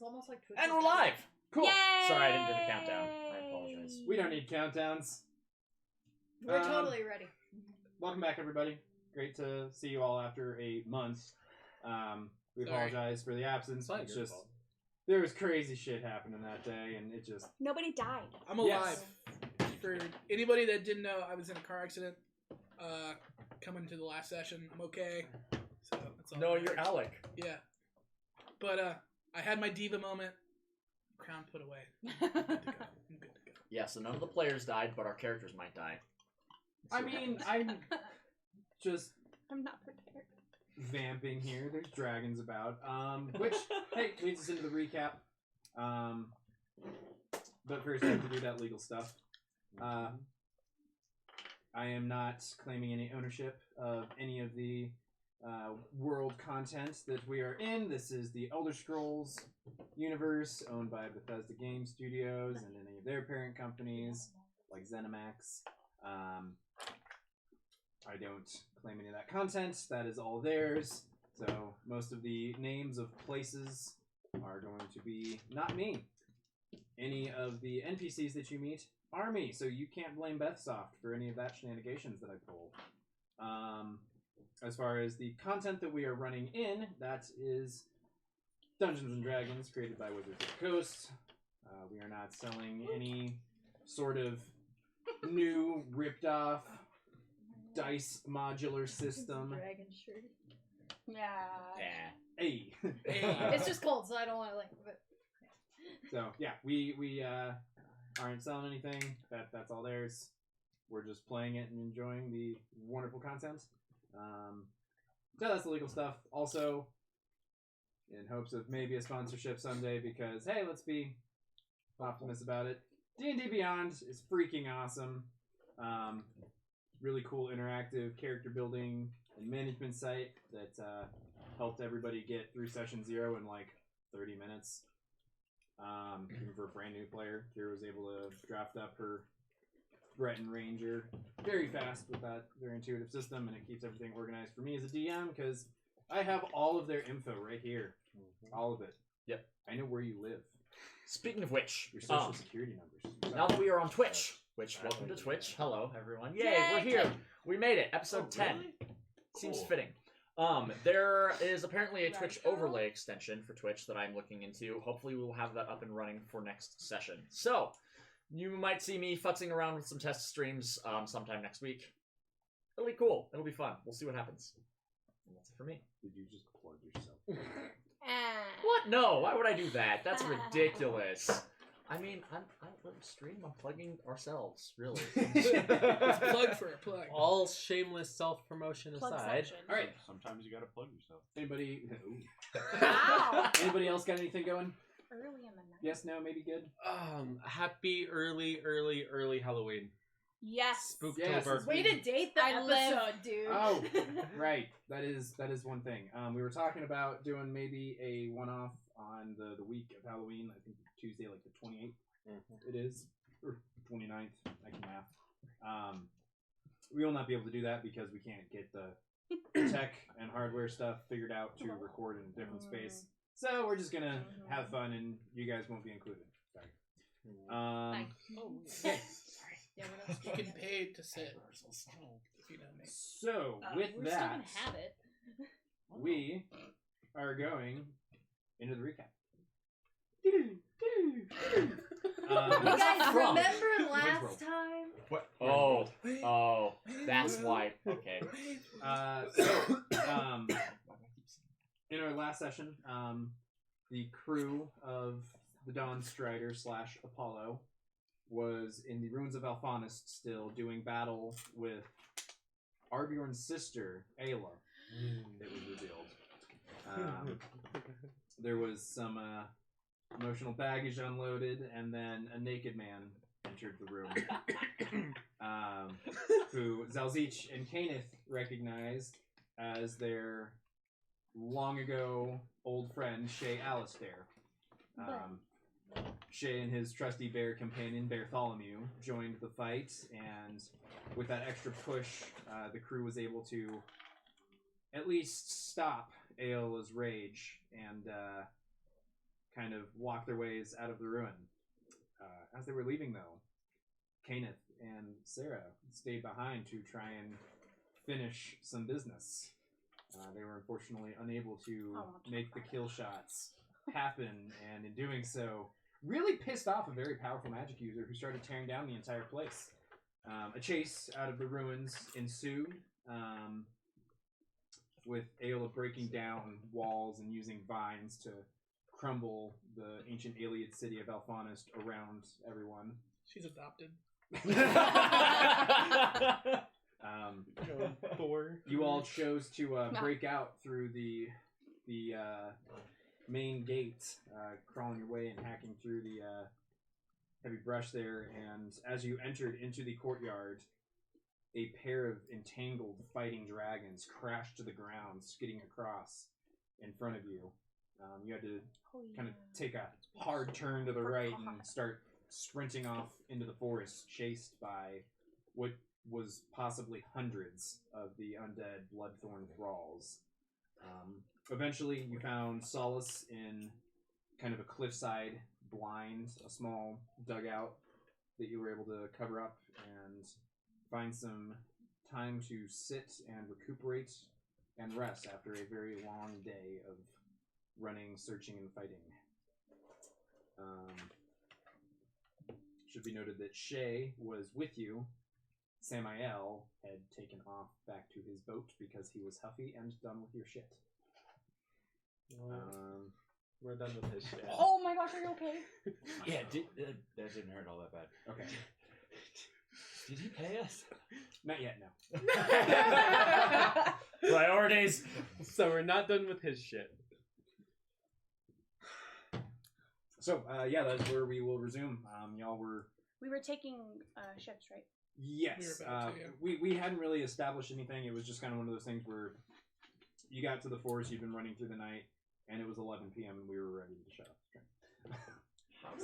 It's almost like Twitch. And we're live! Cool. Yay! Sorry, I didn't do the countdown. I apologize. We don't need countdowns. We're totally ready. Welcome back, everybody. Great to see you all after a month. We apologize for the absence. It's just there was crazy shit happening that day, and it just Nobody died. I'm alive. For anybody that didn't know, I was in a car accident. Coming to the last session, I'm okay. So that's all. No, that you're matters. Alec. Yeah, but I had my diva moment. Crown put away. I'm good to go. I'm good to go. Yeah, so none of the players died, but our characters might die. I mean, I'm just I'm not prepared. vamping here. There's dragons about. Which, hey, leads us into the recap. But first, I have to do that legal stuff. I am not claiming any ownership of any of the world content that we are in. This is the Elder Scrolls universe, owned by Bethesda Game Studios and any of their parent companies, like ZeniMax. I don't claim any of that content. That is all theirs. So most of the names of places are going to be not me. Any of the NPCs that you meet are me, so you can't blame Bethsoft for any of that shenanigans that I pull. As far as the content that we are running in, that is Dungeons & Dragons, created by Wizards of the Coast. We are not selling any sort of new, ripped-off dice modular system. Dragon shirt. Yeah. Hey. It's just cold, so I don't want to But... So yeah, we aren't selling anything. That's all theirs. We're just playing it and enjoying the wonderful content. So that's the legal stuff. Also, in hopes of maybe a sponsorship someday, because hey, let's be optimistic about it. D&D Beyond is freaking awesome. Really cool interactive character building and management site that helped everybody get through session 0 in like 30 minutes. Even for a brand new player, Kira was able to draft up her Breton Ranger very fast with that very intuitive system, and it keeps everything organized for me as a DM because I have all of their info right here. All of it. Yep. I know where you live. Speaking of which, Your social security numbers. now that we are on Twitch, welcome to Twitch. Hello, everyone. Yay, we're here. We made it. Episode 10. Really? Seems Cool. fitting. There is apparently a Twitch overlay extension for Twitch that I'm looking into. Hopefully we will have that up and running for next session. So, you might see me futzing around with some test streams sometime next week. It'll be cool. It'll be fun. We'll see what happens. And that's it for me. Did you just plug yourself? What? No, why would I do that? That's ridiculous. I mean, I let me stream. I'm plugging ourselves, really. It's plug for a plug. All shameless self-promotion aside. All right. Sometimes you gotta plug yourself. Anybody? Wow. Anybody else got anything going? Early in the night. Yes, no, maybe good. Happy early Halloween. Yes. Spooktober. Yes. Way to date the I episode, live. dude. Oh, right. That is one thing. We were talking about doing maybe a one-off on the week of Halloween. I think Tuesday, like the 28th. It is, or 29th. I can math. We will not be able to do that because we can't get the tech and hardware stuff figured out to record in a different space. So we're just gonna have fun, and you guys won't be included. Sorry. Okay. Yeah, we're not You get paid to sit. If you know me. So with we're that, still gonna have it. we are going into the recap. You Where's that guys from? remember World. last time? What? Oh, that's why. Okay. In our last session, the crew of the Dawn Strider / Apollo was in the ruins of Alphanist still doing battle with Arbjorn's sister, Ayla. It was revealed. There was some emotional baggage unloaded, and then a naked man entered the room, who Zalzich and Kaneth recognized as their long ago old friend, Shay Alistair. Shay and his trusty bear companion, Bartholomew, joined the fight, and with that extra push, the crew was able to at least stop Aeola's rage and kind of walk their ways out of the ruin. As they were leaving, though, Kenneth and Sarah stayed behind to try and finish some business. They were unfortunately unable to make the kill shots happen, and in doing so, really pissed off a very powerful magic user who started tearing down the entire place. A chase out of the ruins ensued, with Ayla breaking down walls and using vines to crumble the ancient Iliad city of Alphanist around everyone. She's adopted. You all chose to break out through the main gate, crawling your way and hacking through the heavy brush there, and as you entered into the courtyard, a pair of entangled fighting dragons crashed to the ground, skidding across in front of you. You had to kind of take a hard turn to the right and start sprinting off into the forest, chased by what was possibly hundreds of the undead Bloodthorn thralls. Eventually, you found solace in kind of a cliffside blind, a small dugout that you were able to cover up and find some time to sit and recuperate and rest after a very long day of running, searching, and fighting. Should be noted that Shay was with you. Samael had taken off back to his boat because he was huffy and done with your shit. We're done with his shit. Oh my gosh, are you okay? Yeah, that didn't hurt all that bad. Okay. Did he pay us? Not yet, no. Priorities. So we're not done with his shit. So, yeah, that's where we will resume. Y'all were... We were taking ships, right? Yes. We hadn't really established anything. It was just kind of one of those things where you got to the forest, you'd been running through the night, and it was 11 p.m. and we were ready to shut off.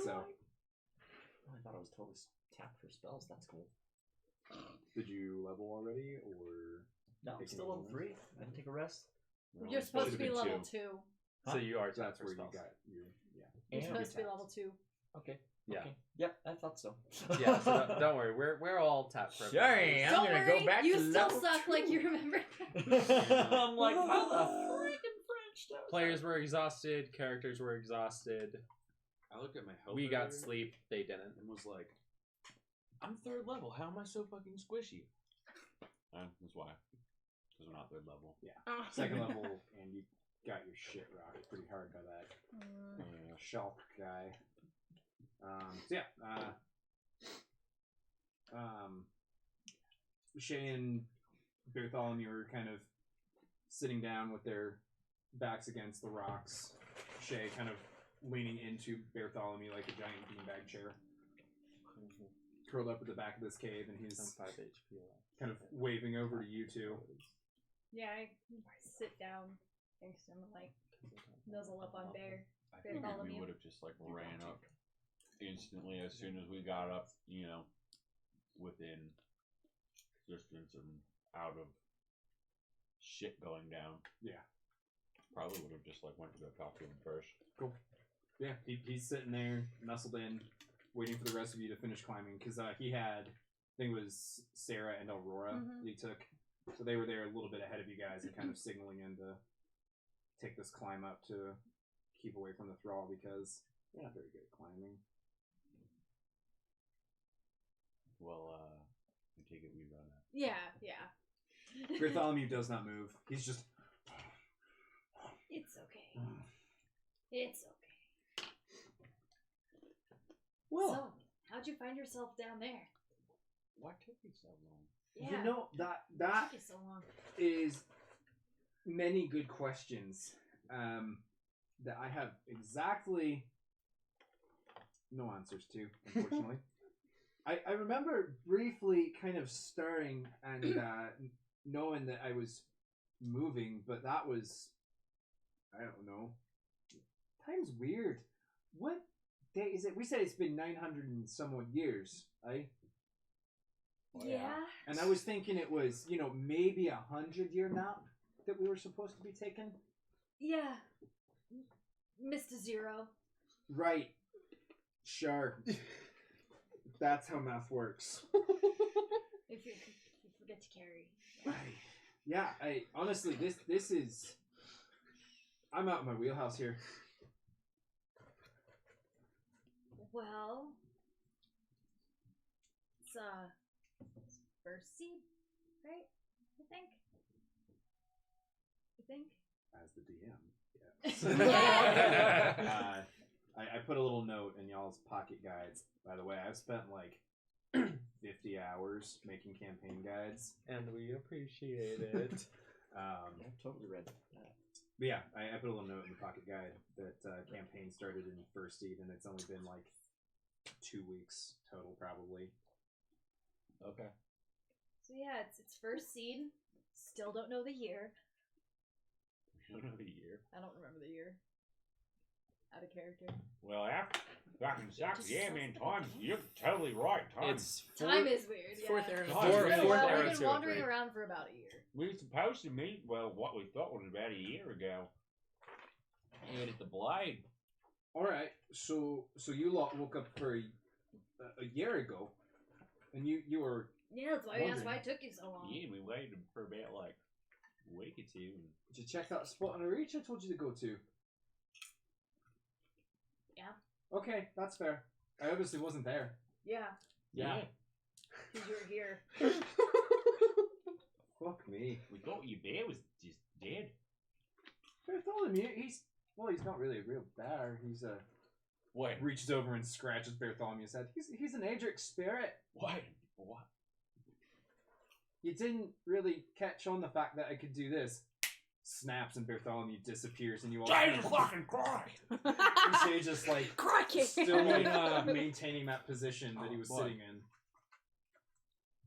So, I thought I was totally tapped for spells. That's cool. did you level already, or? No, I'm still level 3. I didn't take a rest. You're supposed to be level 2. Huh? So you are So that's tapped for where you spells. got your, You're Yeah. supposed to be level 2. Okay. Yeah. Okay. Yep, I thought so. Yeah, so don't worry. We're all tapped for Sure, everything. I'm Don't gonna worry, go back you to still level suck 2. like you remember. I'm like, how the freaking French does Players were exhausted. Characters were exhausted. I looked at my health. We got earlier sleep. They didn't. and was like, I'm 3rd level. How am I so fucking squishy? That's why. Because we're not 3rd level. Oh. second level, and you got your shit rocked pretty hard by that Shulk guy. So yeah, Shay and Bartholomew are kind of sitting down with their backs against the rocks. Shay kind of leaning into Bartholomew like a giant beanbag chair, curled up at the back of this cave, and he's 5 HP left. kind of waving over to you two. Yeah, I sit down next to him and like nuzzle up on Bear. I think we Bartholomew. would have just like ran up instantly as soon as we got up, you know, within distance and out of shit going down. Yeah. Probably would have just like went to go talk to him first. Cool. Yeah, he's sitting there, nestled in, waiting for the rest of you to finish climbing, because he had, I think it was Sarah and Aurora that he took, so they were there a little bit ahead of you guys and kind of signaling in to take this climb up to keep away from the thrall, because they're not very good at climbing. Well, I take it we run out. Yeah. Bartholomew does not move. He's just... It's okay. It's okay. Well, So, how'd you find yourself down there? Why took you so long? Yeah. you know, that Took you so long. is many good questions that I have exactly no answers to, unfortunately. I remember briefly kind of stirring and knowing that I was moving, but that was, I don't know. Time's weird. What day is it? We said it's been 900 and some odd years, eh? Yeah. And I was thinking it was, you know, maybe 100-year nap that we were supposed to be taking. Yeah. Mr. Zero. Right. Sure. That's how math works. If you forget to carry. Yeah, I honestly, this is... I'm out of my wheelhouse here. Well, it's first seed, right? I think. You think? As the DM, yes. Yeah. I put a little note in y'all's pocket guides. By the way, I've spent like 50 hours making campaign guides. And we appreciate it. I've totally read that. But yeah, I put a little note in the pocket guide that campaign started in first seed, and it's only been like 2 weeks total, probably. Okay. So yeah, it's first seed. Still don't know the year. I don't know the year. I don't remember the year. Out of character. Well, after fucking sucks. Yeah, man, time. You're totally right. Time. It's Time is weird. Yeah. Fourth era. Time is Well, fourth we've era been too, wandering right? around for about a year. We were supposed to meet, well, what we thought was about a year ago. And at the Blade. Alright, so you lot woke up for a year ago, and you were... Yeah, that's why that's why it took you so long. Yeah, we waited for about like a week or two. And Did you check that spot on the reach I told you to go to? Yeah. Okay, that's fair. I obviously wasn't there. Yeah, Yeah. because you were here. Fuck me. We thought your bear was just dead. Bartholomew, he's not really a real bear. He's a... Wait, Reaches over and scratches Bartholomew's head. He's an Adric spirit. wait, what? You didn't really catch on the fact that I could do this. Snaps and Bartholomew disappears and you all... Jesus fucking Christ! And Shay just like... Crikey! Still like maintaining that position that he was boy. sitting in.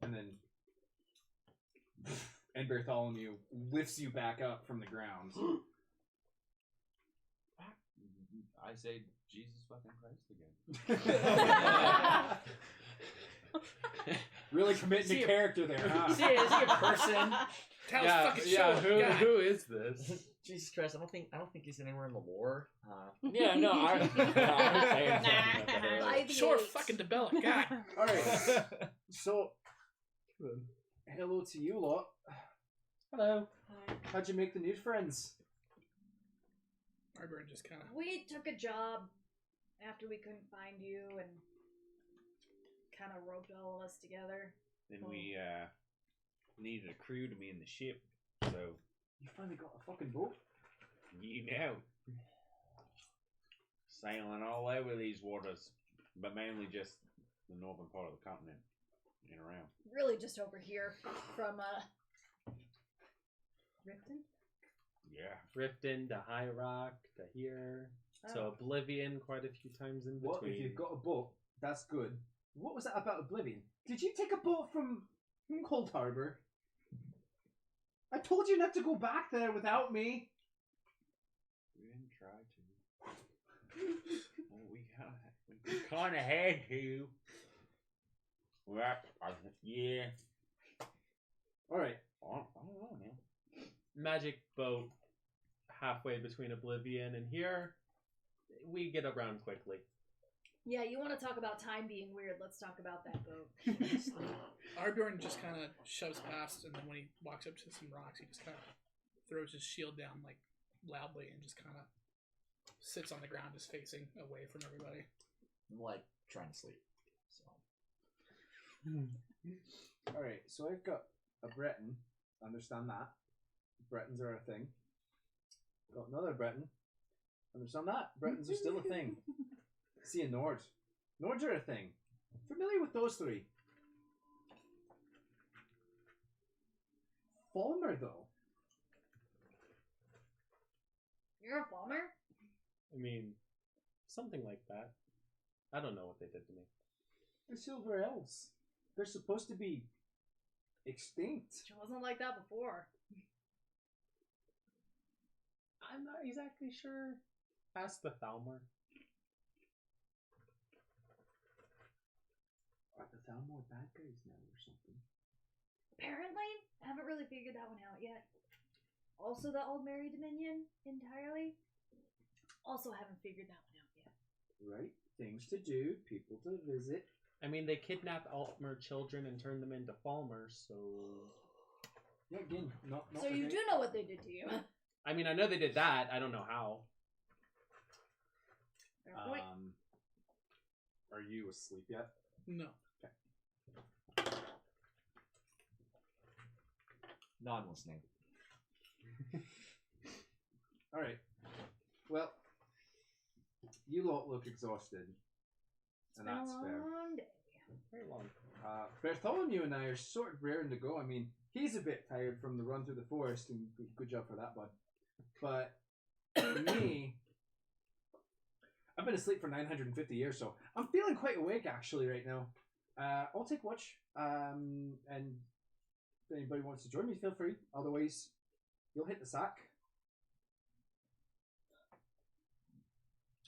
And then... And Bartholomew lifts you back up from the ground. I say Jesus fucking Christ again. Really committing See to a- character there, huh? Is he a person? Tell yeah, fucking yeah. show up, God. Who is this? Jesus Christ! I don't think he's anywhere in the lore. Yeah, no, I'm saying something about that earlier. I- Sure, IBH. fucking Debella. God. Alright, so... Hello to you lot. Hello. How'd you make the new friends? Arbor just kind of. We took a job after we couldn't find you and kind of roped all of us together. Then we needed a crew to be in the ship, so You finally got a fucking boat? you know, sailing all over these waters, but mainly just the northern part of the continent and around. Really just over here from Riften? Yeah. Riften to High Rock to here to Oh. Oblivion quite a few times in What? between. If you've got a boat, that's good. What was that about Oblivion? Did you take a boat from Cold Harbor? I told you not to go back there without me. We didn't try to. Well, we kind of had to. Well, yeah. Alright. I don't know, man. Magic boat halfway between Oblivion and here. We get around quickly. Yeah, you want to talk about time being weird? Let's talk about that boat. Arbjorn just kind of shoves past, and then when he walks up to some rocks, he just kind of throws his shield down like loudly and just kind of sits on the ground, just facing away from everybody. I'm like trying to sleep. So Alright, so I've got a Breton. Understand that. Bretons are a thing. Got another Breton. Understand that. Bretons are still a thing. See a Nord. Nords are a thing. Familiar with those three. Falmer, though. You're a bomber? I mean, something like that. I don't know what they did to me. The Silver Elves. They're supposed to be extinct. She wasn't like that before. I'm not exactly sure. Ask the Thalmor. Are the Thalmor bad guys now or something? Apparently, I haven't really figured that one out yet. Also, the Old Mary Dominion entirely. Also, haven't figured that one out yet. right? Things to do, people to visit. I mean, they kidnapped Altmer children and turned them into Falmers, so... Yeah, again, not So you do know what they did to you. I mean, I know they did that. I don't know how. Fair point. Are you asleep yet? No. Non-listening. All right. Well, you lot look exhausted, and that's fair. Long day. Very long. Bartholomew and I are sort of raring to go. I mean, he's a bit tired from the run through the forest, and good job for that, bud. But for me, I've been asleep for 950 years, so I'm feeling quite awake actually right now. I'll take watch, and if anybody wants to join me, feel free. Otherwise, you'll hit the sack.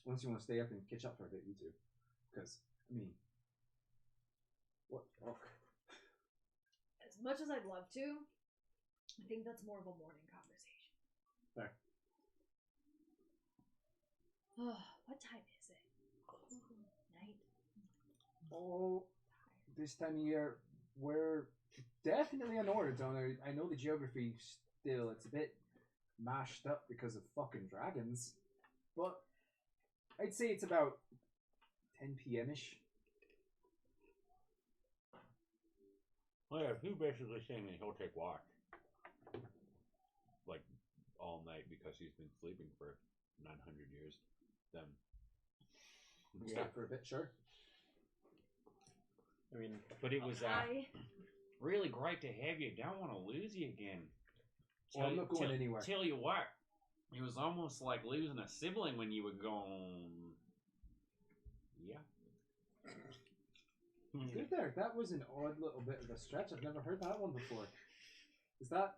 Unless you want to stay up and catch up for a bit, you two. Because, I mean, what the fuck? As much as I'd love to, I think that's more of a morning conversation. Fair. Oh, what time is it? Night. Oh, this time of year, we're definitely in Oridon. I know the geography still, it's a bit mashed up because of fucking dragons. But I'd say it's about 10 p.m.-ish. Well, yeah, if you're basically saying that he'll take watch, like, all night because he's been sleeping for 900 years, then... Stay for a bit, sure. I mean, But it was I really great to have you. Don't want to lose you again. Well, I'm not going anywhere. Tell you what, it was almost like losing a sibling when you were gone. Yeah. Good there. That was an odd little bit of a stretch. I've never heard that one before. Is that...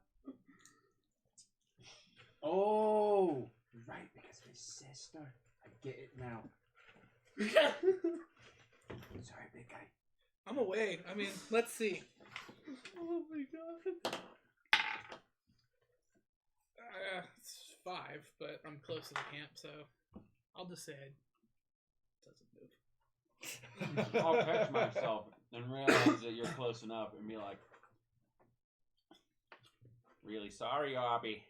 Oh! Right, because of his sister. I get it now. Sorry, big guy. I'm away. I mean, let's see. Oh my god. It's 5, but I'm close to the camp, so I'll just say it doesn't move. I'll catch myself and realize that you're close enough and be like, really sorry, Obby.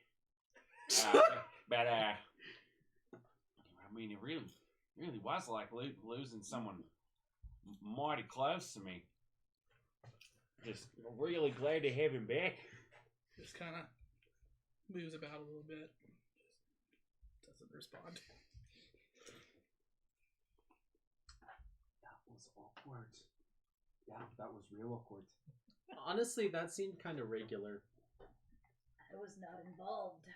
But I mean, it really was like losing someone mighty close to me. Just really glad to have him back. Just kind of moves about a little bit. Just doesn't respond. That was awkward. Yeah, that was real awkward. honestly, that seemed kind of regular. I was not involved.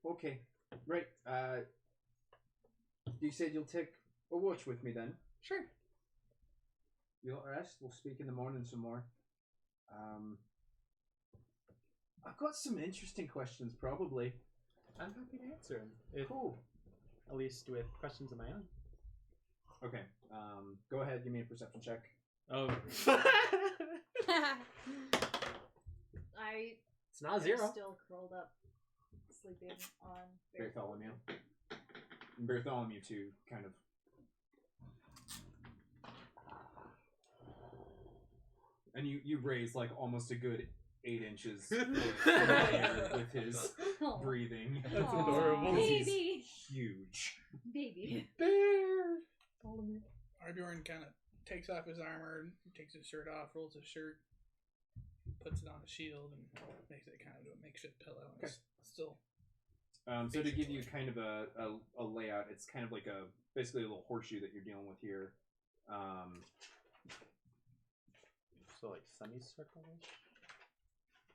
Okay, right. You said you'll take a watch with me then? Sure. You'll rest. We'll speak in the morning some more. I've got some interesting questions, probably. I'm happy to answer them. If, Cool. At least with questions of my own. Okay. Go ahead. Give me a perception check. Oh. I It's not am zero. still curled up, sleeping on Bartholomew. And Bartholomew too, kind of. And you raise like almost a good 8 inches in the air with his Oh. breathing. That's Aw, adorable. Baby, Huge. baby. Bear. Arbjorn kind of takes off his armor, takes his shirt off, rolls his shirt, puts it on his shield, and makes it kind of a makeshift pillow. And it's still. So to give you kind of a layout, it's kind of like basically a little horseshoe that you're dealing with here. So like semicircle-ish?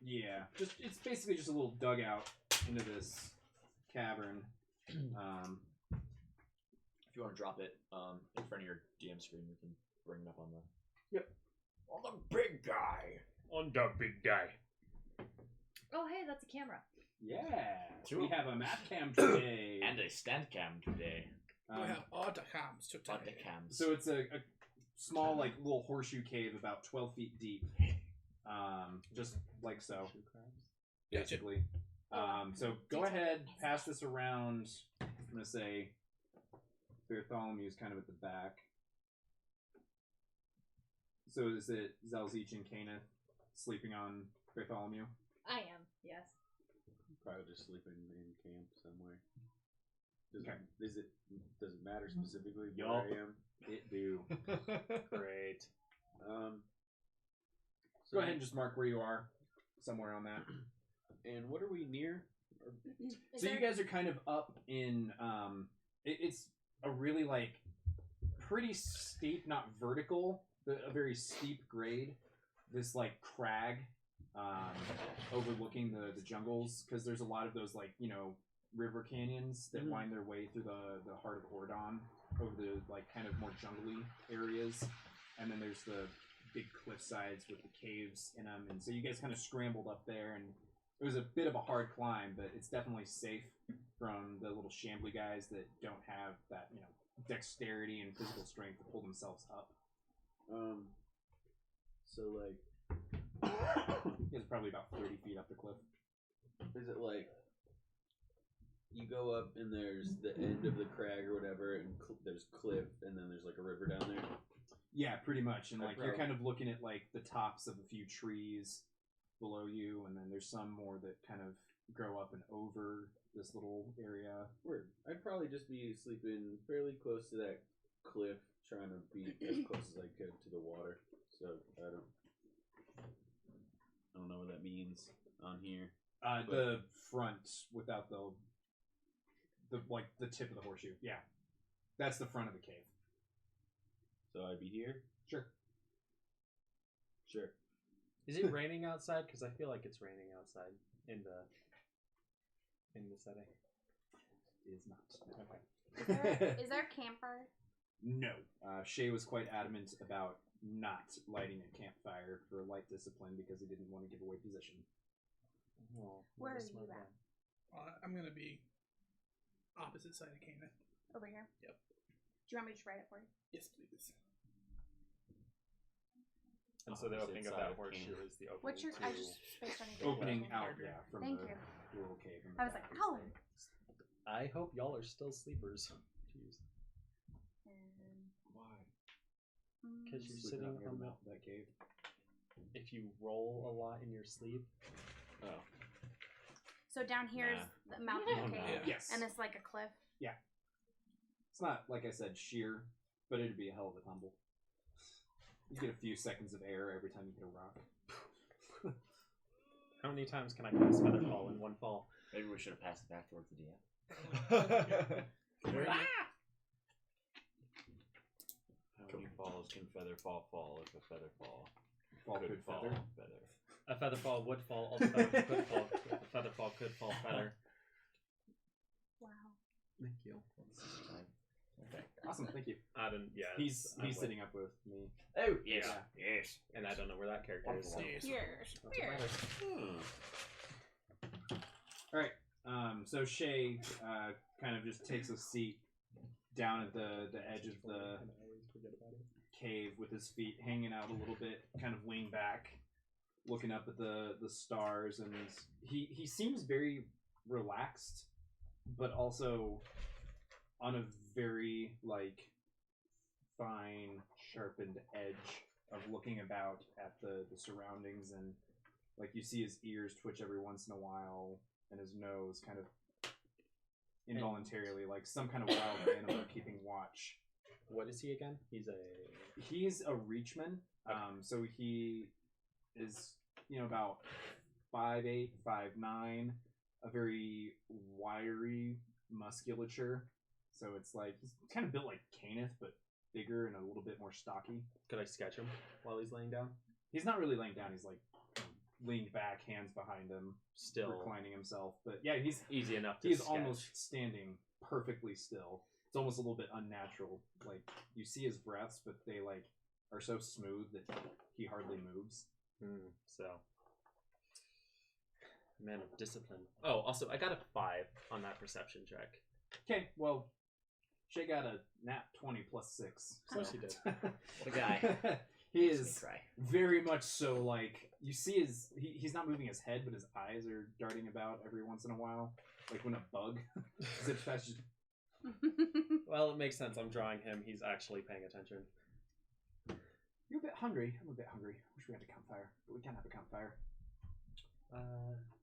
Yeah, it's basically just a little dugout into this cavern. If you want to drop it in front of your DM screen, we can bring it up on the. Yep. On the big guy. On the big guy. Oh, hey, that's a camera. Yeah, Two. we have a map cam today. And a stand cam today. We have autocams to On the take. cams. So it's a small, like, little horseshoe cave about 12 feet deep. Just like so, basically. So go ahead, pass this around. I'm going to say Bartholomew's kind of at the back. So is it Zelzich and Kana sleeping on Bartholomew? I am, yes. Probably just sleeping in camp somewhere. Okay. Does it matter specifically where Yup. I am? It do. Great. Go ahead and just mark where you are, somewhere on that. And what are we near? So you guys are kind of up in. It's a really like pretty steep, not vertical, but a very steep grade. This like crag, overlooking the jungles, because there's a lot of those like river canyons that wind their way through the heart of Ordon over the like kind of more jungly areas, and then there's the big cliff sides with the caves in them, and so you guys kind of scrambled up there, and it was a bit of a hard climb, but it's definitely safe from the little shambly guys that don't have that dexterity and physical strength to pull themselves up. So like, You guys are probably about 30 feet up the cliff. is it like you go up and there's the end of the crag or whatever, and there's cliff, and then there's like a river down there? Yeah, pretty much. And like you're Right. kind of looking at like the tops of a few trees below you, and then there's some more that kind of grow up and over this little area. Word. I'd probably just be sleeping fairly close to that cliff, trying to be as close as I could to the water. So I don't know what that means on here. The front without the like the tip of the horseshoe. Yeah, that's the front of the cave. So I'd be here? Sure. Sure. Is it raining outside? Because I feel like it's raining outside in the setting. It is not. Okay. Is there a camper? No. Shay was quite adamant about not lighting a campfire for light discipline because he didn't want to give away position. Oh, Where what a are smart you at? man. I'm gonna be opposite side of Kana. Over here? Yep. Do you want me to just write it for you? Yes, please. And so the Opposite opening of side that of horseshoe Canaan. is the opening What's your... to... I just spaced on your Opening name. out, yeah, from Thank the you. little cave. In the I was back like, is oh. the- I hope y'all are still sleepers. Jeez. Why? Because you're Sleeping sitting out near on the the... mouth of that cave. If you roll a lot in your sleep... Oh. So down here is the mouth of No, the cave, no. Yes. and it's like a cliff. It's not, like I said, sheer, but it'd be a hell of a tumble. You get a few seconds of air every time you hit a rock. How many times can I cast Featherfall in one fall? Maybe we should have passed it back towards the DM. How many falls can feather fall if a feather fall? Fall could feather. feather. A Featherfall would fall, also feather could fall. A Featherfall could fall feather. Wow. Thank you. Okay. Awesome, thank you. I don't... Yeah. He's I'm with- sitting up with me. Oh, yes. Yeah. Yes. And I don't know where that character is. So Wonderful. Yes. doesn't matter. Alright, so Shay kind of just takes a seat down at the edge of the I always forget about it. cave with his feet hanging out a little bit, kind of leaned back, looking up at the stars, and he seems very relaxed, but also on a very like fine, sharpened edge of looking about at the surroundings, and like you see his ears twitch every once in a while, and his nose kind of involuntarily, like some kind of wild animal keeping watch. What is he again? He's a... He's a Reachman, so he is, about 5'8", 5'9", a very wiry musculature. So it's like he's kind of built like Kenneth, but bigger and a little bit more stocky. Could I sketch him while he's laying down? He's not really laying down. He's like leaned back, hands behind him, Still reclining himself. But yeah, he's easy enough to he's sketch. almost standing perfectly still. It's almost a little bit unnatural. Like you see his breaths, but they like are so smooth that he hardly moves. So, man of discipline. Oh, also, I got a 5 on that perception check. Okay, well, Shay got a nat 20 plus 6. Of course he did. What a guy. He Makes me is cry. very much so like, you see he's not moving his head, but his eyes are darting about every once in a while. Like when a bug zips past you. Well, it makes sense. I'm drawing him. He's actually paying attention. You're a bit hungry. I'm a bit hungry. Wish we had a campfire, but we can't have a campfire.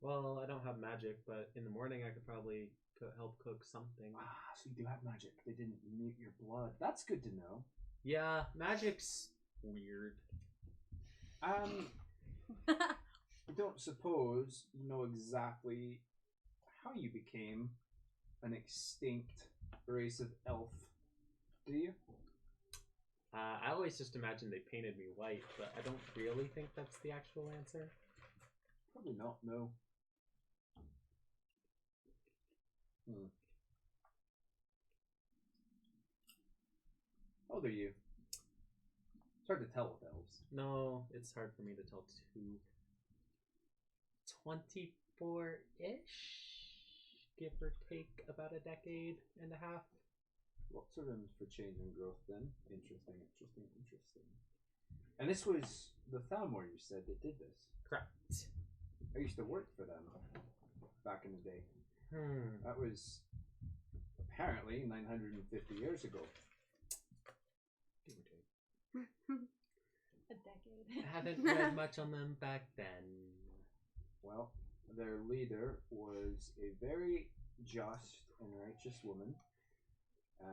Well, I don't have magic, but in the morning I could probably help cook something. Ah, so you do have magic. They didn't mute your blood. That's good to know. Yeah, magic's weird. I don't suppose you know exactly how you became an extinct race of elf, do you? I always just imagined they painted me white, but I don't really think that's the actual answer. Probably not, no. How old are you? It's hard to tell with elves. No, it's hard for me to tell too. 24-ish? Give or take about a decade and a half. Lots of room for change and growth then. Interesting. And this was the Thalmor you said that did this? Correct. I used to work for them back in the day. That was apparently 950 years ago. Give or take. A decade. I haven't read much on them back then. Well, their leader was a very just and righteous woman,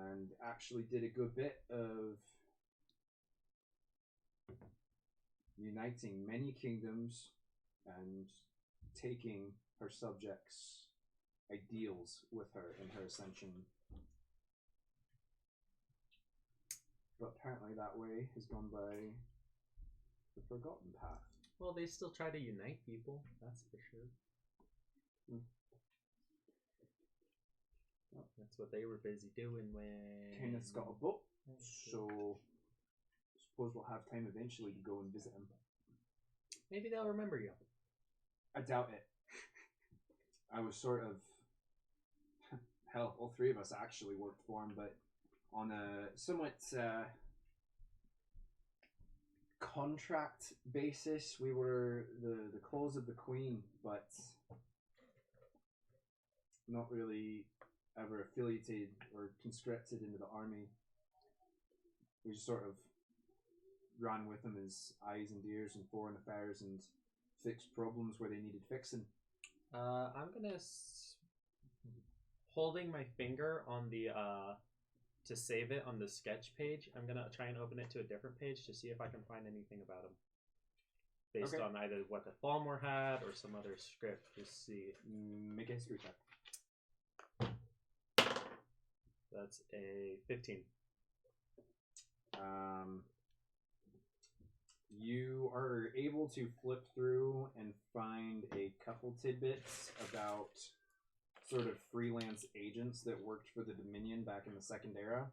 and actually did a good bit of uniting many kingdoms and taking her subjects' ideals with her in her ascension. But apparently that way has gone by the forgotten path. Well, they still try to unite people, that's for sure. Well, that's what they were busy doing when... Kenneth's got a boat, so I suppose we'll have time eventually to go and visit him. Maybe they'll remember you. I doubt it. I was sort of... Hell, all three of us actually worked for him, but on a somewhat contract basis. We were the claws of the queen, but not really ever affiliated or conscripted into the army. We just sort of ran with them as eyes and ears in foreign affairs and fixed problems where they needed fixing. I'm gonna holding my finger on the to save it on the sketch page. I'm gonna try and open it to a different page to see if I can find anything about him, based Okay. on either what the Thalmor had or some other script. Just see. Make a history check. That's a 15. You are able to flip through and find a couple tidbits about sort of freelance agents that worked for the Dominion back in the Second Era,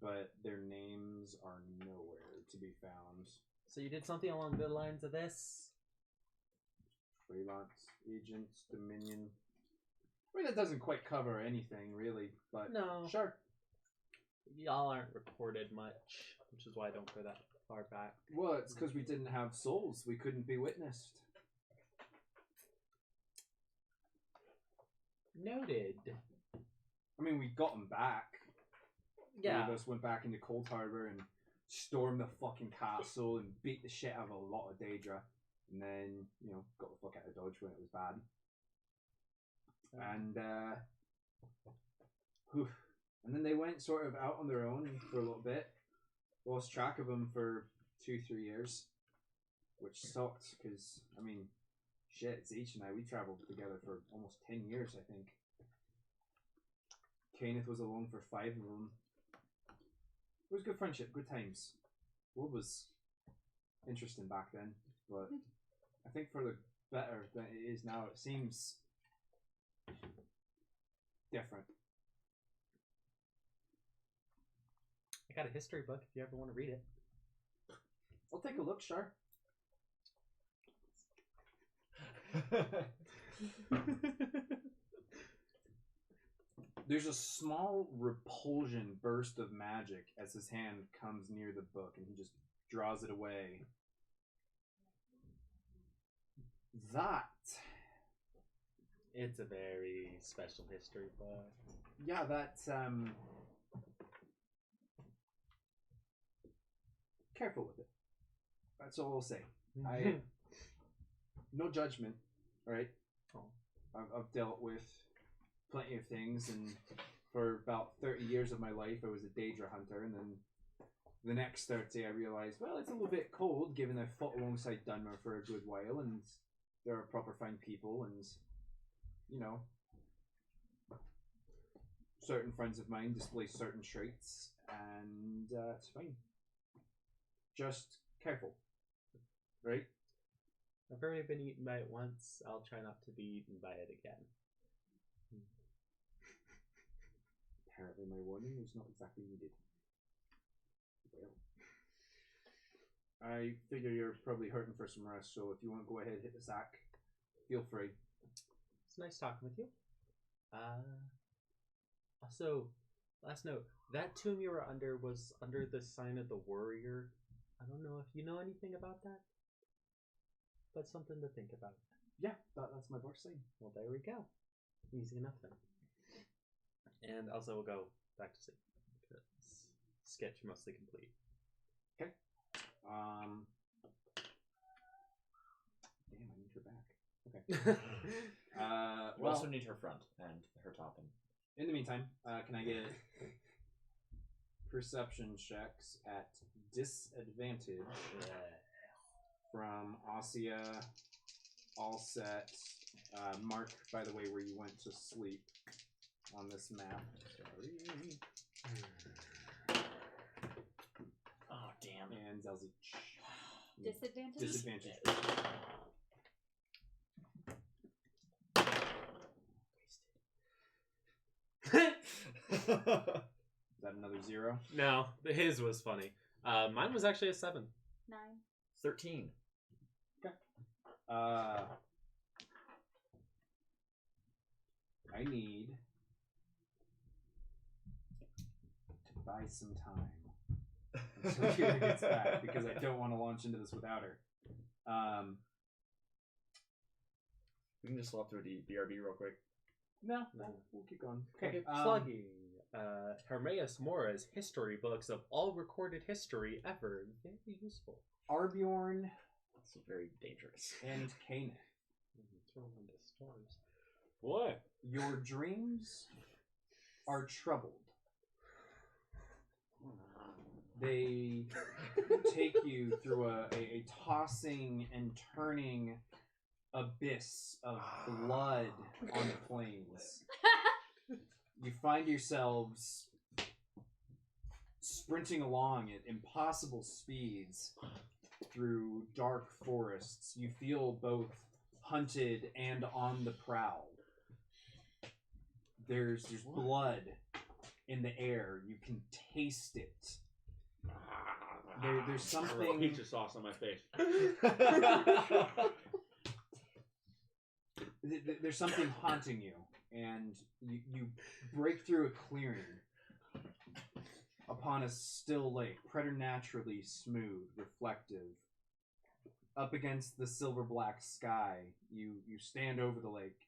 but their names are nowhere to be found. So you did something along the lines of this? Freelance agents, Dominion. I mean, that doesn't quite cover anything, really, but No. sure. Y'all aren't recorded much, which is why I don't go that far back. Well, it's because we didn't have souls. We couldn't be witnessed. Noted. I mean, we got them back. Yeah. Three of us went back into Cold Harbor and stormed the fucking castle and beat the shit out of a lot of Daedra. And then, you know, got the fuck out of Dodge when it was bad. And, and then they went sort of out on their own for a little bit. Lost track of them for 2-3 years. Which sucked, because, I mean, shit, Zeech and I, we traveled together for almost 10 years, I think. Kenneth was along for 5 of them. It was good friendship, good times. World was interesting back then, but I think for the better than it is now. It seems different. I got a history book if you ever want to read it. I'll take a look, sure. There's a small repulsion burst of magic as his hand comes near the book and he just draws it away. That It's a very special history book. Yeah, that's careful with it. That's all I'll say. No judgment, right? Oh. I've dealt with plenty of things, and for about 30 years of my life, I was a Daedra hunter, and then the next 30, I realized, well, it's a little bit cold, given I fought alongside Dunmer for a good while, and there are proper fine people, and, you know, certain friends of mine display certain traits, and it's fine. Just careful, right? I've already been eaten by it once. I'll try not to be eaten by it again. Apparently my warning was not exactly needed. Well, I figure you're probably hurting for some rest, so if you want to go ahead, hit the sack, feel free. It's nice talking with you. Also, last note, that tomb you were under was under the sign of the warrior. I don't know if you know anything about that, but something to think about. Yeah, that's my birth sign. Well, there we go. Easy enough then. And also we'll go back to sleep, because sketch mostly complete. Okay. Damn, I need her back. Okay. We Well, also need her front and her top. And in the meantime, can I get perception checks at disadvantage from Asia, Allset, Mark, by the way, where you went to sleep on this map. Sorry. oh damn! And Zelzich. Disadvantage? Disadvantage. Is that another 0? No, his was funny. Mine was actually a 7. 9. 13. I need to buy some time until Kira gets back, because I don't want to launch into this without her. We can just swap through the BRB real quick. No, we'll keep going. Okay, plugging. Hermaeus Mora's history books of all recorded history ever. Very useful. Arbjorn It's very dangerous. and Canaan. What? Your dreams are troubled. They take you through a tossing and turning abyss of blood on the plains. You find yourselves sprinting along at impossible speeds through dark forests. You feel both hunted and on the prowl. There's blood in the air. You can taste it. There's something. Pizza sauce on my face. There's something haunting you, and you break through a clearing upon a still lake, preternaturally smooth, reflective. Up against the silver black sky, you stand over the lake,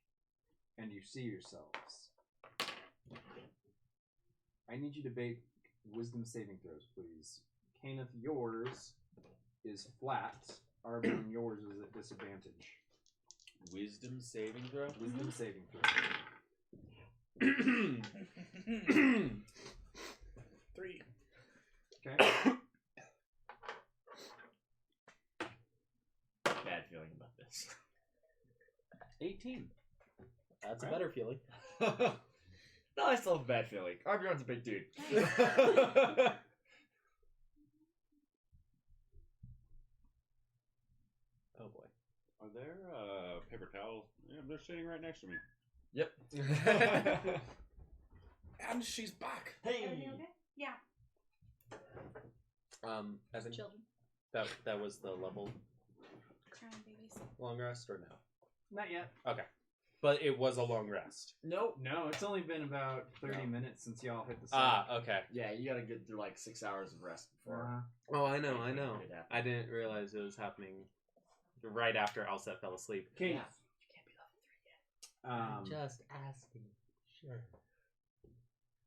and you see yourselves. I need you to make wisdom saving throws, please. Kenneth, yours is flat. Arbon, yours is at disadvantage. Wisdom saving throw? Wisdom saving throw. 3. Okay. Bad feeling about this. 18. That's a better feeling. No, I still have a bad feeling. Arbjorn's a big dude. Oh boy. Are there paper towels? Yeah, they're sitting right next to me. Yep. And she's back. Everything okay? Yeah. Evan, Children. that was the level Crying babies. long rest or no? Not yet. Okay. But it was a long rest. Nope. No, it's only been about 30 minutes since y'all hit the sun. Ah, okay. Yeah, you gotta get through like 6 hours of rest before. Oh, I know. anything could happen. I didn't realize it was happening right after Alset fell asleep. Okay. Yeah. You can't be level I'm just asking. Sure.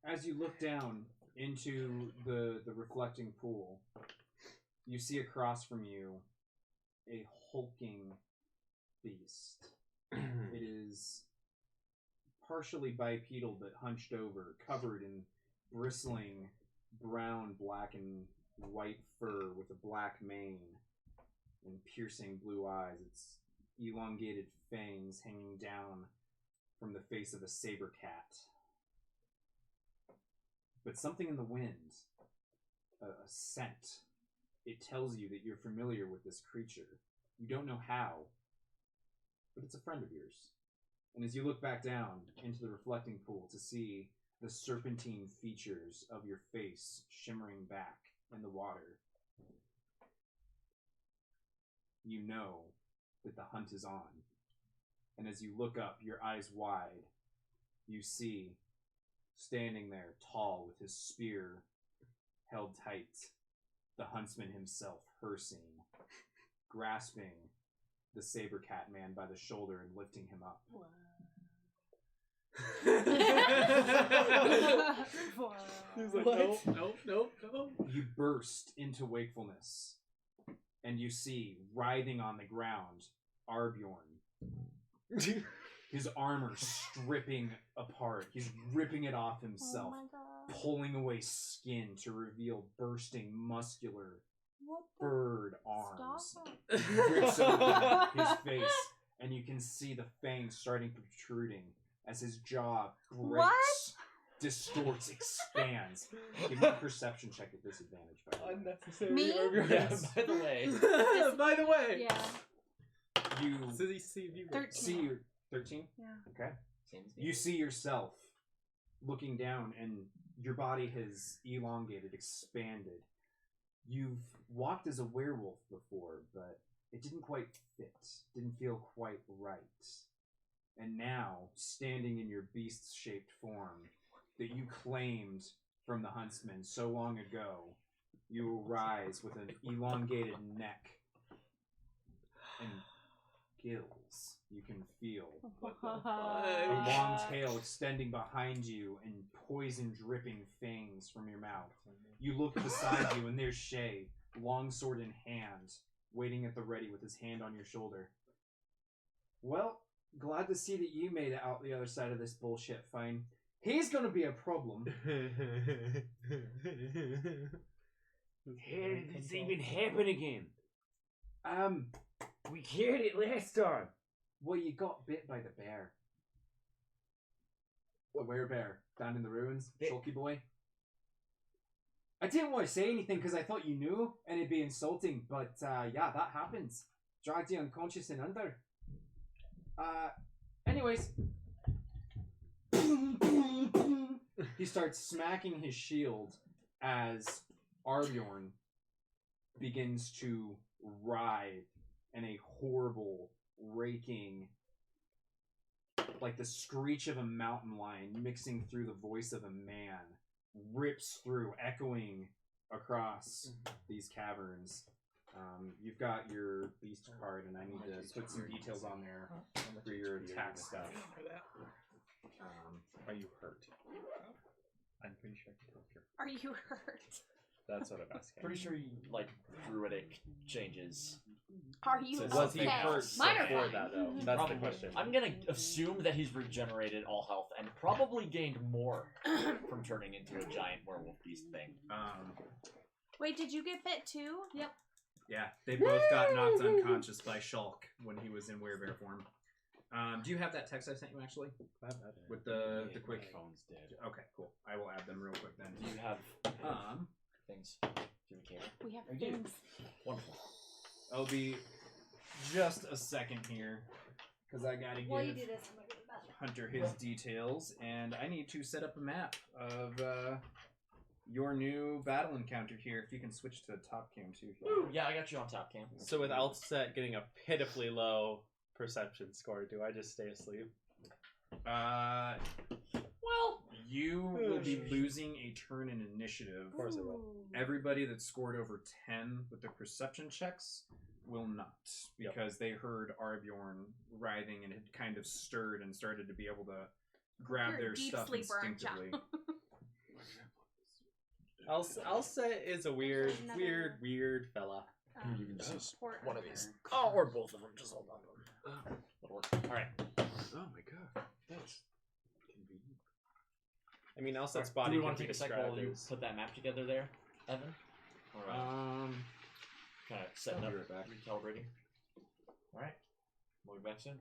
As you look down into the reflecting pool, you see across from you a hulking beast. It is partially bipedal but hunched over, covered in bristling brown, black, and white fur with a black mane and piercing blue eyes. Its elongated fangs hanging down from the face of a saber cat. But something in the wind, a scent, it tells you that you're familiar with this creature. You don't know how, but it's a friend of yours. And as you look back down into the reflecting pool to see the serpentine features of your face shimmering back in the water, you know that the hunt is on. And as you look up, your eyes wide, you see, standing there, tall, with his spear held tight, the huntsman himself, Hersing, grasping the saber cat man by the shoulder and lifting him up. He's like, nope. You burst into wakefulness, and you see, writhing on the ground, Arbjorn. His armor stripping apart. He's ripping it off himself, pulling away skin to reveal bursting, muscular bird arms. He rips open his face, and you can see the fangs starting protruding as his jaw breaks, distorts, expands. Give me a perception check at disadvantage. By the way. Unnecessary. Me? Yes, by the way. By the way. Yeah. You So they see you. 13. see your 13. Yeah. Okay. Seems You see yourself looking down, and your body has elongated, expanded. You've walked as a werewolf before, but it didn't quite fit. Didn't feel quite right. And now, standing in your beast-shaped form that you claimed from the huntsman so long ago, you arise with an elongated neck and gills you can feel. A long tail extending behind you and poison dripping fangs from your mouth. You look beside you and there's Shay, longsword in hand, waiting at the ready with his hand on your shoulder. Well, glad to see that you made it out the other side of this bullshit, Fine. He's gonna be a problem. How did this even happen again? We heard it last time. Well, you got bit by the bear. The werebear down in the ruins, Shulky boy. I didn't want to say anything because I thought you knew and it'd be insulting, but yeah, that happens. Dragged you unconscious and under. Anyways. He starts smacking his shield as Arbjorn begins to writhe in a horrible, raking, like the screech of a mountain lion mixing through the voice of a man, rips through, echoing across these caverns. You've got your beast card, and I need to put some details on there for your attack stuff. Are you hurt? I'm pretty sure I can help you. Are you hurt? That's what I'm asking. Pretty sure you like druidic changes. Are you So okay? Was he hurt Mine are before fine. that, though? That's Probably. the question. I'm gonna assume that he's regenerated all health and probably gained more from turning into a giant werewolf beast thing. Wait, did you get bit too? Yep. Yeah, they both got knocked unconscious by Shulk when he was in werebear form. Do you have that text I sent you actually? With the quick phone's dead. Okay, cool. I will add them real quick then. Do you have things? Do you care? We have I do. things. Wonderful. I'll be just a second here because I gotta While you give do this, I'm gonna go to the bathroom. Hunter his details, and I need to set up a map of your new battle encounter here. If you can switch to top cam too. Ooh, yeah, I got you on top cam. So with Altset getting a pitifully low perception score, do I just stay asleep? Well, you will be losing a turn in initiative. Of course I will. Ooh. Everybody that scored over 10 with their perception checks will not, because they heard Arbjorn writhing and had kind of stirred and started to be able to grab You're a their deep stuff sleeper, aren't ya? instinctively. I'll say is a weird fella. You can just port one of under. these. Oh, or both of them. Just hold on to them. That'll work. All right. Oh my god, that's convenient. I mean, I'll set Do spotty. we want to take a second while you put that map together there, Evan? All right. Kind of setting I'll up, be right back. recalibrating. All right. We'll be back soon.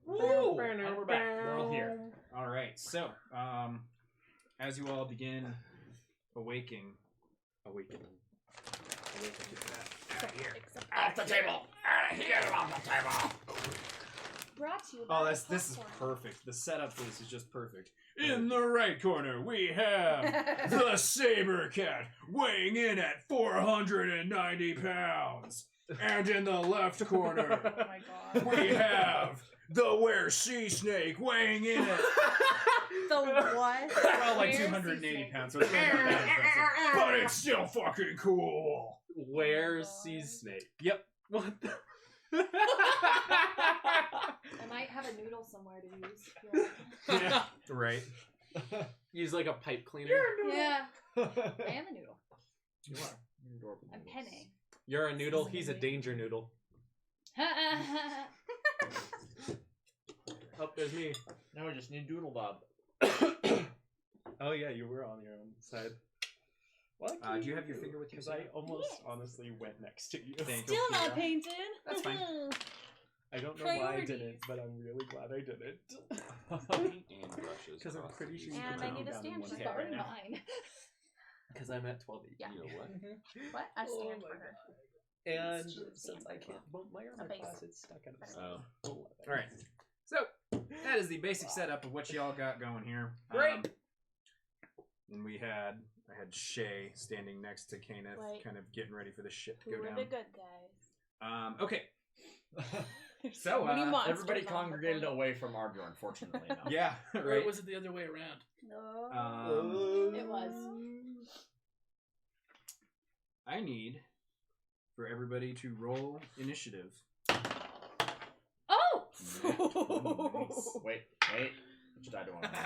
Woo! And we're back. We're all here. All right, so as you all begin awakening. Off the table! Get it off the table! Brought to you by Oh, this is Popcorn. perfect. The setup for this is just perfect. In the right corner, we have the Saber Cat, weighing in at 490 pounds. And in the left corner, Oh my god. we have the Were Sea Snake, weighing in at The what? well, like Where's 280 sea snake? pounds. So it's not that impressive. But it's still fucking cool. Where's Sea Snake? Yep. What the? I might have a noodle somewhere to use. Yeah, right. Use like a pipe cleaner. Yeah. I am a noodle. You are. You're adorable. I'm penne. You're a noodle. He's a danger noodle. Oh, there's me. Now we just need Doodle Bob. Oh yeah, you were on your own side. What? Do you have your finger with you? Because I almost honestly went next to you. Thank you. Still not painted. That's fine. I don't know why I Priorities. didn't, but I'm really glad I didn't. Paint and brushes. Because I'm across pretty the sure piece. you And can I put need me a down in stand. one She's hit She's right already now. mine. Because I'm at 12 Yeah. You know what? What? A Oh stand my for her. And It's since I can't bump my armor base. class, it's stuck at a Oh. 11. All right. So that is the basic setup of what y'all got going here. Great. And I had Shay standing next to Kenneth, Wait. kind of getting ready for the ship to Who go are down. the good guys? Okay. There's So, many monsters Everybody on the congregated board. away from Arbjorn, fortunately enough. Yeah. Or Right. was it the other way around? No. It was. I need for everybody to roll initiative. Oh! Nice. Wait. Which die do I want to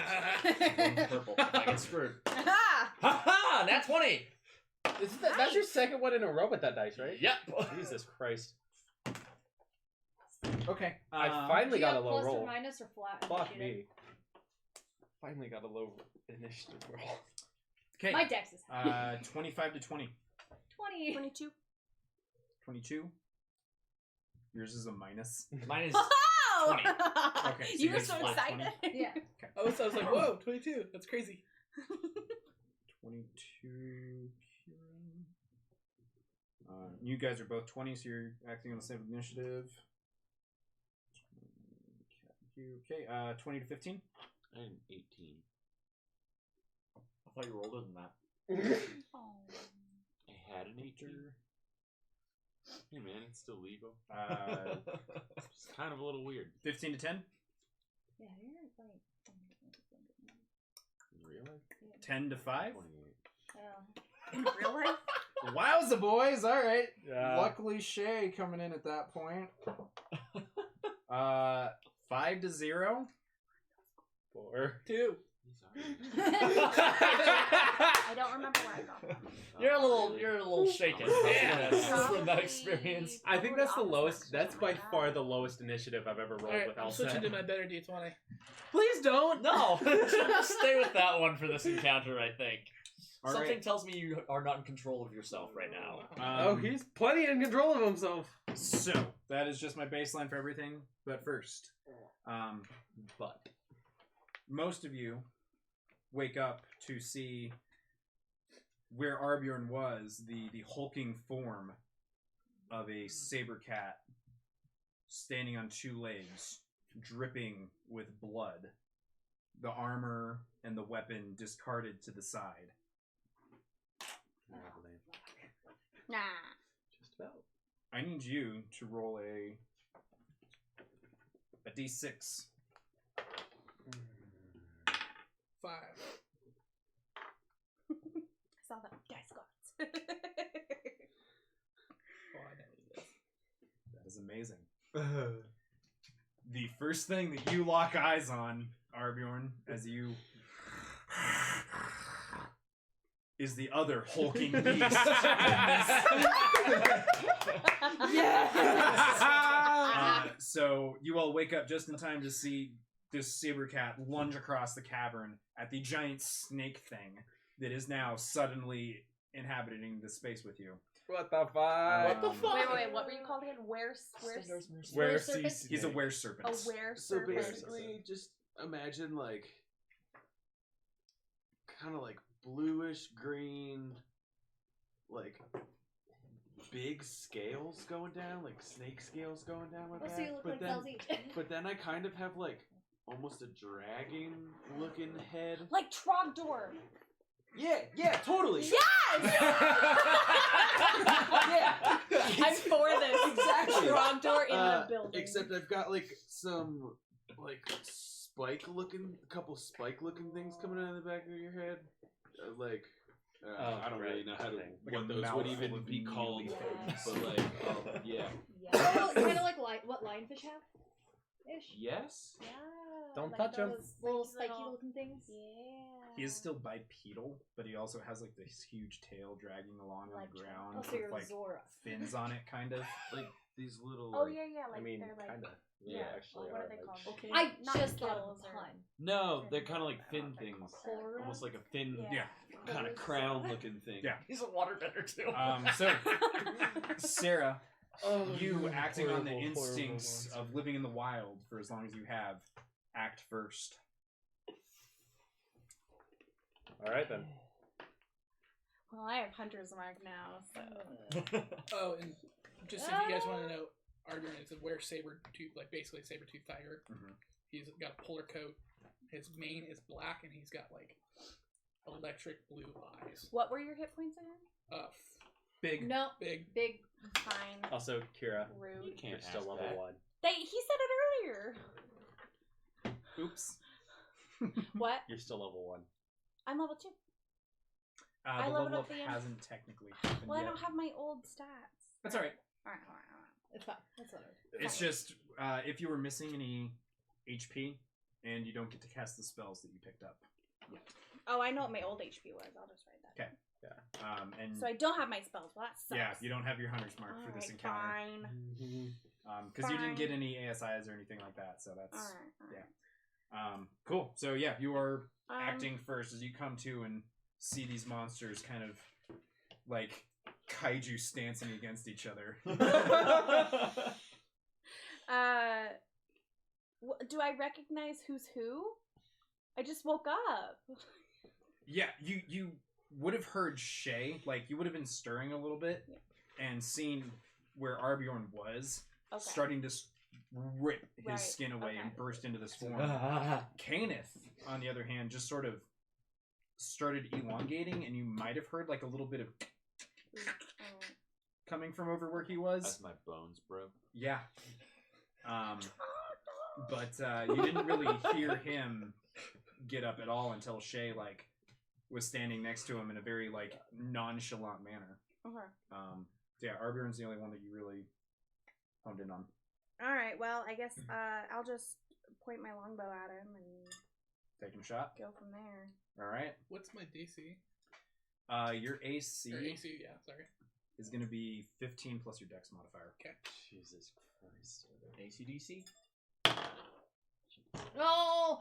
use? One's purple. I get screwed. Ha! Ha ha! Nat 20! That's your second one in a row with that dice, right? Yep. Jesus Christ. Okay. I Do finally you got a have low plus roll. or minus or flat? Fuck initiative? me. Finally got a low initiative roll. Okay. My dex is 25 to 20. 20. 22. 22. Yours is a minus. Mine is Oh! 20. Okay, so You were yours so is flat excited. Yeah. I was like, whoa, 22. That's crazy. 22. Kieran. You guys are both 20, so you're acting on the same initiative. Okay, 20 to 15. I'm 18. I thought you were older than that. Oh. I had an 18. Hey man, it's still legal. It's kind of a little weird. 15 to 10. Yeah, you're like. In real life? 10 to 5. 28. Oh. In real life? Wowza, boys! All right. Yeah. Luckily, Shay coming in at that point. 5 to 0. 4. 2. He's I don't remember where I got that. You're a little shaken from that experience. I think that's the lowest. That's by far the lowest initiative I've ever rolled Alright, with I'm Elsa. switching to my better D20. Please don't. No, just stay with that one for this encounter. I think All something right. tells me you are not in control of yourself right now. Oh, he's plenty in control of himself. So that is just my baseline for everything. But first, but most of you wake up to see where Arbjorn was, the hulking form of a saber cat standing on 2 legs, dripping with blood, the armor and the weapon discarded to the side. Nah. Just about. I need you to roll a d6. 5. I saw that with dice cards. Oh, I know this. That is amazing. The first thing that you lock eyes on, Arbjorn, as you is the other hulking beast. So you all wake up just in time to see this saber cat lunge across the cavern at the giant snake thing that is now suddenly inhabiting the space with you. What the fuck? What the fuck? Wait, what were you called again? Where He's a were serpent. A were So serpent. basically, just imagine like kind of like bluish green, like big scales going down, like snake scales going down like Let's that. see you look like Felzy. But then I kind of have like almost a dragon looking head. Like Trogdor. Yeah, totally. Yes! Yeah. I'm for this. Exactly. Trogdor in the building. Except I've got like some like a couple spike looking things coming out of the back of your head. I don't really know how to Like what a those would mouthful even of be called, mealy things. but like yeah. Kind of like fish have? Ish. Yes. Yeah. Don't like touch 'em. those Little freaky spiky little- looking things. Yeah. He is still bipedal, but he also has like this huge tail dragging along on Like the ground Oh, so with you're like Zora. fins on it, kind of. Like these little. Oh like- yeah. Like I mean, they're like. kind of. Yeah. actually What are are they like called? Okay. I Not just thought of gills a or- pun. No, they're Fin- kind of like I fin don't know things. what they're called. Almost like a fin. Yeah. Kind of crown looking thing. Yeah. He's a waterbender too. So, Sarah, Oh, you acting on the horrible, horrible instincts monster. of living in the wild for as long as you have, act first. All right then. Well, I have Hunter's Mark now, so. Oh, and just if you guys want to know, Arbjorn is a saber-tooth, like basically a saber-tooth tiger. Mhm. He's got a polar coat. His mane is black, and he's got like electric blue eyes. What were your hit points again? Big. No, Big. big. Fine. Also, Kira, You Rude. can't you're still ask level that. 1. He said it earlier. Oops. What? You're still level 1. I'm level 2. The I leveled level up up the hasn't technically happened Well, I yet. don't have my old stats. That's all right. Alright. It's fine. That's what It's just if you were missing any HP and you don't get to cast the spells that you picked up. Oh, I know what my old HP was. I'll just write that. Okay. And So I don't have my spells. Well, that sucks. yeah, you don't have your hunter's mark for this Alright, encounter. Fine. Because you didn't get Fine. any ASIs or anything like that. So that's Alright. yeah. Cool. So yeah, you are Um, acting first as you come to and see these monsters kind of like kaiju stancing against each other. Do I recognize who's who? I just woke up. Yeah, you would have heard Shay, like you would have been stirring a little bit and seen where Arbjorn was, Okay. starting to rip his Right, skin away okay. and burst into this form. Caneth, on the other hand, just sort of started elongating, and you might have heard like a little bit of coming from over where he was. As my bones broke. Yeah. But you didn't really hear him get up at all until Shay like was standing next to him in a very like nonchalant manner. Okay. Yeah, Arbjorn's the only one that you really honed in on. All right. Well, I guess I'll just point my longbow at him and Taking a shot. go from there. All right. What's my DC? Your AC, Or AC, yeah, sorry. is going to be 15 plus your Dex modifier. Jesus Christ. ACDC? No.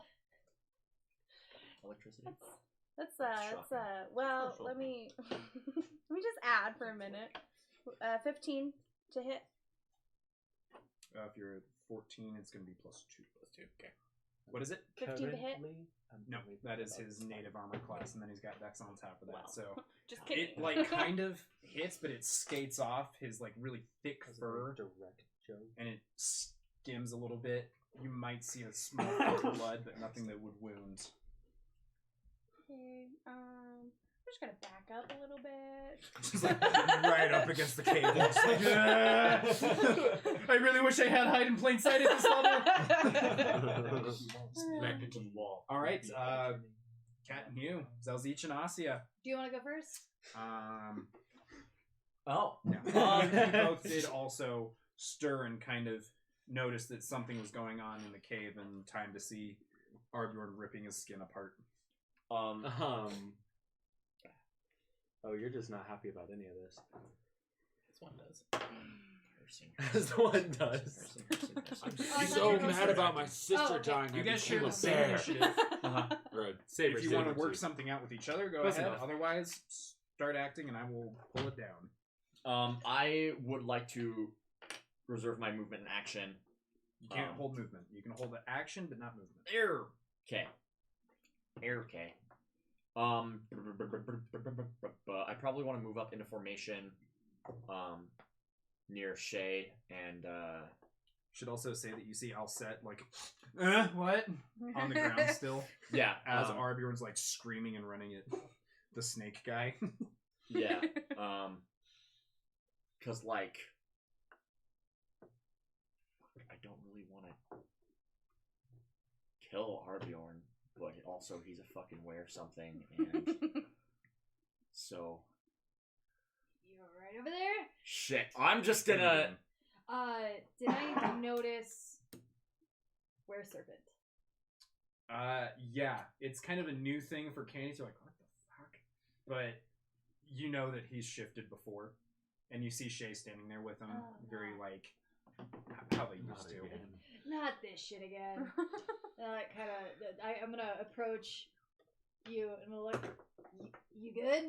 Electricity? That's Shocking. well, Social. let me let me just add for a minute. 15 to hit. If you're at 14, it's going to be plus 2. Plus 2, okay. What is it? 15 to hit. No, that is his native armor class, and then he's got Dex on top of that. Wow. So Just kidding. it like kind of hits, but it skates off his like really thick fur, Direct joke. and it skims a little bit. You might see a small bit of blood, but nothing that would wound. Okay. I'm just gonna back up a little bit. Just like right up against the cable. Just like, "Ah." I really wish I had hide in plain sight at this level. Back into the wall. All right, Kat and Hugh, Zelzich and Asia. Do you want to go first? Oh. No. You both did also stir and kind of notice that something was going on in the cave, and time to see Arbjorn ripping his skin apart. Oh, you're just not happy about any of this. This one does. As the one does. I I'm thought so you were mad about my sister Oh, okay. dying. You I guys share became the a same bear. initiative. Right. If you want to work something out with each other, go Close ahead. enough. Otherwise, start acting, and I will pull it down. I would like to reserve my movement and action. You can't hold movement. You can hold the action, but not movement. Air. Okay. Okay. I probably want to move up into formation, near Shay and Should also say that you see Alcet like, what? On the ground still. yeah, As Arbjorn's like screaming and running at the snake guy. yeah, because like I don't really want to kill Arbjorn, but also he's a fucking wear something, and so You're right over there. shit. I'm just gonna. Did I notice Were Serpent? Yeah, it's kind of a new thing for Candies. You're like, what the fuck? But you know that he's shifted before, and you see Shay standing there with him, Oh, very no. like how they used to. Not this shit again. I'm gonna approach you and we'll look. You good?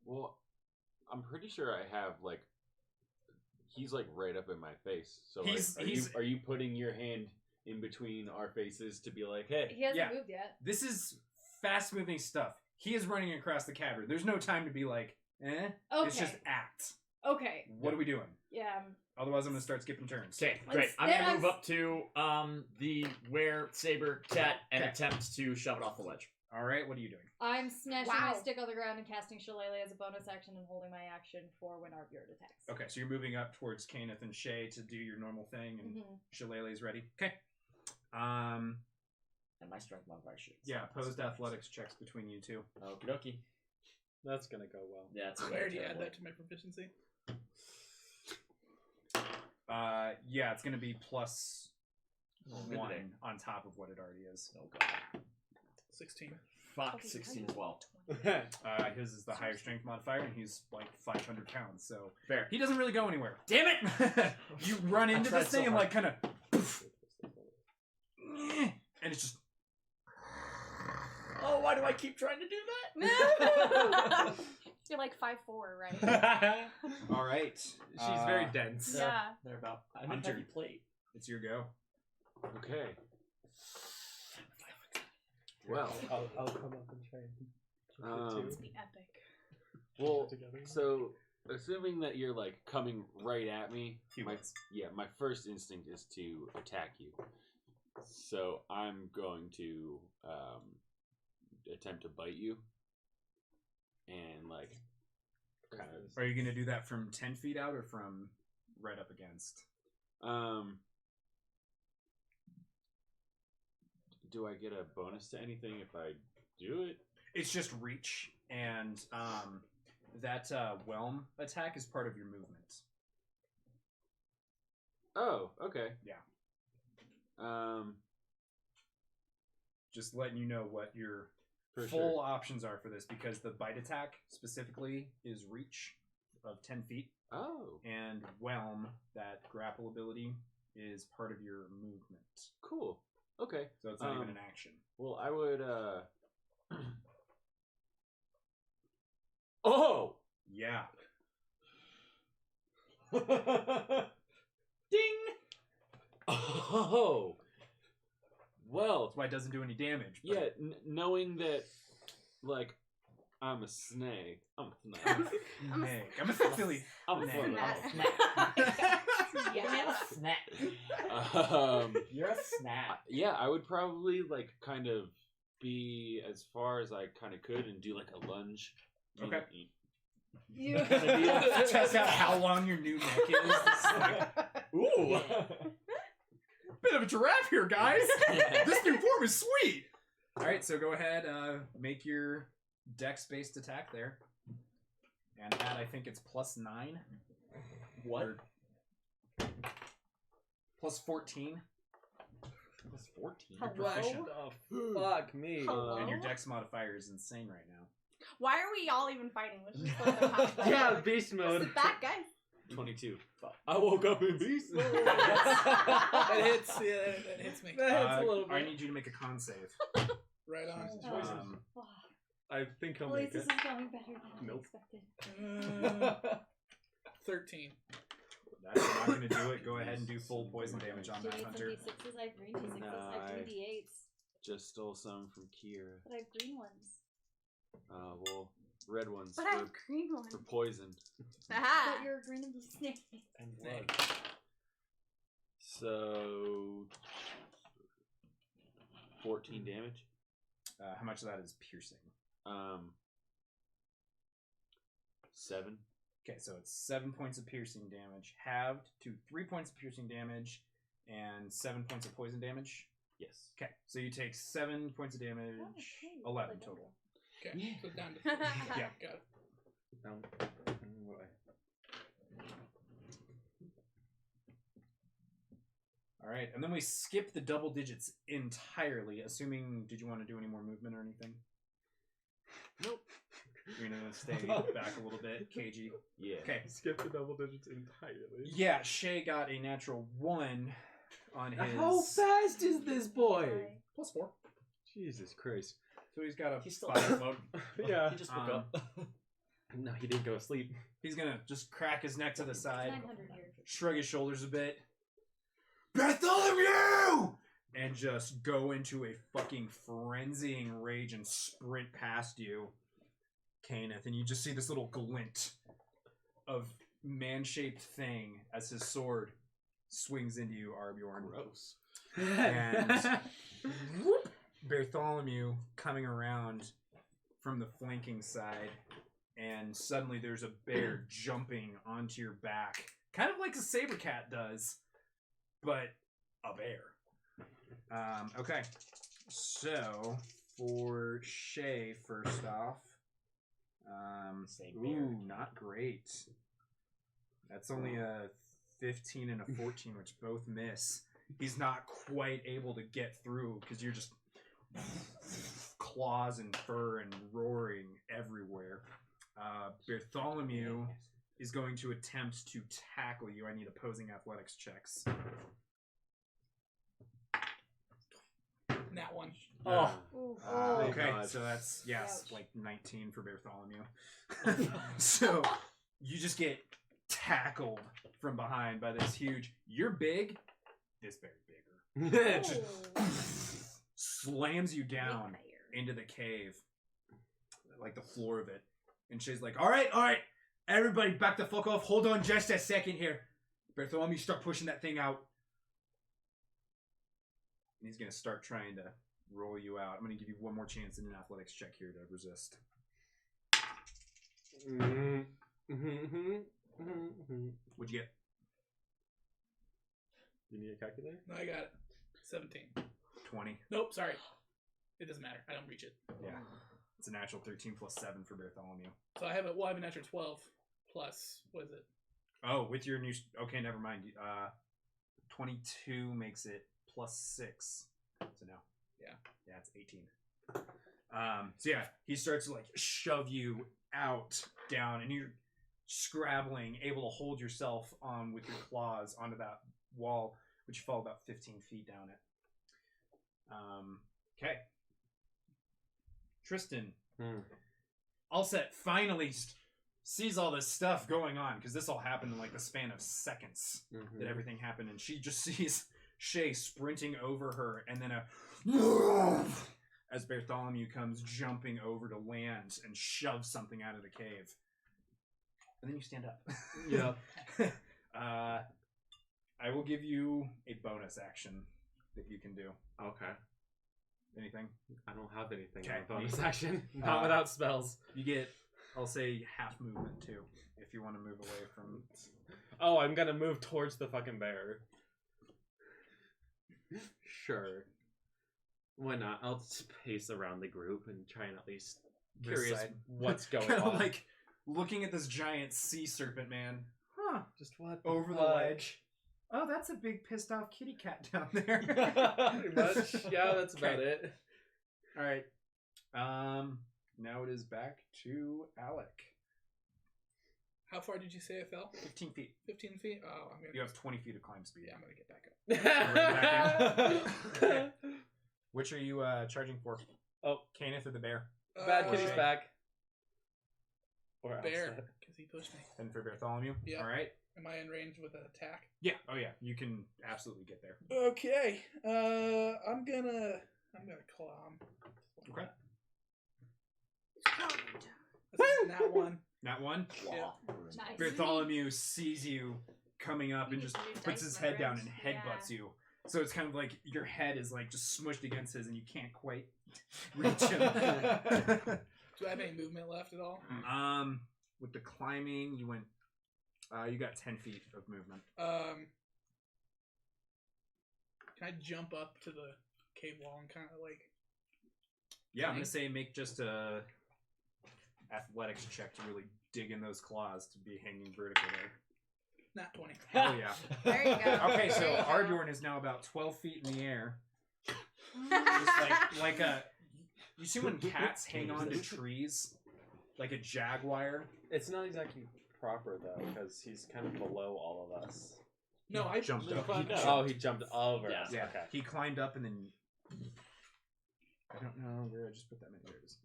Well, I'm pretty sure I have like. He's like right up in my face. So are you putting your hand in between our faces to be like, hey? He hasn't moved yet. This is fast moving stuff. He is running across the cavern. There's no time to be like, eh. Okay. It's just act. Okay. What are we doing? Yeah. Otherwise, I'm gonna start skipping turns. Okay, great. I'm gonna move up to the Were Saber cat and attempt to shove it off the ledge. All right, what are you doing? I'm snatching my stick on the ground and casting Shillelagh as a bonus action and holding my action for when our beard attacks. Okay, so you're moving up towards Kenneth and Shay to do your normal thing, and Shillelagh is ready. Okay. And my strength modifier shit. Yeah, opposed athletics checks between you two. Okie dokie. That's gonna go well. Yeah, it's I already add that to my proficiency. Yeah, it's gonna be plus good 1 day. on top of what it already is. Oh god. 16. Fuck, 16 as well. His is the higher strength modifier, and he's like 500 pounds, so Fair. he doesn't really go anywhere. Damn it! You run into tried this thing so and hard. like kind of, and it's just. Oh, why do I keep trying to do that? You're like 5'4", right? All right, She's very dense. Yeah. They're about. I'm Hunter. a heavy plate. It's your go. Okay. Well, I'll come up and try and It's be epic. well, together. so assuming that you're like coming right at me, He wins. my first instinct is to attack you. So I'm going to attempt to bite you, and like kind of. Are you gonna do that from 10 feet out or from right up against? Do I get a bonus to anything if I do it? It's just reach, and that whelm attack is part of your movement. Oh, okay. Yeah. Just letting you know what your For full sure. options are for this, because the bite attack specifically is reach of 10 feet, Oh, and whelm, that grapple ability, is part of your movement. cool. Okay. So it's not even an action. Well, I would. Oh. Yeah. Ding! Oh. Well, That's why it doesn't do any damage. But yeah. Knowing that, like, I'm a snake. I'm a snake. Snake. I'm a Philly. I'm a Snake. snake. Yeah. Snap. You're a snap. Yeah, I would probably like kind of be as far as I kind of could and do like a lunge. Okay. You. Test out how long your new neck is. It's like, ooh. Bit of a giraffe here, guys. This new form is sweet. All right, so go ahead, make your dex-based attack there, and add. I think it's +9. What? Or +14, Plus 14. You're proficient. Fuck me. Hello? And your dex modifier is insane right now. Why are we all even fighting? Let's just let them have fun. Yeah, beast mode. Sit back, guys. 22. I woke up in beast mode. That hits. Yeah, that hits me. That's a little bit. I need you to make a con save. Right on. I think I'll At least make this it. is going better than Nope. I expected. 13. That's not going to do it. Go ahead and do full poison damage on Do that, you need some Hunter. D6s? I have green D6s. I have green D8s. Just stole some from Kira. But I have green ones. Well, red ones But I have green ones. for poison. Aha. But you're a green and blue snake. And Snake. blood. So 14 damage. How much of that is piercing? 7. Okay, so it's 7 points of piercing damage, halved to 3 points of piercing damage, and 7 points of poison damage. Yes. Okay, so you take 7 points of damage, Oh, okay. 11 total. Okay, so down to 3. Yeah. Got it. No. All right, and then we skip the double digits entirely. Assuming, did you want to do any more movement or anything? Nope. You're gonna stay back a little bit, KG. Yeah. Okay. Skip the double digits entirely. Yeah, Shay got a natural 1 on his. How fast is this boy? +4. Jesus Christ. So he's got a. He's still 5. in mode. Yeah. He just woke up. No, he didn't go to sleep. He's gonna just crack his neck to the side, 900 here. shrug his shoulders a bit. Bartholomew! And just go into a fucking frenzying rage and sprint past you, Kenneth. And you just see this little glint of man-shaped thing as his sword swings into you, Arbjorn. Gross. And whoop, Bartholomew coming around from the flanking side, and suddenly there's a bear jumping onto your back, kind of like a saber cat does, but a bear. Okay, so for Shay, first off, Same bear. ooh, not great. That's only a 15 and a 14, which both miss. He's not quite able to get through because you're just claws and fur and roaring everywhere. Bartholomew is going to attempt to tackle you. I need opposing athletics checks. That one. Oh. Ooh. Okay, God. so that's, yes, Ouch. like 19 for Bartholomew. So you just get tackled from behind by this huge, you're big, this bear's bigger. It just slams you down into the cave, like the floor of it. And Shay's like, all right, everybody back the fuck off. Hold on just a second here. Bartholomew, start pushing that thing out. And he's going to start trying to roll you out. I'm going to give you one more chance in an athletics check here to resist. What'd you get? You need a calculator? No, I got it. 17. 20. Nope, sorry. It doesn't matter. I don't reach it. Yeah. It's a natural 13 plus 7 for Bartholomew. So I have a natural 12 plus, what is it? Oh, with your new... Okay, never mind. 22 makes it plus 6. So no. Yeah. Yeah, it's 18. So yeah, he starts to like shove you out, down, and you're scrabbling, able to hold yourself on with your claws onto that wall, which you fall about 15 feet down it. Okay. Tristan, all set, finally sees all this stuff going on, because this all happened in like the span of seconds that everything happened, and she just sees Shay sprinting over her, and then as Bartholomew comes jumping over to land and shoves something out of the cave. And then you stand up. Yeah. I will give you a bonus action that you can do. Okay. Anything? I don't have anything Okay. in my bonus action. Not without spells. You get, I'll say, half movement too, if you want to move away from... Oh, I'm gonna move towards the fucking bear. Sure. Why not? I'll just pace around the group and try and at least This curious side. what's going Kind of on. like looking at this giant sea serpent, man. Huh. Just what? Over the fuck? ledge. Oh, that's a big pissed off kitty cat down there. Pretty much. Yeah, that's about it. All right. Now it is back to Alec. How far did you say I fell? 15 feet. 15 feet? Oh, I'm You gonna. have 20 feet of climb speed. Yeah, I'm gonna get back up. Okay. Which are you charging for? Oh. Kenneth or the bear? Bad Uh, kitty's Shay. back. Or Bear, Elsa. because he pushed me. And for Bartholomew? Yeah. All right. Am I in range with an attack? Yeah. Oh, yeah. You can absolutely get there. Okay. I'm gonna claw him. Okay. That's that one. Not one. Yeah. Nice. Bartholomew sees you coming up and You just need to do puts dice, his my head down friend. and headbutts you. So it's kind of like your head is like just smushed against his and you can't quite reach him. Do I have any movement left at all? With the climbing, you went, you got 10 feet of movement. Can I jump up to the cave wall and kind of like? Yeah, I'm gonna say make just a athletics check to really dig in those claws to be hanging vertical there. Nat 20. Oh yeah. There you go. Okay, so There you go. Arbjorn is now about 12 feet in the air. Just like a. You see when cats hang on to trees, like a jaguar. It's not exactly proper though, because he's kind of below all of us. No, I jumped He up. climbed up. Oh, he jumped over Yeah. us. Yeah, Okay. he climbed up and then. I don't know where I just put that many. There it is.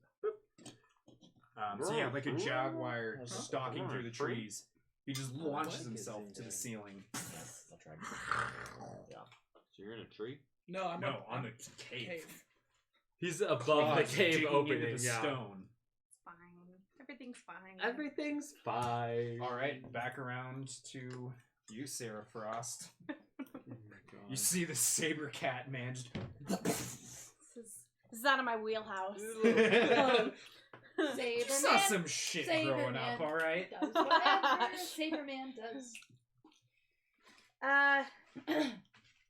So yeah, like a jaguar stalking through the trees. He just launches himself to the ceiling. I'll try. Yeah. So you're in a tree? No, I'm No, on the cave. He's above Claws the cave digging opening. into the yeah. stone. It's fine. Everything's fine. Everything's fine. All right, back around to you, Sarah Frost. Oh my God. You see the saber cat man just. This is out of my wheelhouse. Saber Saw man some shit Saber growing man. up, all right? does whatever Saber man does.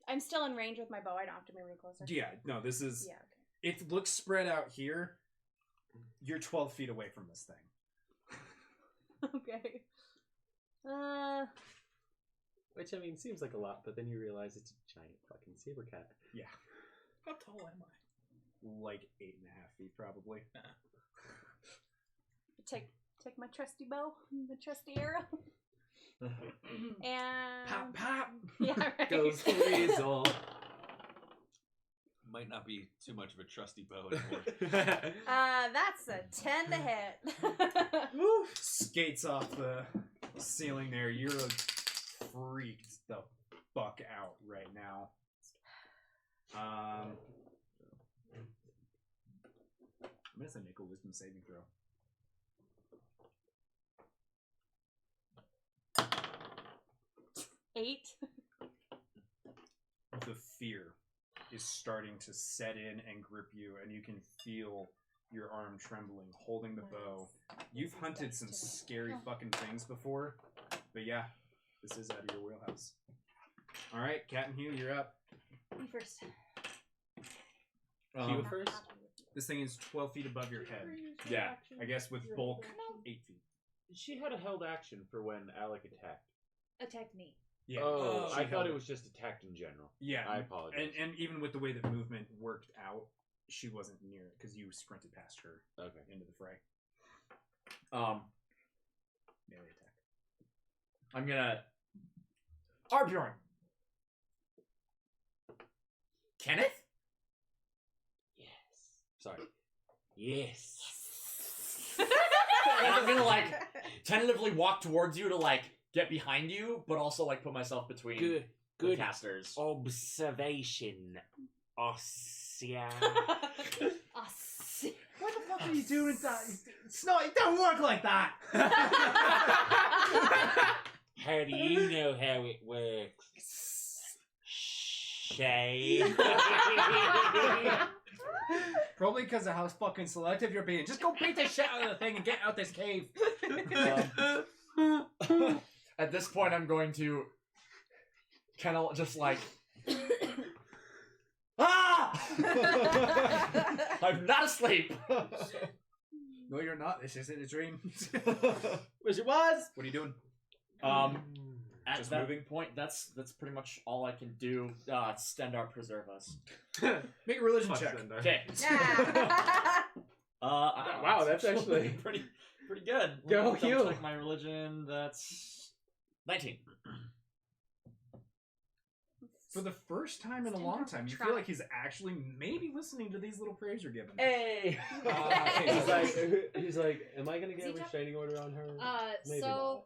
I'm still in range with my bow. I don't have to move any closer. Yeah, no, this is. Yeah. It looks spread out here. You're 12 feet away from this thing. Okay. Which, I mean, seems like a lot, but then you realize it's a giant fucking saber cat. Yeah, How tall am I? like 8.5 feet, probably. Take my trusty bow, my trusty arrow, and Pop, pop! yeah, right. Goes the weasel. Might not be too much of a trusty bow anymore. That's a 10 to hit. Woo! Skates off the ceiling there. You're freaked the fuck out right now. I'm gonna say make a wisdom saving throw. 8. The fear is starting to set in and grip you, and you can feel your arm trembling, holding the bow. You've hunted some scary fucking things before, but yeah, this is out of your wheelhouse. All right, Cat and Hugh, you're up. You first. Hugh first? This thing is 12 feet above your head. Yeah. I guess with bulk, 8 feet. She had a held action for when Alec attacked. Attacked me. Yeah. Oh, she I thought held it was just attacked in general. Yeah. I apologize. And even with the way the movement worked out, she wasn't near it because you sprinted past her Okay. into the fray. Melee attack. I'm gonna. Arbjorn! Kenneth? Yes. Sorry. Yes. And I'm gonna, like, tentatively walk towards you to, like, get behind you, but also, like, put myself between Good. the Good casters. observation, Ossia. Ah, sick. What the fuck are you doing? Snow, it don't work like that! How do you know how it works? Shame. Probably because of how fucking selective you're being. Just go beat the shit out of the thing and get out this cave. At this point, I'm going to kind of just like, ah! I'm not asleep. No, you're not. This isn't a dream. Wish it was! What are you doing? At Just that moving? point, that's pretty much all I can do. Stendar, preserve us. Make a religion Fuck check. Zendar. Okay. Yeah. Wow, that's actually- pretty good. Go, Let me Hugh. double check my religion. That's 19. For the first time in a long time, you feel like he's actually maybe listening to these little prayers you're giving. Hey! He's like, am I gonna get a Is he restraining order on her? Maybe So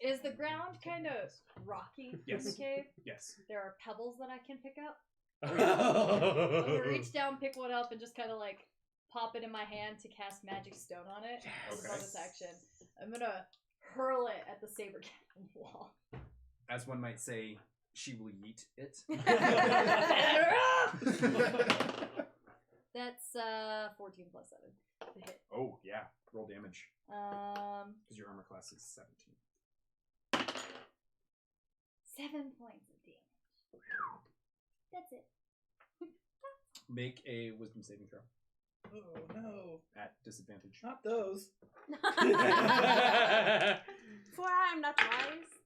is the ground kind of rocky in Yes. the cave? Yes. There are pebbles that I can pick up. not. I'm gonna reach down, pick one up, and just kind of like pop it in my hand to cast magic stone on it as a Okay. bonus action. I'm gonna hurl it at the saber cat wall. As one might say, she will yeet it. That's 14 plus 7 to hit. Oh, yeah. Roll damage. 7 Because your armor class is 17. points of damage. That's it. Make a wisdom saving throw Oh no, at disadvantage. not those. For I'm not wise.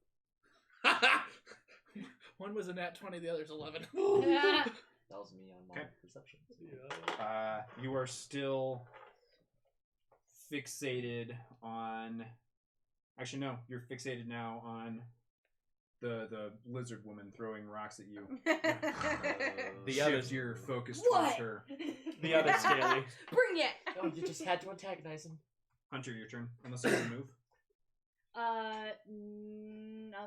One was a nat 20, the other's 11. That was me on my Okay. perception. You are still fixated on. Actually, no. You're fixated now on the lizard woman throwing rocks at you. The others, you're focused towards What? her. The other Scaly. Bring it. Oh, you just had to antagonize him. Hunter, your turn. Unless you want to move. I'm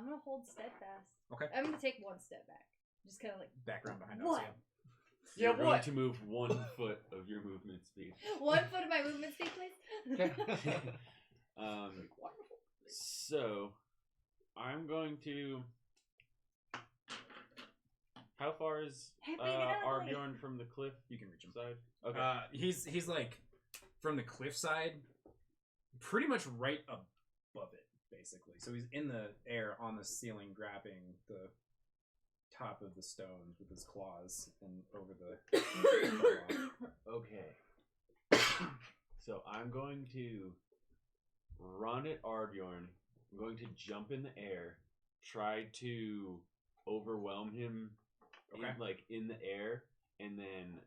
gonna hold steadfast. Okay. I'm gonna take one step back. Just kind of like Background behind What? us. Yeah, You're going what? to move 1 foot of your movement speed. 1 foot of my movement speed, please. So, I'm going to. How far is Hey, bring it out, lady. Arbjorn from the cliff You can reach him. side? Okay. He's like from the cliff side, pretty much right above it, basically. So he's in the air on the ceiling, grabbing the top of the stones with his claws and over the. Okay. So I'm going to run at Arbjorn. I'm going to jump in the air, try to overwhelm him, Okay. in the air, and then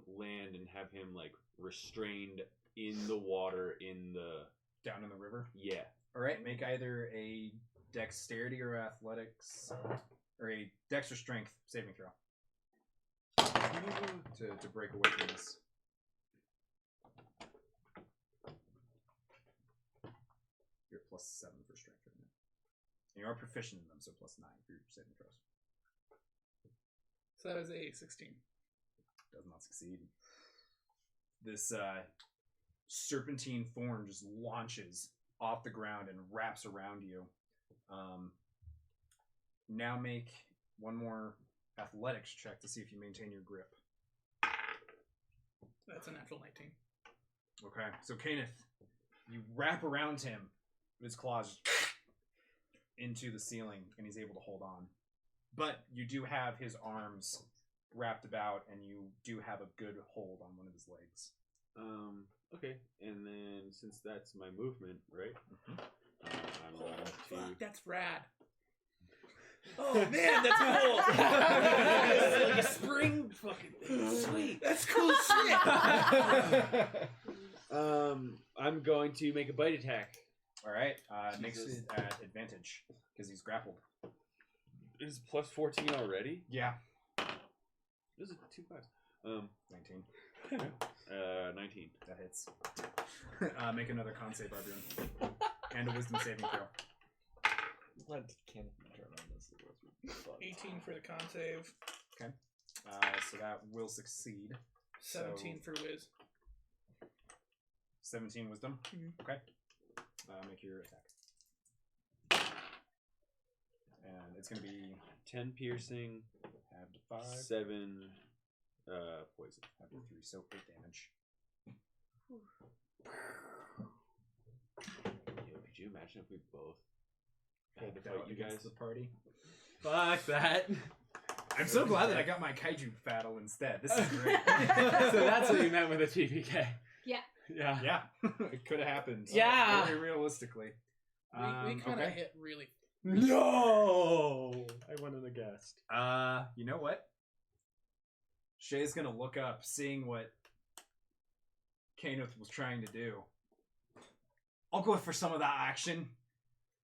land and have him restrained in the water in the Down in the river. yeah. All right, make either a dexterity or athletics, or a dex or strength saving throw to break away from this. You're +7 for strength right now. And you are proficient in them, so +9 for your saving throws. So that was a 16. Does not succeed. This serpentine form just launches off the ground and wraps around you. Now make one more athletics check to see if you maintain your grip. That's a natural 19. Okay, so Kenneth, you wrap around him with his claws into the ceiling, and he's able to hold on. But you do have his arms wrapped about, and you do have a good hold on one of his legs. Okay, and then since that's my movement, right? I'm going to. Fuck, that's rad. Oh man, that's cool. It's like a spring fucking thing. Sweet. That's cool shit. I'm going to make a bite attack. All right, makes Jesus. it at advantage because he's grappled. Is plus 14 already? Yeah, This is 2 5. 19. 19. That hits. Make another con save, Arbjorn. And a wisdom saving throw. Let Kenneth turn on this. 18 for the con save. So that will succeed. 17 for whiz. 17 wisdom. Mhm. Okay. Make your attack. And it's going to be 10 piercing, halved to 5, 7 poison. halved to 3, so 8 damage. Yo, could you imagine if we both had to fight you against guys? the party. Fuck that. I'm so glad that I got my kaiju battle instead. This is great. So that's what you meant with a TPK. Yeah. Yeah. Yeah, it could have happened. Yeah. Very realistically. We kind of okay. hit really. No! I wouldn't have guessed. You know what? Shay's gonna look up, seeing what Kenneth was trying to do. I'll go for some of that action.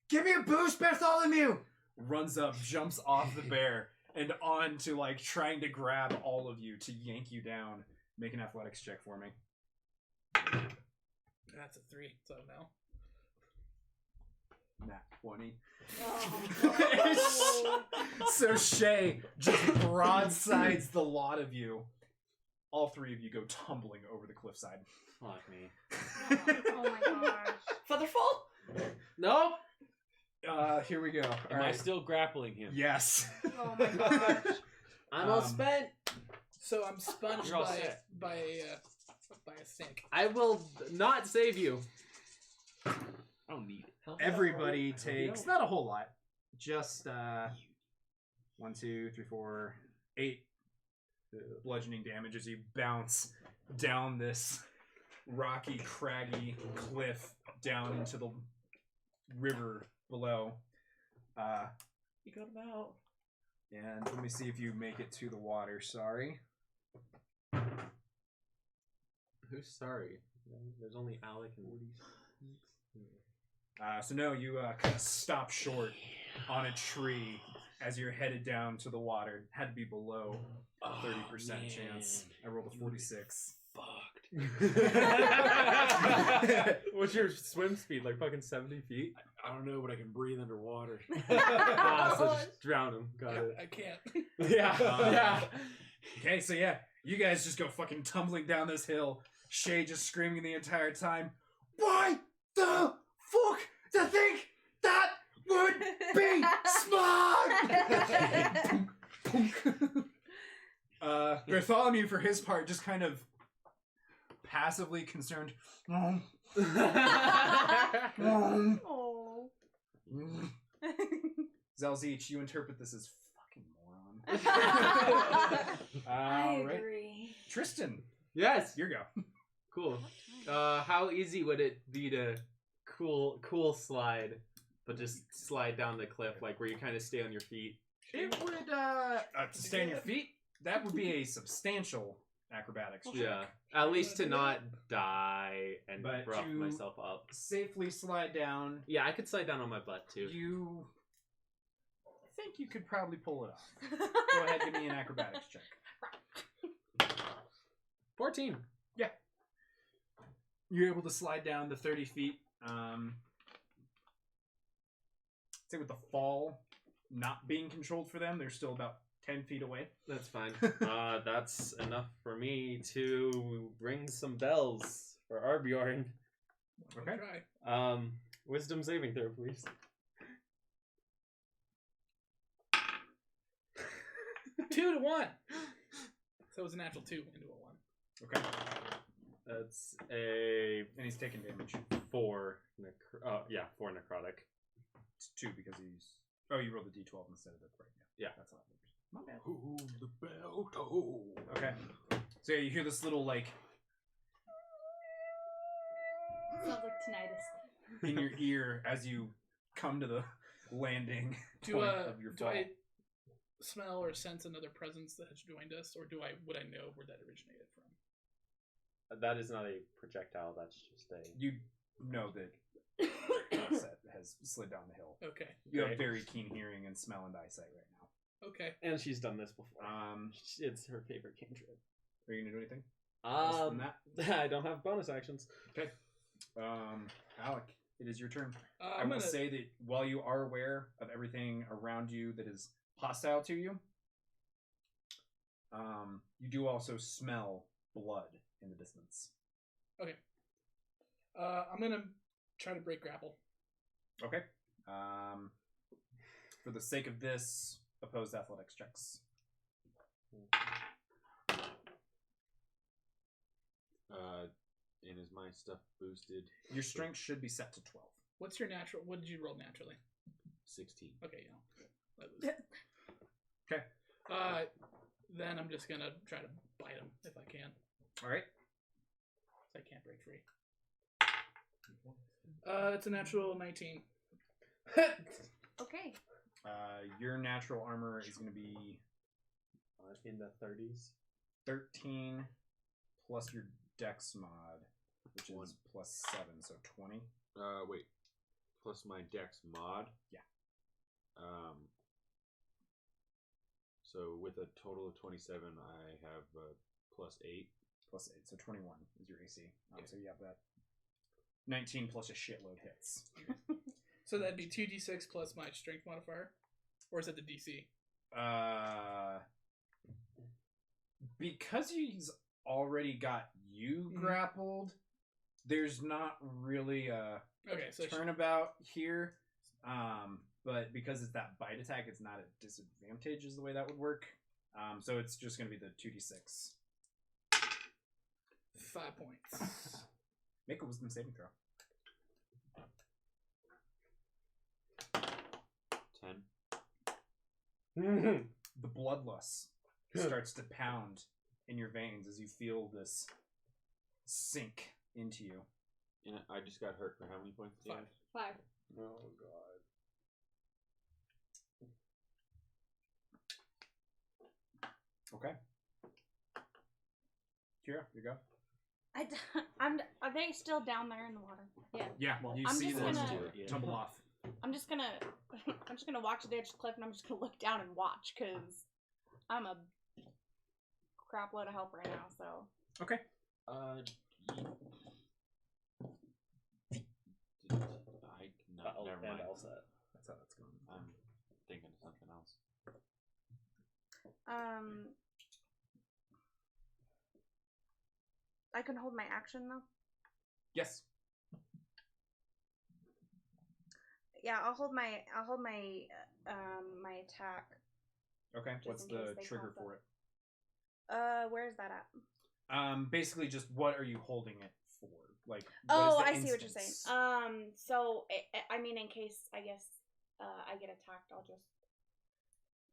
Give me a boost, Bartholomew! Runs up, jumps off the bear, and on to trying to grab all of you to yank you down. Make an athletics check for me. That's a 3, so no. Nat 20. Oh. So Shay just broadsides the lot of you. All 3 of you go tumbling over the cliffside. Fuck me. Oh my gosh. Featherfall? Nope. Here we go. Am I still grappling him? Yes. Oh my gosh. I'm all Um, spent. So I'm sponged You're all by set. a snake. I will not save you. I don't need it. Everybody takes not a whole lot. Just 1, 2, 3, 4, 8 bludgeoning damage as you bounce down this rocky, craggy cliff down into the river below. You got him out. And let me see if you make it to the water. Sorry. Who's sorry? There's only Alec and So no, you kind of stop short on a tree as you're headed down to the water. Had to be below a 30% chance. I rolled a 46. fucked. What's your swim speed? Like fucking 70 feet? I don't know, but I can breathe underwater. So just drown him. Got it. I can't. Yeah. Yeah. Okay, so yeah, you guys just go fucking tumbling down this hill. Shay just screaming the entire time. Why the fuck to think that would be smart? Bartholomew, for his part, just kind of passively concerned. Oh. Zelzich, you interpret this as fucking moron. I Right. agree. Tristan, Yes. your go. Cool. How easy would it be to cool slide, but just slide down the cliff, like where you kind of stay on your feet? It would, to stay on your feet, that would be a substantial acrobatics check. Yeah. At least to not die and But rough to- myself up. Safely slide down. Yeah, I could slide down on my butt too. You think you could probably pull it off. Go ahead, give me an acrobatics check. 14. You're able to slide down the 30 feet. Say with the fall not being controlled for them, they're still about 10 feet away. That's fine. That's enough for me to ring some bells for Arbjorn. Okay. Try. Wisdom saving throw, please. 2 to 1. So it was a natural 2 into a 1. Okay. That's a And he's taking damage. 4. 4 necrotic. It's 2 because he's... Oh, you rolled a d12 instead of the... Right, Yeah. That's how that works. My bad. Hold the bell toll. Okay. So yeah, you hear this little, like, Sounds like tinnitus. in your ear as you come to the landing Do point of your do fall. I smell or sense another presence that has joined us, or would I know where that originated from? That is not a projectile, that's just a... You know that set has slid down the hill. Okay. You have Right. very keen hearing and smell and eyesight right now. Okay. And she's done this before. It's her favorite cantrip. Are you gonna do anything else than that? I don't have bonus actions. Alec, it is your turn. I I'm will gonna. say that while you are aware of everything around you that is hostile to you, you do also smell blood in the distance. I'm gonna try to break grapple. Okay. For the sake of this, opposed athletics checks. And is my stuff boosted? Your strength should be set to 12. What's your natural? What did you roll naturally? 16. Okay, that was. Okay. Then I'm just gonna try to bite him if I can. All right. So I can't break free. It's a natural 19. Okay. Your natural armor is going to be In the 30s. 13 plus your dex mod, which is plus 7, so 20. Wait. Plus my dex mod? Yeah. So with a total of 27, I have plus 8. Plus 8, so 21 is your AC. Okay. So you have that. 19 plus a shitload hits. So that'd be 2d6 plus my strength modifier, or is it the DC? Because he's already got you Mhm. grappled, there's not really a Okay, so turnabout here. But because it's that bite attack, it's not a disadvantage is the way that would work. So it's just going to be the 2d6. 5 points. Make a wisdom saving throw. 10. The bloodlust starts to pound in your veins as you feel this sink into you. And I just got hurt for how many points? 5. 5. Oh, God. Okay. Kira, you go. Are they still down there in the water? Yeah, well, you I'm see just them gonna- tumble off. I'm just gonna walk to the edge of the cliff and I'm just gonna look down and watch because I'm a crap load of help right now. So Okay. No, never mind. That's how that's going. I'm thinking of something else. I can hold my action though. Yes. Yeah, I'll hold my my attack. Okay. Just What's in case the they trigger pop for up. it? Where is that at? Basically, just what are you holding it for? Like. Oh, what I is the see what you're saying. instance? So I mean, in case I guess I get attacked, I'll just.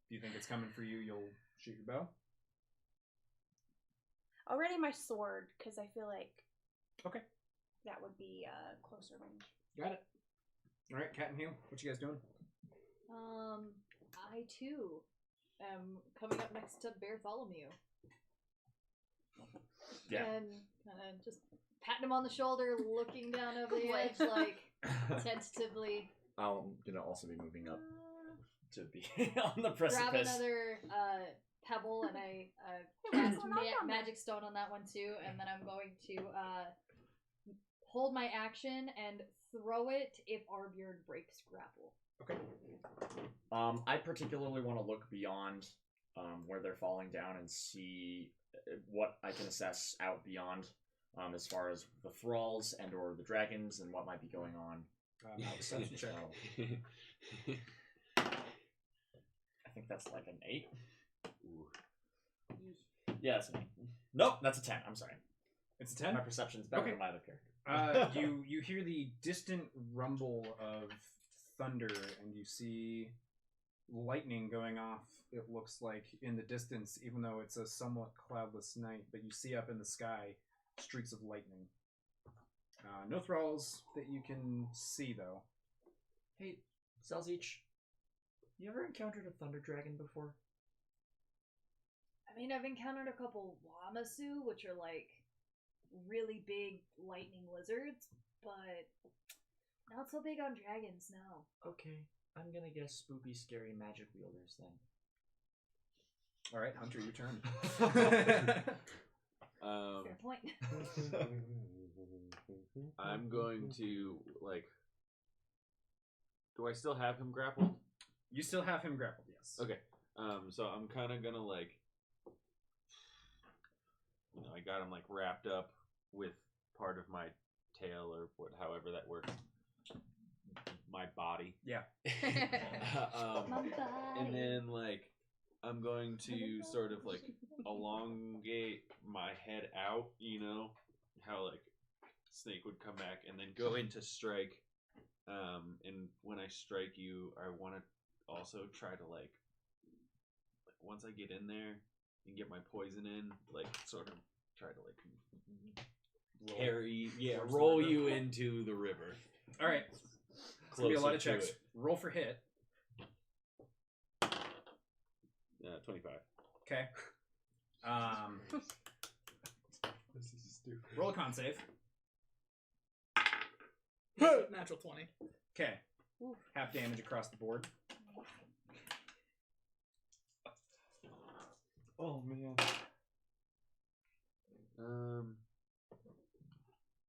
If you think it's coming for you, you'll shoot your bow. I'll ready my sword because I feel like. Okay. That would be closer range. Got it. All right, Cat and Hugh, what you guys doing? I too am coming up next to Bartholomew. Yeah. And kind of just patting him on the shoulder, looking down over the edge, like tentatively. I'm gonna also be moving up to be on the Grab precipice. another pebble and I what's cast going on down there? magic stone on that one too, and then I'm going to hold my action and throw it if Arbjorn breaks grapple. Okay. I particularly want to look beyond where they're falling down and see what I can assess out beyond, as far as the thralls and or the dragons and what might be going on. Perception check. I think that's like an 8. Ooh. Yeah, that's an 8. Nope, that's a 10. I'm sorry. It's a 10? My perception's better Okay. than my other character. You hear the distant rumble of thunder, and you see lightning going off. It looks like in the distance, even though it's a somewhat cloudless night. But you see up in the sky streaks of lightning. No thralls that you can see, though. Hey, Selzich, you ever encountered a thunder dragon before? I mean, I've encountered a couple Wamasu, which are like really big lightning lizards, but not so big on dragons, no. Okay, I'm gonna guess spoopy, scary magic wielders then. All right, Hunter, your turn. Fair point. I'm going to, like... Do I still have him grappled? You still have him grappled, yes. Okay. So I'm kind of gonna, like... You know, I got him, like, wrapped up with part of my tail or however that works. My body. Yeah. And then, like, I'm going to sort of, like, elongate my head out, you know? How, like, Snake would come back and then go into strike. And when I strike you, I want to also try to, like, once I get in there and get my poison in, like, sort of try to, like, carry, roll you into the river. All right. It's gonna be a lot of checks. Roll for hit. 25. Okay. This is stupid. Roll a con save. Natural 20. Okay. Half damage across the board. Oh man.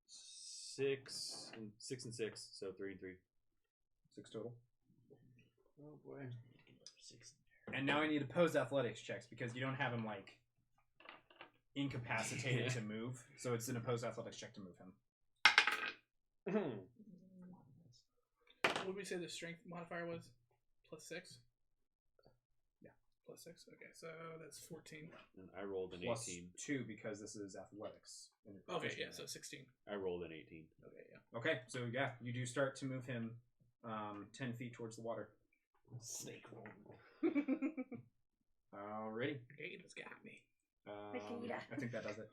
6 and 6, so 3 and 3. 6 total. Oh boy. 6. And now I need opposed athletics checks because you don't have him like incapacitated to move. So it's an opposed athletics check to move him. What would we say the strength modifier was? +6? Yeah. +6. Okay, so that's 14. And I rolled an Plus 18. 2 because this is athletics. And you're Okay, proficient yeah, in so it. 16. I rolled an 18. Okay, yeah. Okay, so yeah, you do start to move him 10 feet towards the water. Snake roll. Alrighty. Gaida's got me. Makita. I think that does it.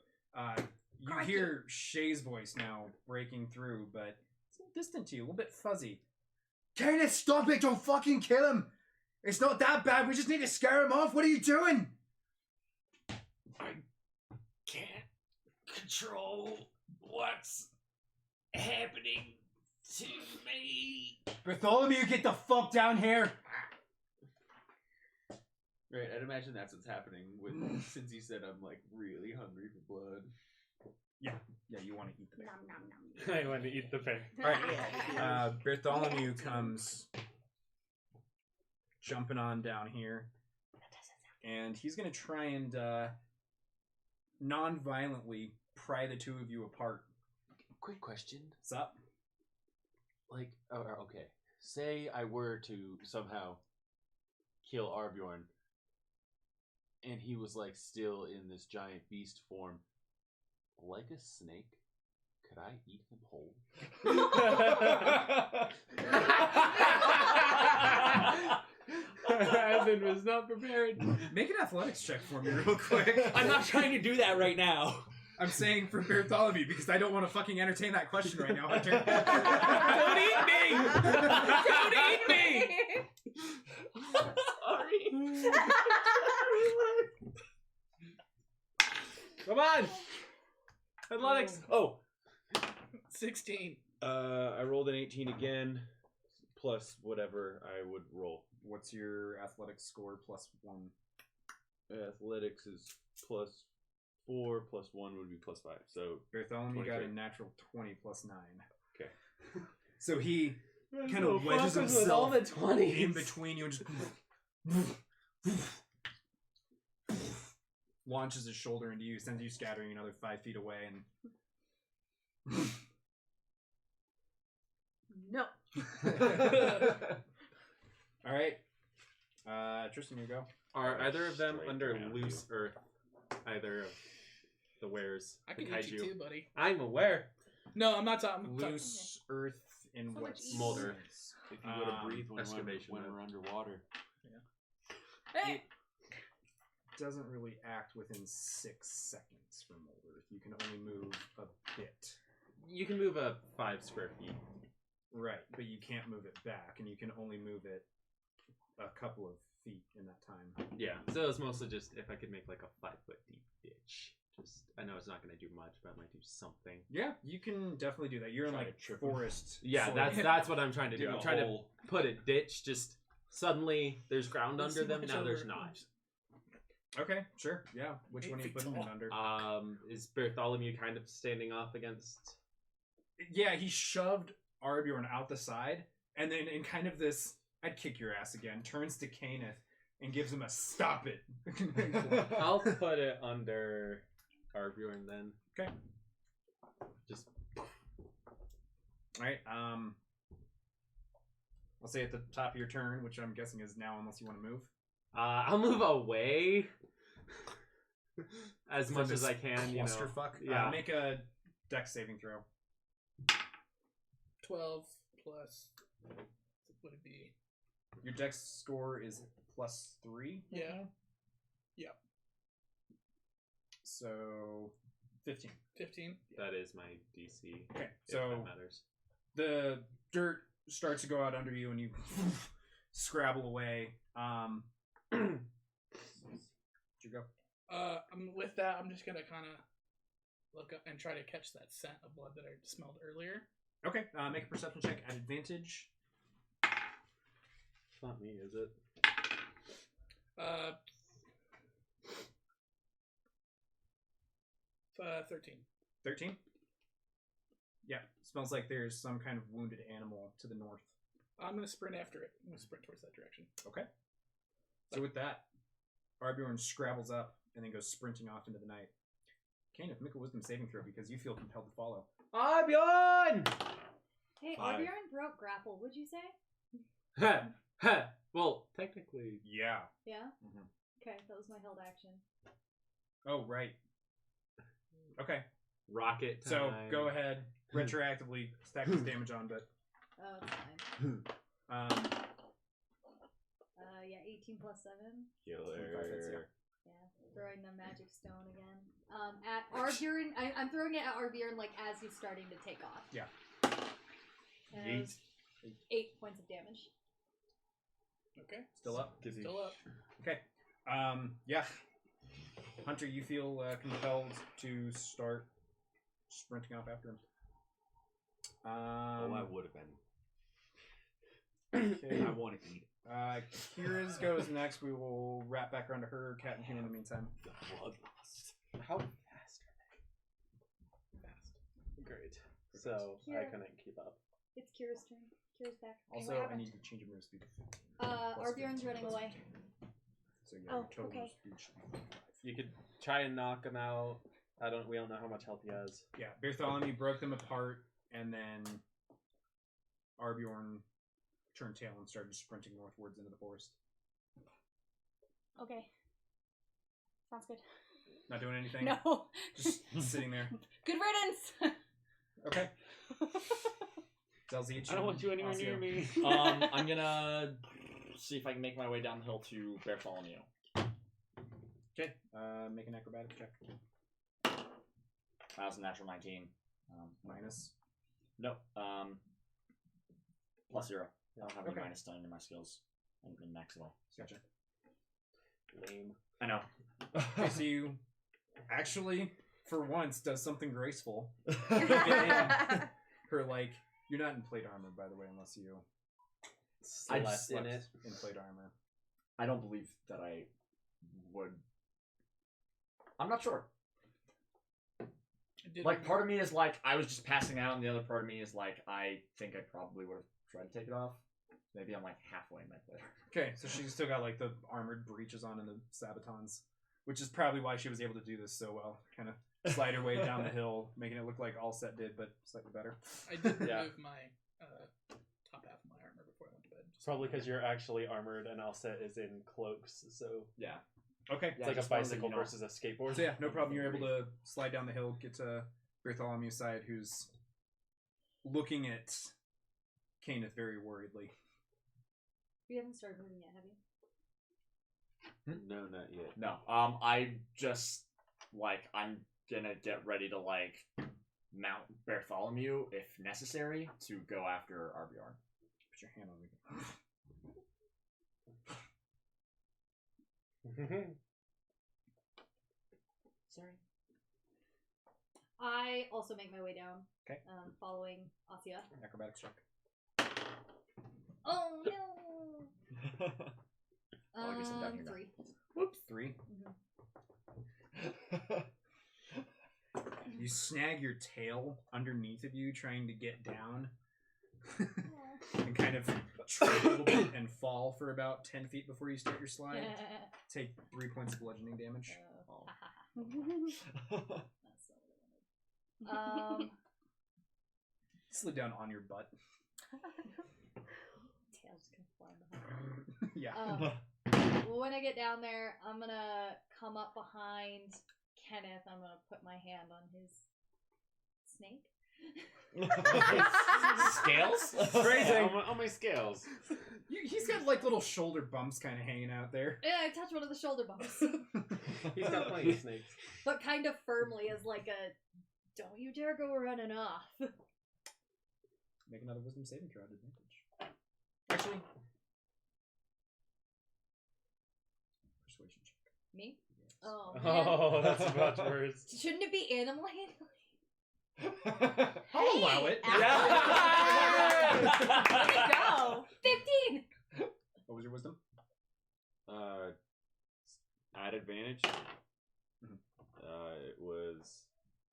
You hear Shay's voice now breaking through, but it's a little distant to you, a little bit fuzzy. Kenneth, stop it! Don't fucking kill him! It's not that bad, we just need to scare him off! What are you doing? I can't control what's happening to me. Bartholomew, get the fuck down here! Right, I'd imagine that's what's happening with since you said I'm like really hungry for blood. Yeah, you want to eat the bear. Nom, nom, nom. I want to eat the bear. Alright, Bartholomew comes jumping on down here, and he's going to try and non-violently pry the two of you apart. Quick question. What's up? Like, okay. Say I were to somehow kill Arbjorn, and he was like still in this giant beast form, like a snake. Could I eat him whole? Evan was not prepared. Make an athletics check for me real quick. I'm not trying to do that right now. I'm saying for Bartholomew because I don't want to fucking entertain that question right now, Hunter. Don't eat me! Don't eat me! Sorry. Come on! Athletics! Oh! 16. I rolled an 18 again, plus whatever I would roll. What's your athletics score plus 1? Athletics is plus 4, plus 1 would be plus 5. So Bartholomew got 23. a natural 20 plus 9. Okay. So he kind of So wedges fuckers with all himself the 20s. in between you and just launches his shoulder into you, sends you scattering another 5 feet away, and No. all right, Tristan, you go. Are either of them Straight under around loose earth? Either of the wares? I the can eat you kaiju? too, buddy. I'm aware. No, I'm not talking. Loose earth in So what much easier. Molder. If you would have breathed when excavation, when then. we're underwater. Hey. doesn't really act within 6 seconds from Molder. You can only move a bit. You can move 5 square feet. Right, but you can't move it back, and you can only move it a couple of feet in that time. Yeah. So it's mostly just if I could make like a 5-foot deep ditch. Just I know it's not going to do much, but it might do something. Yeah, you can definitely do that. You're in Try like to trip 'em. forest. Yeah, sort that's what I'm trying to do. Dig I'm a trying hole. to put a ditch. Just suddenly there's ground Let's under see them. much Now there's over- not. Okay, sure. Yeah. Which 8 one are you feet putting it tall. under? Is Bartholomew kind of standing off against? Yeah, he shoved Arbjorn out the side, and then in kind of this, I'd kick your ass again, turns to Caneth and gives him a stop it. I'll put it under Arbjorn then. Okay. Just Alright, I'll say at the top of your turn, which I'm guessing is now unless you want to move. I'll move away as much as I can. You know. Clusterfuck. Yeah. Make a dex saving throw. 12 plus. What would it be? Your dex score is +3. Yeah. So 15. 15. That is my DC. Okay, If so that matters. the dirt starts to go out under you and you scrabble away. Did you go? With that, I'm just gonna kind of look up and try to catch that scent of blood that I smelled earlier. Okay, make a perception check at advantage. It's not me, is it? 13. 13? Yeah, smells like there's some kind of wounded animal to the north. I'm gonna sprint after it. I'm gonna sprint towards that direction. Okay. So with that, Arbjorn scrabbles up and then goes sprinting off into the night. Caneth, make a wisdom saving throw because you feel compelled to follow. Arbjorn! Hey, 5. Arbjorn broke grapple, would you say? Ha! Ha! Well, technically, Yeah. Yeah? Mhm. Okay, that was my held action. Oh, right. Okay, rocket time. so go ahead, retroactively stack this damage on, but Oh, it's fine. Yeah, 18 plus 7. Killer. Yeah, throwing the magic stone again. At Arbjorn, I'm throwing it at Arbjorn like as he's starting to take off. Yeah. And it was 8 points of damage. Okay. Still up? Still up. Okay. Yeah. Hunter, you feel compelled to start sprinting off after him. Oh, I would have been. Okay. I want to eat. Kira's goes next. We will wrap back around to her. Cat and Ken in the meantime. The bloodlust. How fast are they? Fast. Great. So I Kira. couldn't keep up. It's Kira's turn. Kira's back. Okay, Also, what I happened? need to change your move speed to 50. Arbjorn's running away. So yeah, Oh, your total okay. move speed should be 5. You could try and knock him out. We don't know how much health he has. Yeah, Bartholomew broke them apart, and then Arbjorn turned tail and started sprinting northwards into the forest. Okay. Sounds good. Not doing anything. No. Just sitting there. Good riddance. Okay. Zelzich. I don't want you anywhere Osio. near me. I'm gonna see if I can make my way down the hill to Bartholomew. Okay. Make an acrobatics check. That was a natural 19. Minus. No. +0. I don't have any Okay. minus to any of my skills in max level. Gotcha. Lame. I know. Okay, so you actually, for once, does something graceful. Her, like, you're not in plate armor, by the way, unless you I Slept just in slept it. in plate armor. I don't believe that I would. I'm not sure. I did Like, part of me is like, I was just passing out, and the other part of me is like, I think I probably would have tried to take it off. Maybe I'm like halfway in my plate. Okay, so she's still got, like, the armored breeches on and the sabatons, which is probably why she was able to do this so well. Kind of slide her way down the hill, making it look like Allset did, but slightly better. I did Yeah. remove my top half of my armor before I went to bed. It's probably because you're actually armored and Alset is in cloaks, so Yeah. Okay. it's Yeah, like a just wanted to, bicycle you know- versus a skateboard. So yeah, no problem. You're able to slide down the hill, get to Bartholomew's side, who's looking at Kenneth very worriedly. You haven't started moving yet, have you? No, not yet. No. I just like I'm gonna get ready to like mount Bartholomew if necessary to go after Arbjorn. Put your hand on me. Sorry. I also make my way down. Okay. Following Asia. Acrobatics check. Oh no! Oh, I guess I'm down here now. 3. Whoops. 3. You snag your tail underneath of you, trying to get down, and kind of trip a little bit and fall for about 10 feet before you start your slide. Take 3 points of bludgeoning damage. That's not what I wanted. Slid down on your butt. Tail's gonna fly behind. Yeah. When I get down there, I'm gonna come up behind Kenneth. I'm gonna put my hand on his snake. Scales? Phrasing. On my scales. He's got like little shoulder bumps kind of hanging out there. Yeah, I touch one of the shoulder bumps, He's got plenty of snakes. but kind of firmly as like a, don't you dare go running off. Make another wisdom saving throw at advantage. Actually, persuasion check. Me? Oh, man. Oh, that's much worse. Shouldn't it be animal handling? I'll allow it. Way to go! 15! What was your wisdom? At advantage. Mhm. It was.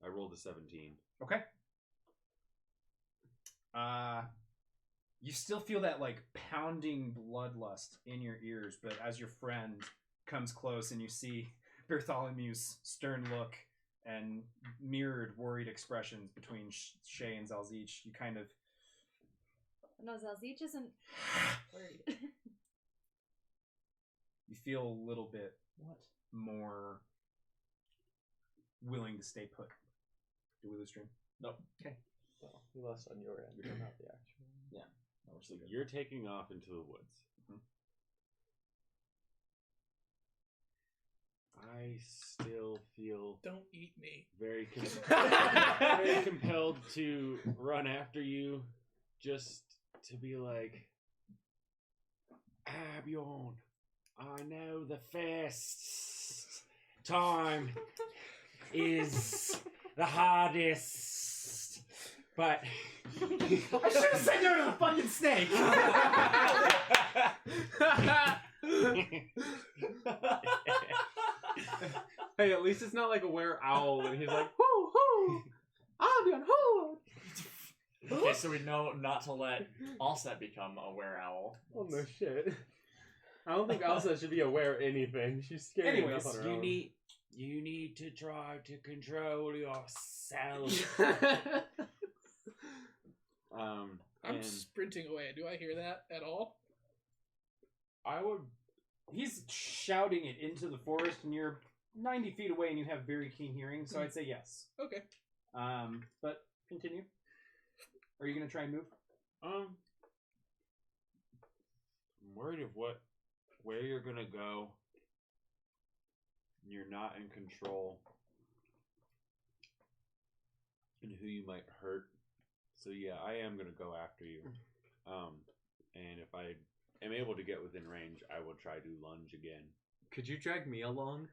I rolled a 17. Okay. You still feel that like pounding bloodlust in your ears, but as your friend comes close and you see Bartholomew's stern look and mirrored worried expressions between Shay and Zalzich, you kind of No, Zalzich isn't worried. you feel a little bit more willing to stay put. Do we lose stream? Nope. Okay. Well, we lost on your end, but not the actual. Yeah. No, we're still good. You're taking off into the woods. Mhm. I still feel Don't eat me. very, very compelled to run after you, just to be like, Abjorn, I know the fast time is the hardest. But I should have said no to the fucking snake. Hey, at least it's not like a were owl and he's like, hoo hoo, Albion hoo. Okay, so we know not to let Alset become a were owl. Oh no shit. I don't think Elsa should be aware of anything. She's scared Anyways, enough on her own. you need to try to control yourself. I'm and sprinting away. Do I hear that at all? I would. He's shouting it into the forest, and you're 90 feet away, and you have very keen hearing. So I'd say yes. Okay. But continue. Are you gonna try and move? I'm worried of where you're gonna go. You're not in control, and who you might hurt. So yeah, I am gonna go after you. And if I am able to get within range, I will try to lunge again. Could you drag me along?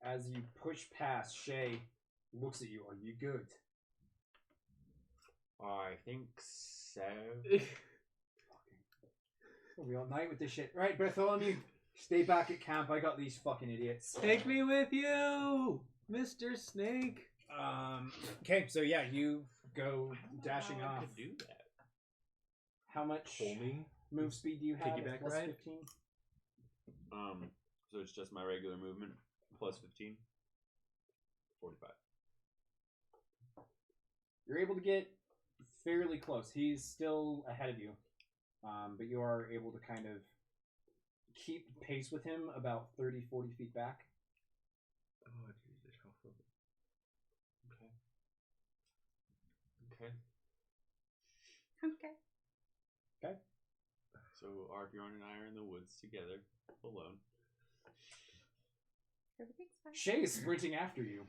As you push past, Shay looks at you. Are you good? I think so. We'll be all night with this shit. Right, Bartholomew, stay back at camp. I got these fucking idiots. Take me with you, Mr. Snake. Okay, so yeah, you go dashing How I off. could do that. How much Pull me. move speed do you have? Piggyback Plus ride? 15? So it's just my regular movement plus 15. 45. You're able to get fairly close. He's still ahead of you. But you are able to kind of keep pace with him about 30, 40 feet back. Oh, Jesus, how far? Okay. Okay. Okay. So Arbjorn and I are in the woods together, alone. Everything's fine. Shay is sprinting after you.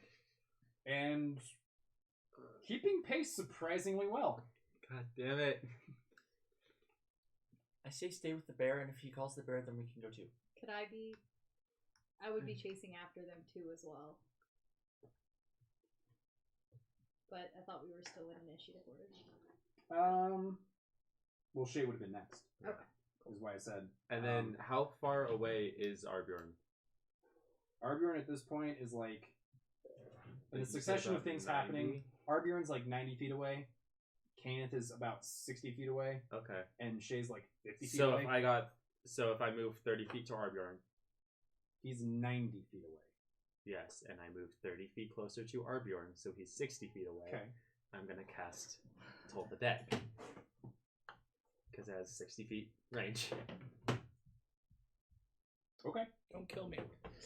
And keeping pace surprisingly well. God damn it. I say stay with the bear, and if he calls the bear, then we can go too. Could I be? I would be chasing after them too as well. But I thought we were still in initiative order. Well, Shay would have been next. Okay. Is why I said. And then, how far away is Arbjorn? Arbjorn at this point is like in a You said succession of about things 90? happening. Arbjorn's like 90 feet away. Kenneth is about 60 feet away. Okay. And Shay's like 50 feet So away. if I move 30 feet to Arbjorn, He's 90 feet away. yes, and I move 30 feet closer to Arbjorn, so he's 60 feet away. Okay. I'm gonna cast Toll the Dead. Because it has 60 feet range. Okay. Don't kill me.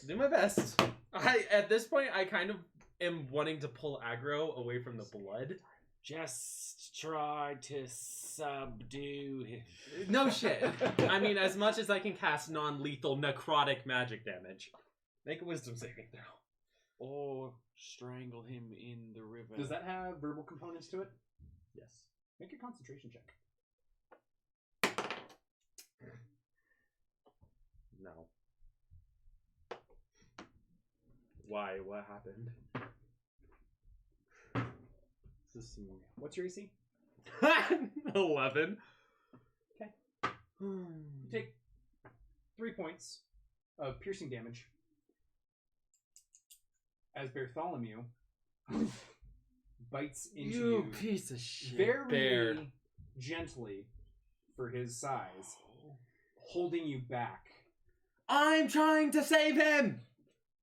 Do my best. At this point, I kind of am wanting to pull aggro away from the blood. Just try to subdue him. No shit. I mean, as much as I can cast non-lethal necrotic magic damage. Make a wisdom saving throw. Or strangle him in the river. Does that have verbal components to it? Yes. Make a concentration check. No. Why? What happened? This is some... What's your AC? 11. Okay. You take 3 points of piercing damage as Bartholomew bites into you piece of shit. very bear. gently for his size, holding you back. I'm trying to save him!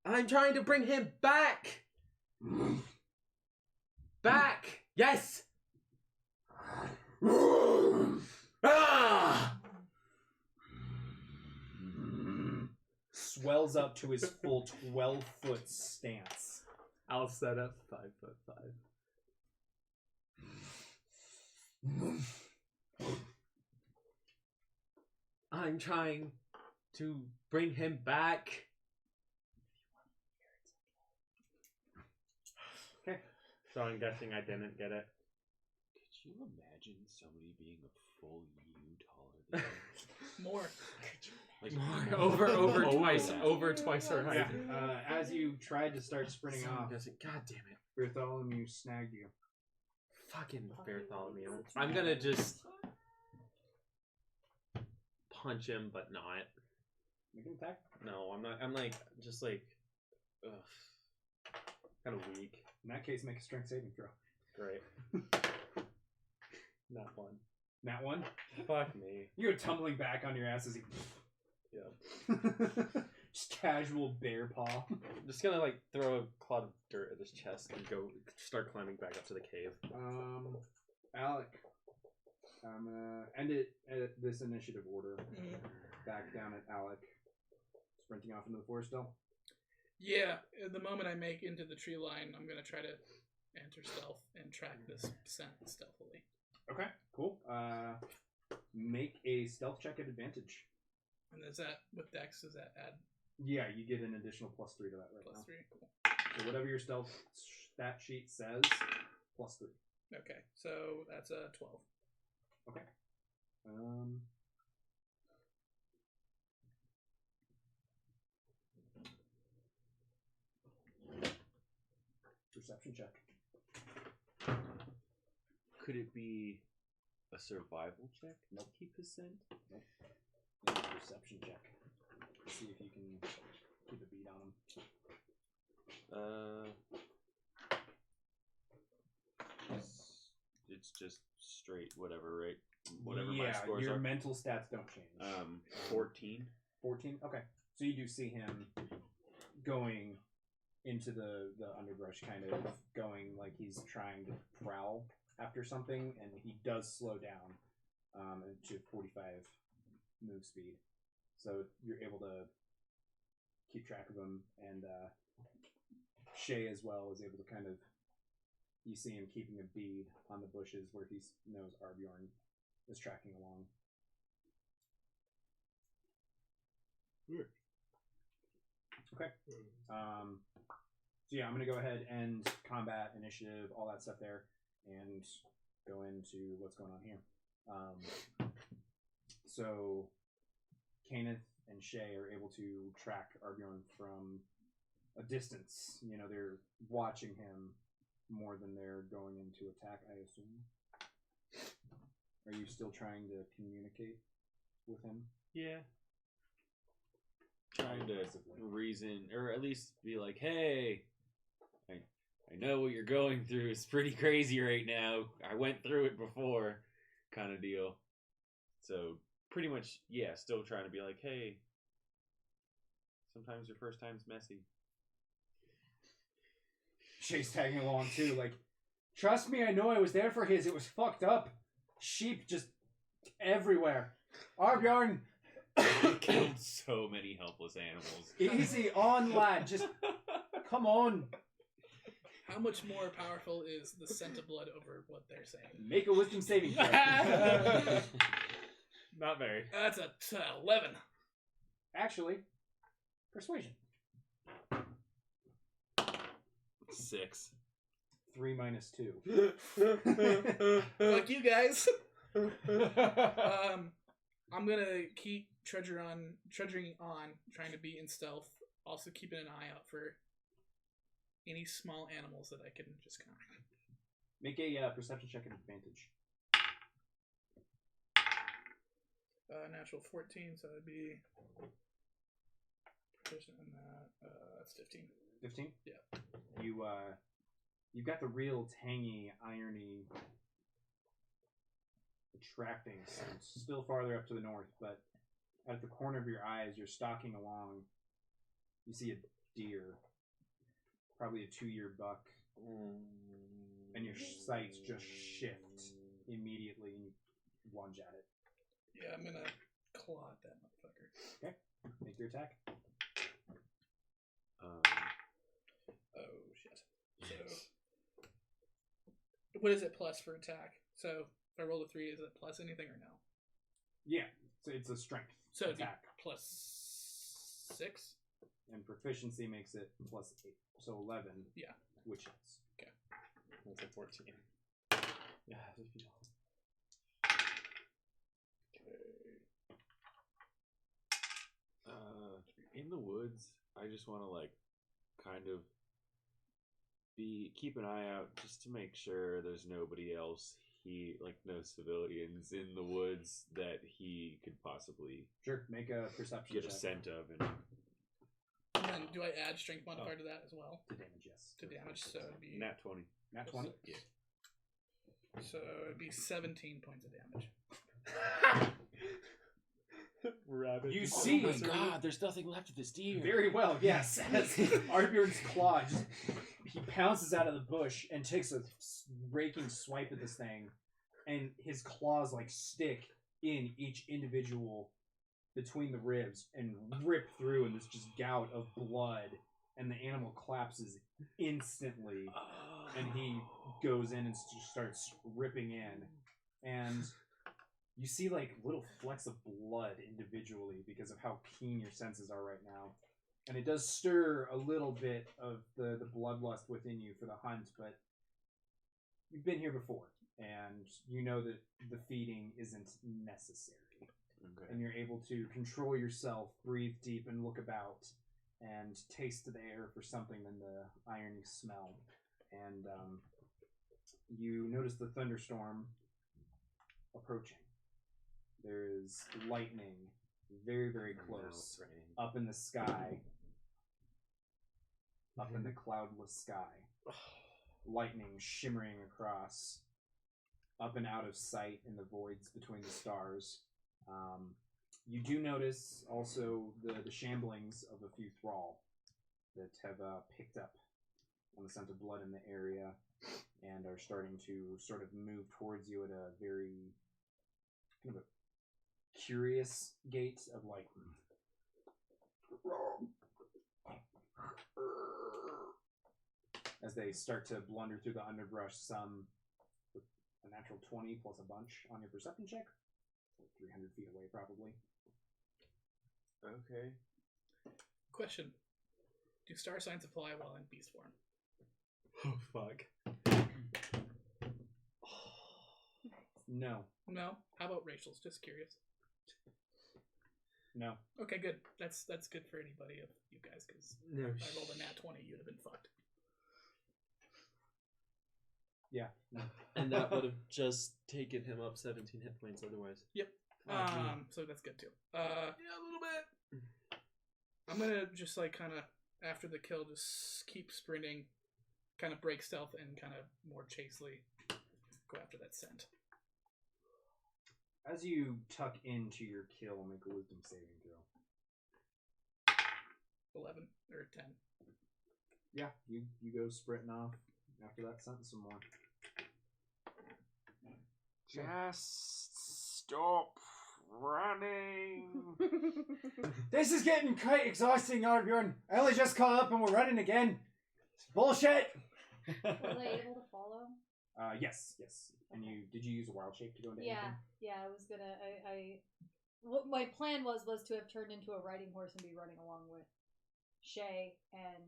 I'm trying to bring him back! Back! Yes! Ah! Swells up to his full 12-foot stance. I'll set up 5'5". I'm trying to bring him back. Okay. So I'm guessing I didn't get it. Could you imagine somebody being a full you taller More. Like over twice her height. Yeah. As you tried to start sprinting off, God damn it. Bartholomew snagged you. Fucking Bartholomew. I'm gonna just punch him, but not. Make an attack. No, I'm not. I'm like, just like, ugh. Kind of weak. In that case, make a strength saving throw. Great. Not one. That one? Fuck me. You go tumbling back on your ass as he... Yeah. Just casual bear paw. I'm just gonna like throw a clod of dirt at his chest and go start climbing back up to the cave. Alec, I'm gonna end it at this initiative order. Back down at Alec. Sprinting off into the forest still. Yeah, the moment I make into the tree line, I'm gonna try to enter stealth and track this scent stealthily. Okay, cool. Make a stealth check at advantage. And is that with Dex? Does that add Yeah, you get an additional +3 to that right now. +3? Cool. So whatever your stealth stat sheet says, +3. Okay, so that's a 12. Okay. Perception check. Could it be a survival check? Nope. Keep his scent? Nope. Make a perception check. See if you can keep a beat on him. It's just straight whatever, right? Whatever my yeah, scores your are. mental stats don't change. 14. 14? Okay. So you do see him going into the underbrush, kind of going like he's trying to prowl after something, and he does slow down to 45 move speed. So you're able to keep track of him, and Shay as well is able to kind of, you see him keeping a bead on the bushes where he knows Arbjorn is tracking along. Weird. Okay. So yeah, I'm gonna go ahead and combat, initiative, all that stuff there, and go into what's going on here. So Kenneth and Shay are able to track Arbjorn from a distance. You know, they're watching him more than they're going into attack, I assume. Are you still trying to communicate with him? Yeah. Trying to reason, or at least be like, hey, I know what you're going through. It's pretty crazy right now. I went through it before, kind of deal. So pretty much, yeah, still trying to be like, hey, sometimes your first time's messy. Shay's tagging along too, like, trust me, I know I was there for his. It was fucked up. Sheep just everywhere. Arbjorn! Killed so many helpless animals. Easy on, lad. Just come on. How much more powerful is the scent of blood over what they're saying? Make a wisdom saving throw. Not very. That's a 11. Actually, persuasion. 6. 3 minus 2. Fuck you guys. I'm gonna keep trudging on, trying to be in stealth. Also keeping an eye out for any small animals that I can just kind of... Make a perception check at advantage. Natural 14, so it'd be proficient in that. That's 15. 15? Yeah. You've got the real tangy, irony, attracting sense. Still farther up to the north, but at the corner of your eyes, you're stalking along. You see a deer, probably a 2-year buck, and your sights just shift immediately, and you lunge at it. Yeah, I'm gonna claw at that motherfucker. Okay, make your attack. Oh shit. So, what is it plus for attack? So if I roll a 3, is it plus anything or no? Yeah, so it's a strength So it'd be attack. plus 6. And proficiency makes it plus 8. So 11. Yeah. Which hits. Okay. That's a 14. Yeah, Okay. in the woods, I just want to like kind of keep an eye out just to make sure there's nobody else. No civilians in the woods that he could possibly Sure, make a perception get a check. scent of. And And then do I add strength modifier to that as well? To damage, yes. To damage, so it'd be nat 20. Nat 20? Yeah. so it'd be 17 points of damage. Rabbit. You see, there's nothing left of this deer. very well, yes. As Arbjorn's claw he pounces out of the bush and takes a raking swipe at this thing, and his claws like stick in each individual between the ribs and rip through, and there's just gout of blood, and the animal collapses instantly, and he goes in and just starts ripping in, and you see like little flecks of blood individually because of how keen your senses are right now. And it does stir a little bit of the bloodlust within you for the hunt, but you've been here before, and you know that the feeding isn't necessary. Okay. And you're able to control yourself, breathe deep, and look about, and taste the air for something than the irony smell. And you notice the thunderstorm approaching. There is lightning very, very close up in the sky, up in the cloudless sky. Lightning shimmering across, up and out of sight in the voids between the stars. You do notice also the shamblings of a few thrall that have picked up on the scent of blood in the area and are starting to sort of move towards you at a very kind of a curious gait of like as they start to blunder through the underbrush, some with a natural 20 plus a bunch on your perception check. 300 feet away, probably. Okay. Question: do star signs apply while in beast form? Oh fuck. No. No. How about racials? Just curious. No. Okay, good. That's good for anybody of you guys, because No. if I rolled a nat 20, you'd have been fucked. Yeah. No. And that would have just taken him up 17 hit points otherwise. Yep. So that's good too. Yeah, a little bit. I'm gonna just like kind of after the kill, just keep sprinting, kind of break stealth, and kind of more chasely go after that scent. As you tuck into your kill, make a wisdom saving throw. 11 or 10. Yeah, you go sprinting off after that sentence some more. Just stop running. This is getting quite exhausting, Arbjorn. I only just caught up and we're running again. It's bullshit. Were they able to follow? Yes. And did you use a wild shape to go into anything? Yeah, I was gonna, what my plan was to have turned into a riding horse and be running along with Shay and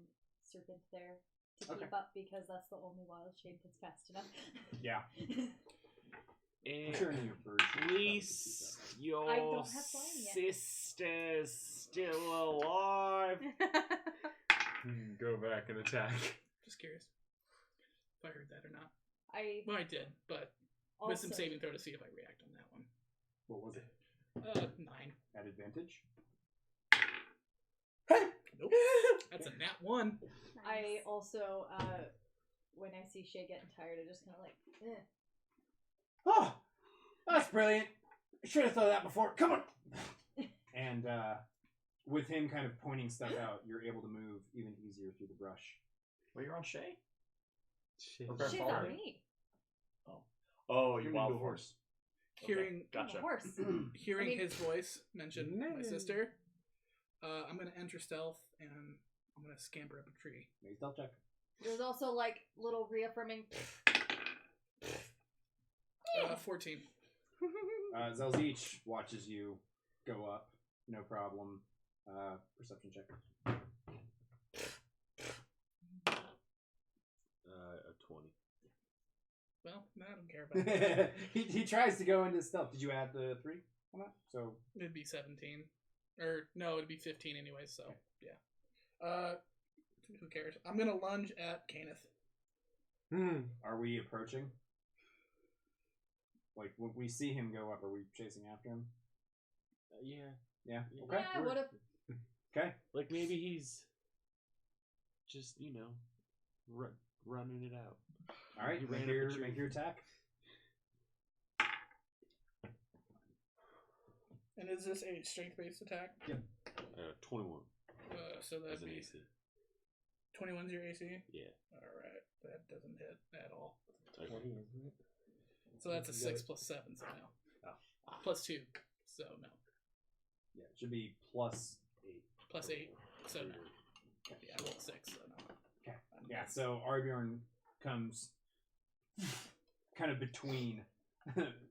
Serpent there to keep up, because that's the only wild shape that's fast enough. Yeah. And Turn your bird shape. at least your I don't have flying yet. sister's still alive. Go back and attack. Just curious if I heard that or not. I I did, but also, wisdom saving throw to see if I react on that one. What was it? 9. At advantage? Nope. That's a nat 1. I also, when I see Shay getting tired, I just kind of like, eh. Oh, that's brilliant. I should have thought of that before. Come on. And with him kind of pointing stuff out, you're able to move even easier through the brush. Well, you're on Shay? Shit. Or Shay's Farley? on me. Oh, you You're wild into horse. Hearing I'm a Gotcha. horse. hearing I mean- his voice mention my No. sister, I'm gonna enter stealth and I'm gonna scamper up a tree. Make a stealth check. There's also like little reaffirming. 14. Zelzich watches you go up. No problem. Perception check. A 20. Well, I don't care about that. he tries to go into stealth. Did you add the 3 on that? So It'd be 17. Or no, it'd be 15 anyway. So yeah. Who cares? I'm gonna lunge at Kenneth. Are we approaching? Like, when we see him go up, are we chasing after him? Yeah. Yeah. Okay. Yeah, what if Okay. Like maybe he's just running it out. All right. He Make ran up a your tree. attack. And is this a strength-based attack? 21 So as that'd an be AC. 21's your AC. Yeah. All right, that doesn't hit at all. Okay. 20, isn't it? So that's a You 6 got plus 7, so no. Oh. Plus 2, so no. Yeah, it should be +8. Plus 8, so no. Yeah, I rolled 6, so no. Okay. Yeah, so Arbjorn comes kind of between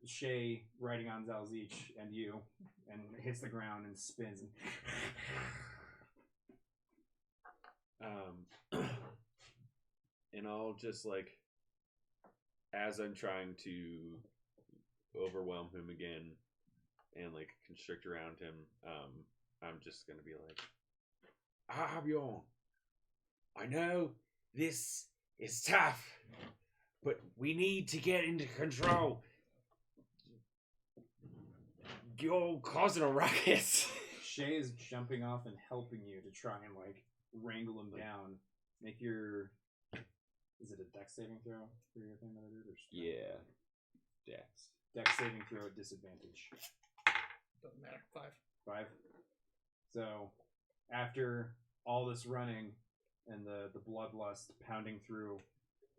Shay riding on Zalzich and you, and hits the ground and spins. And I'll just as I'm trying to overwhelm him again and constrict around him, I'm just gonna be like, Bjorn, I know this is tough, but we need to get into control. You're causing a ruckus. Shay is jumping off and helping you to try and wrangle him down. Make your... Is it a dex saving throw for your thing that I did? Or Yeah. Dex. Dex saving throw at disadvantage. Doesn't matter. 5. 5. So, after all this running and the bloodlust pounding through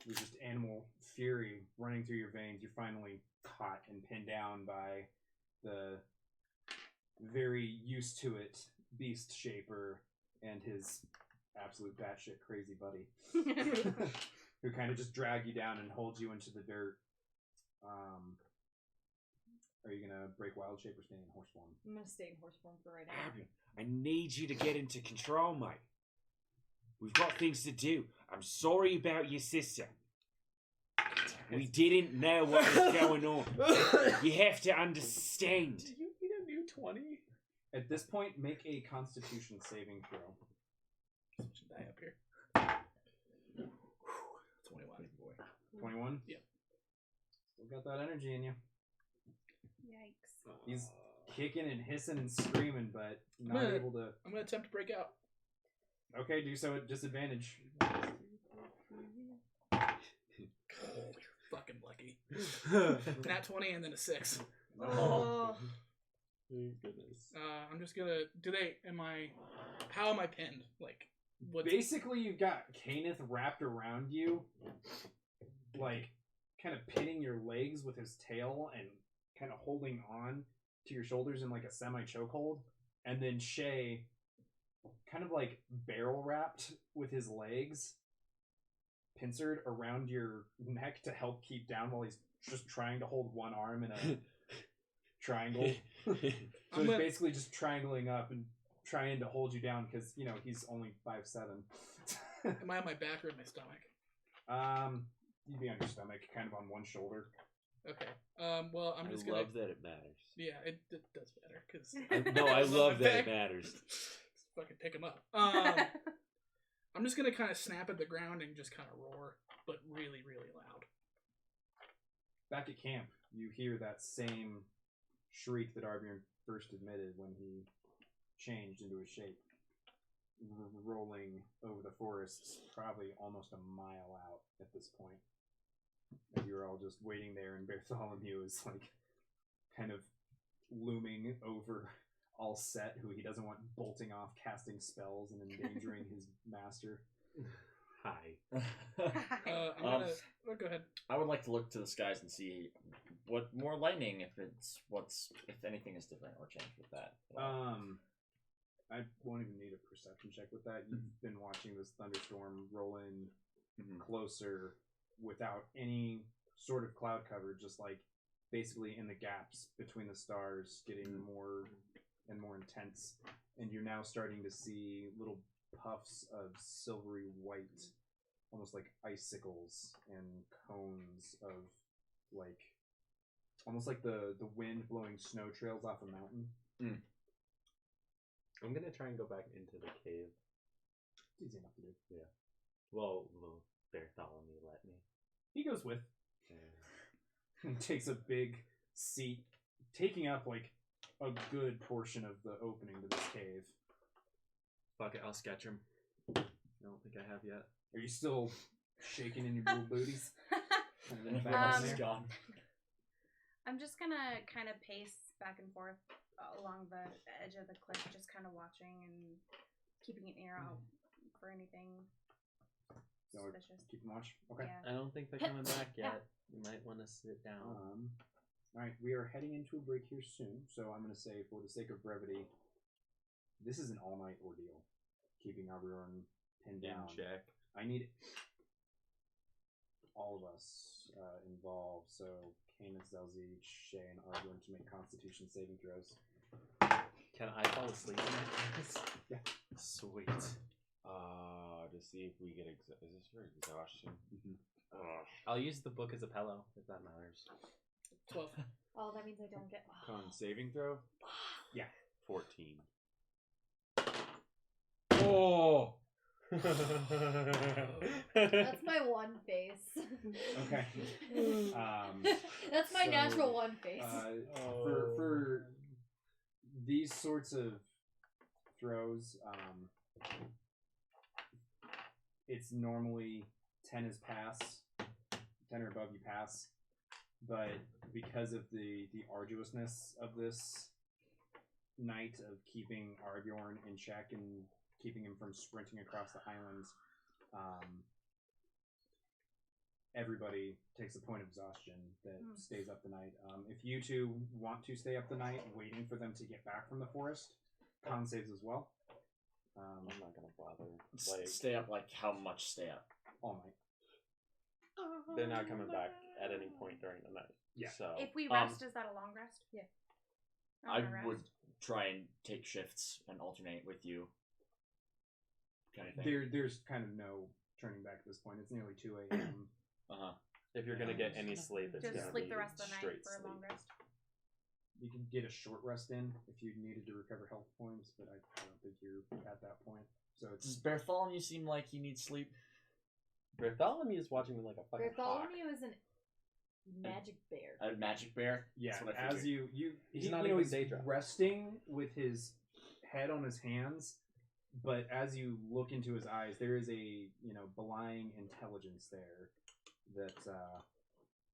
with just animal fury running through your veins, you're finally caught and pinned down by the very used to it beast shaper and his absolute batshit crazy buddy. Who kind of just drag you down and hold you into the dirt. Are you gonna break wild shape or stay in horse form? I'm gonna stay in horse form for right now. I need you to get into control, mate. We've got things to do. I'm sorry about your sister. We didn't know what was going on. You have to understand. Do you need a new 20? At this point, make a Constitution saving throw. Switch the die up here. 21. Boy. 21? Yep. Still got that energy in you. Yikes. He's kicking and hissing and screaming, but not Man. able to... I'm gonna attempt to break out. Okay, do so at disadvantage. Fucking lucky. Nat 20 and then a 6. Oh. Thank goodness. I'm just gonna. How am I pinned? What? Basically, you've got Kenneth wrapped around you, kind of pinning your legs with his tail and kind of holding on to your shoulders in a semi-chokehold. And then Shay kind of barrel wrapped with his legs, pincered around your neck to help keep down while he's just trying to hold one arm in a triangle. So he's basically just triangling up and trying to hold you down because, he's only 5'7". Am I on my back or in my stomach? You'd be on your stomach, kind of on one shoulder. Okay. Well, I'm just I gonna. love that it matters. Yeah, it does matter because. No, I love that it matters. Fucking pick him up. I'm just gonna kind of snap at the ground and just kind of roar, but really, really loud. Back at camp, you hear that same shriek that Arbjorn first admitted when he changed into a shape, rolling over the forests, probably almost a mile out at this point. And you're all just waiting there, and Bartholomew is kind of looming over all set, who he doesn't want bolting off, casting spells, and endangering his master. Hi. I'm gonna. Oh, go ahead. I would like to look to the skies and see what more lightning, if anything is different or changed with that. I won't even need a perception check with that. You've been watching this thunderstorm roll in closer without any sort of cloud cover, just basically in the gaps between the stars, getting more and more intense. And you're now starting to see little puffs of silvery white, almost like icicles and cones of almost like the wind blowing snow trails off a mountain. I'm gonna try and go back into the cave. It's easy enough to do. Yeah. Well, Bartholomew let me. He goes with. And takes a big seat, taking up like a good portion of the opening to this cave. Fuck it, I'll sketch him. I don't think I have yet. Are you still shaking in your blue booties? And then And back everyone in else is there? gone. I'm just gonna kind of pace back and forth along the edge of the cliff, just kind of watching and keeping an ear out for anything So suspicious. keep them watch. Okay. Yeah. I don't think they're coming back yet. You might want to sit down. All right, we are heading into a break here soon, so I'm going to say, for the sake of brevity, this is an all-night ordeal, keeping everyone pinned down. Check. I need all of us involved, so Canis, Zelzi, Shay, and Argon to make Constitution saving throws. Can I fall asleep in that class? Yeah. Sweet. To see if we get is this for exhaustion? I'll use the book as a pillow, if that matters. 12. Oh, that means I don't get. Con saving throw? Yeah. 14. Oh! That's my one face. Okay. That's my so, natural one face. For these sorts of throws, it's normally 10 is pass, 10 or above you pass, but because of the arduousness of this night of keeping Aragorn in check and keeping him from sprinting across the highlands, everybody takes a point of exhaustion that stays up the night. If you two want to stay up the night waiting for them to get back from the forest, con saves as well. I'm not gonna bother. Stay up, like how much stay up? All night. They're not coming back at any point during the night. Yeah. So If we rest, is that a long rest? Yeah. I I'm gonna would rest. try and take shifts and alternate with you. Kind of thing. There's kind of no turning back at this point. It's nearly 2 a.m. if you're gonna get any sleep, it's Just gonna sleep be the rest of the night straight for a long sleep. rest. You can get a short rest in if you needed to recover health points, but I don't think you're at that point. So Does it's Bartholomew seem like he needs sleep? Bartholomew is watching me like a fucking hawk. Bartholomew is an magic bear. A magic bear? yeah. That's what I As figured. He's not even he's Daedra. resting with his head on his hands, but as you look into his eyes, there is a belying intelligence there that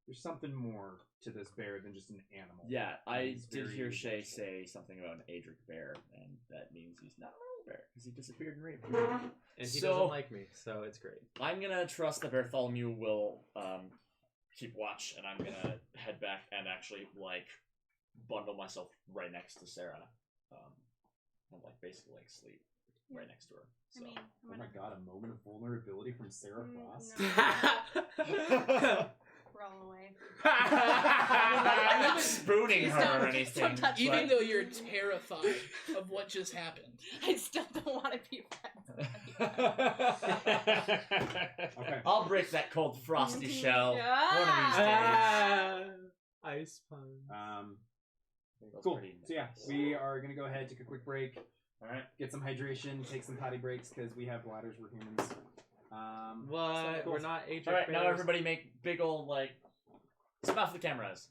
there's something more to this bear than just an animal. Yeah, I He's did very hear Shay vengeful. say something about an Adric bear, and that means he's not a real bear because he disappeared in Raven. And he So- doesn't like me, so it's great. I'm gonna trust that Bartholomew will keep watch, and I'm gonna head back and actually bundle myself right next to Sarah, and basically sleep right next to her. So. I mean, Oh my god, a moment of vulnerability from Sarah Frost. Roll away. I'm not spooning Please her don't- or please anything. don't touch Even but- though you're terrified of what just happened. I still don't want to be friends. Okay. I'll break that cold frosty shell one of Ah! these days. Ice punch. That's Cool. pretty So yeah, nice. we are gonna go ahead, take a quick break, All right. get some hydration, take some potty breaks because we have bladders. We're humans. What? cool. We're not Adric All right. Now bears. everybody make big old smash the cameras.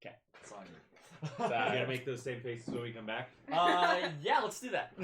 Okay. It's on you. You gotta make those same faces when we come back. Yeah. Let's do that.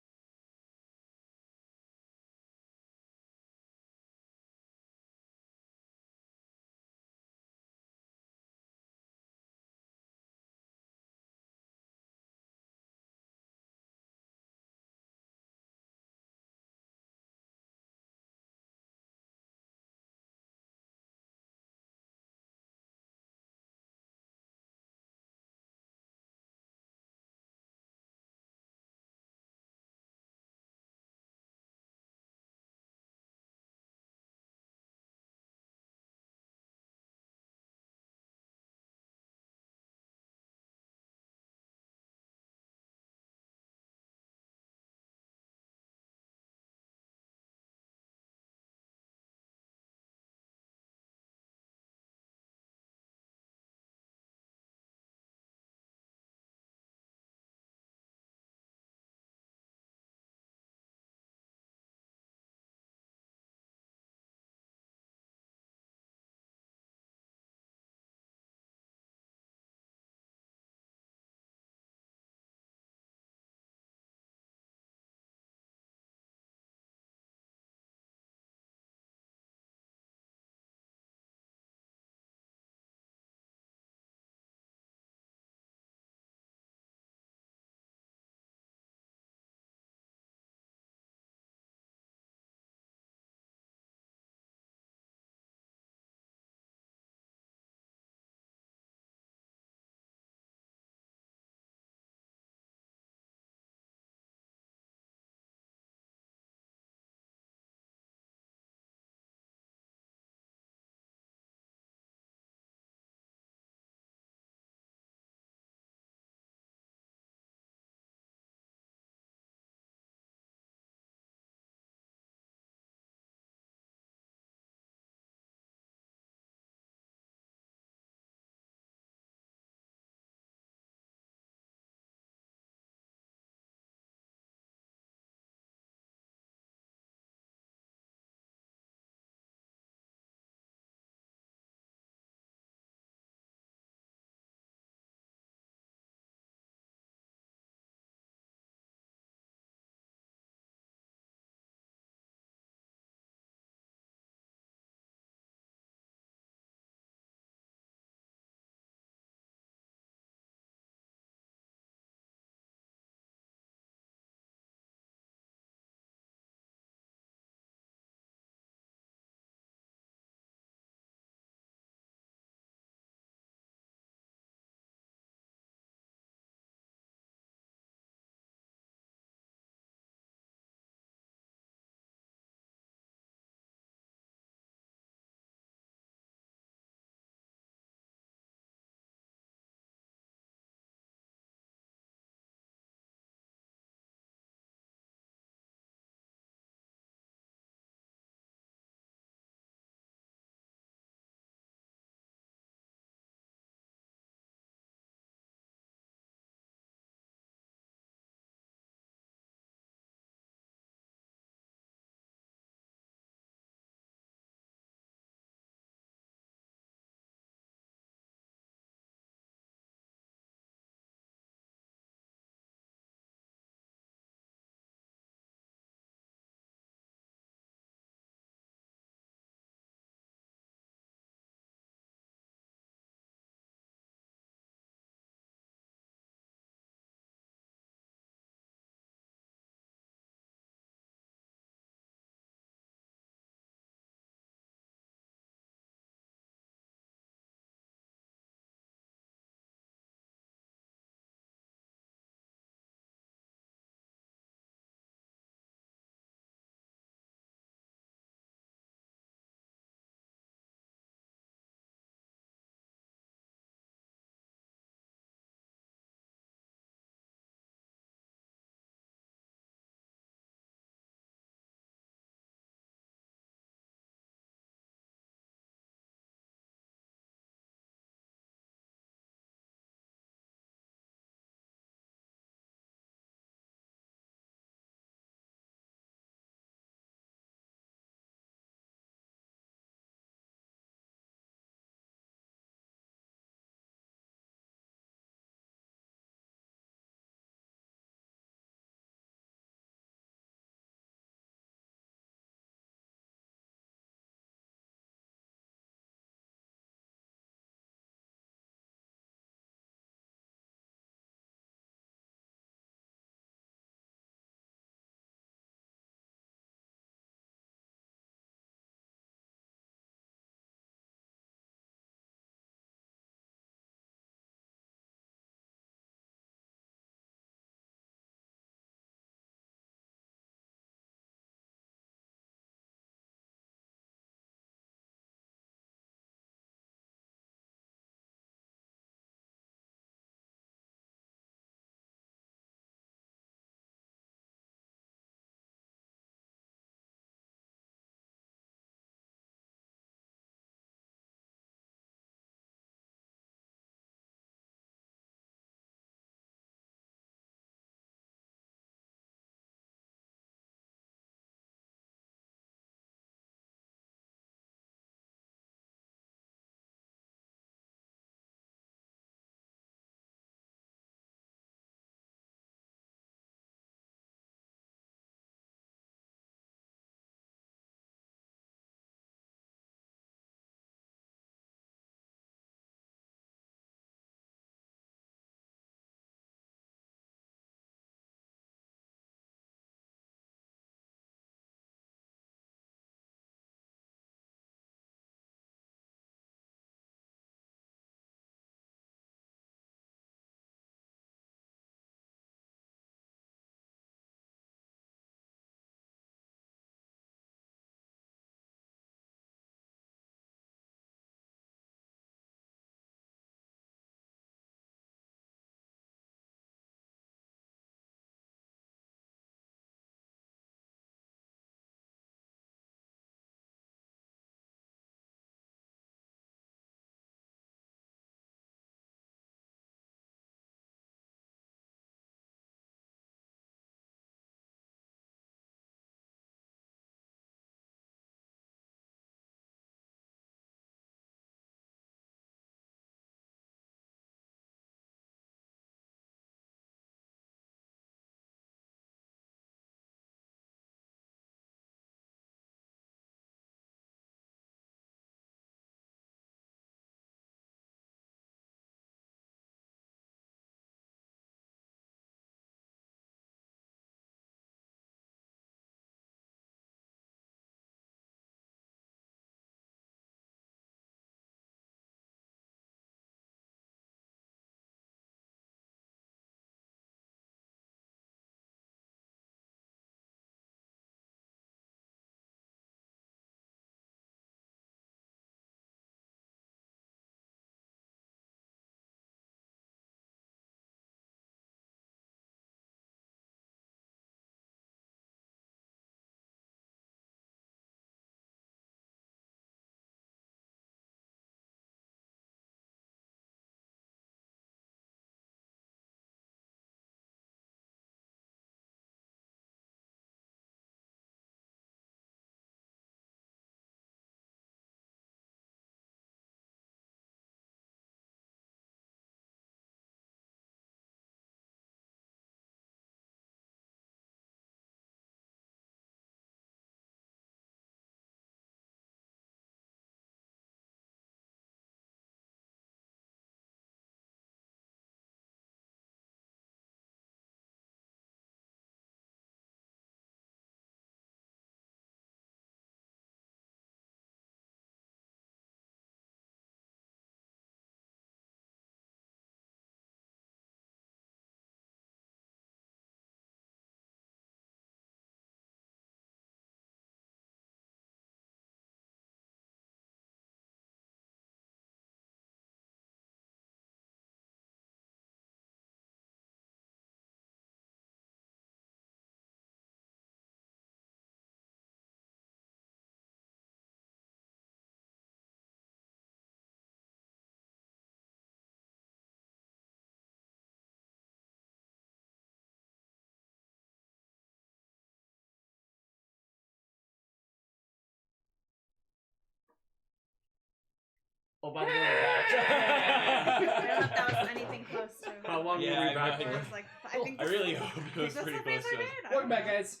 Oh, by the way, I don't know if that was anything close to. How long Yeah, were we I back know. for? It's like, I think I this really is- hope it I was think pretty that's the close phase to I us. did. I Welcome don't back, know. guys.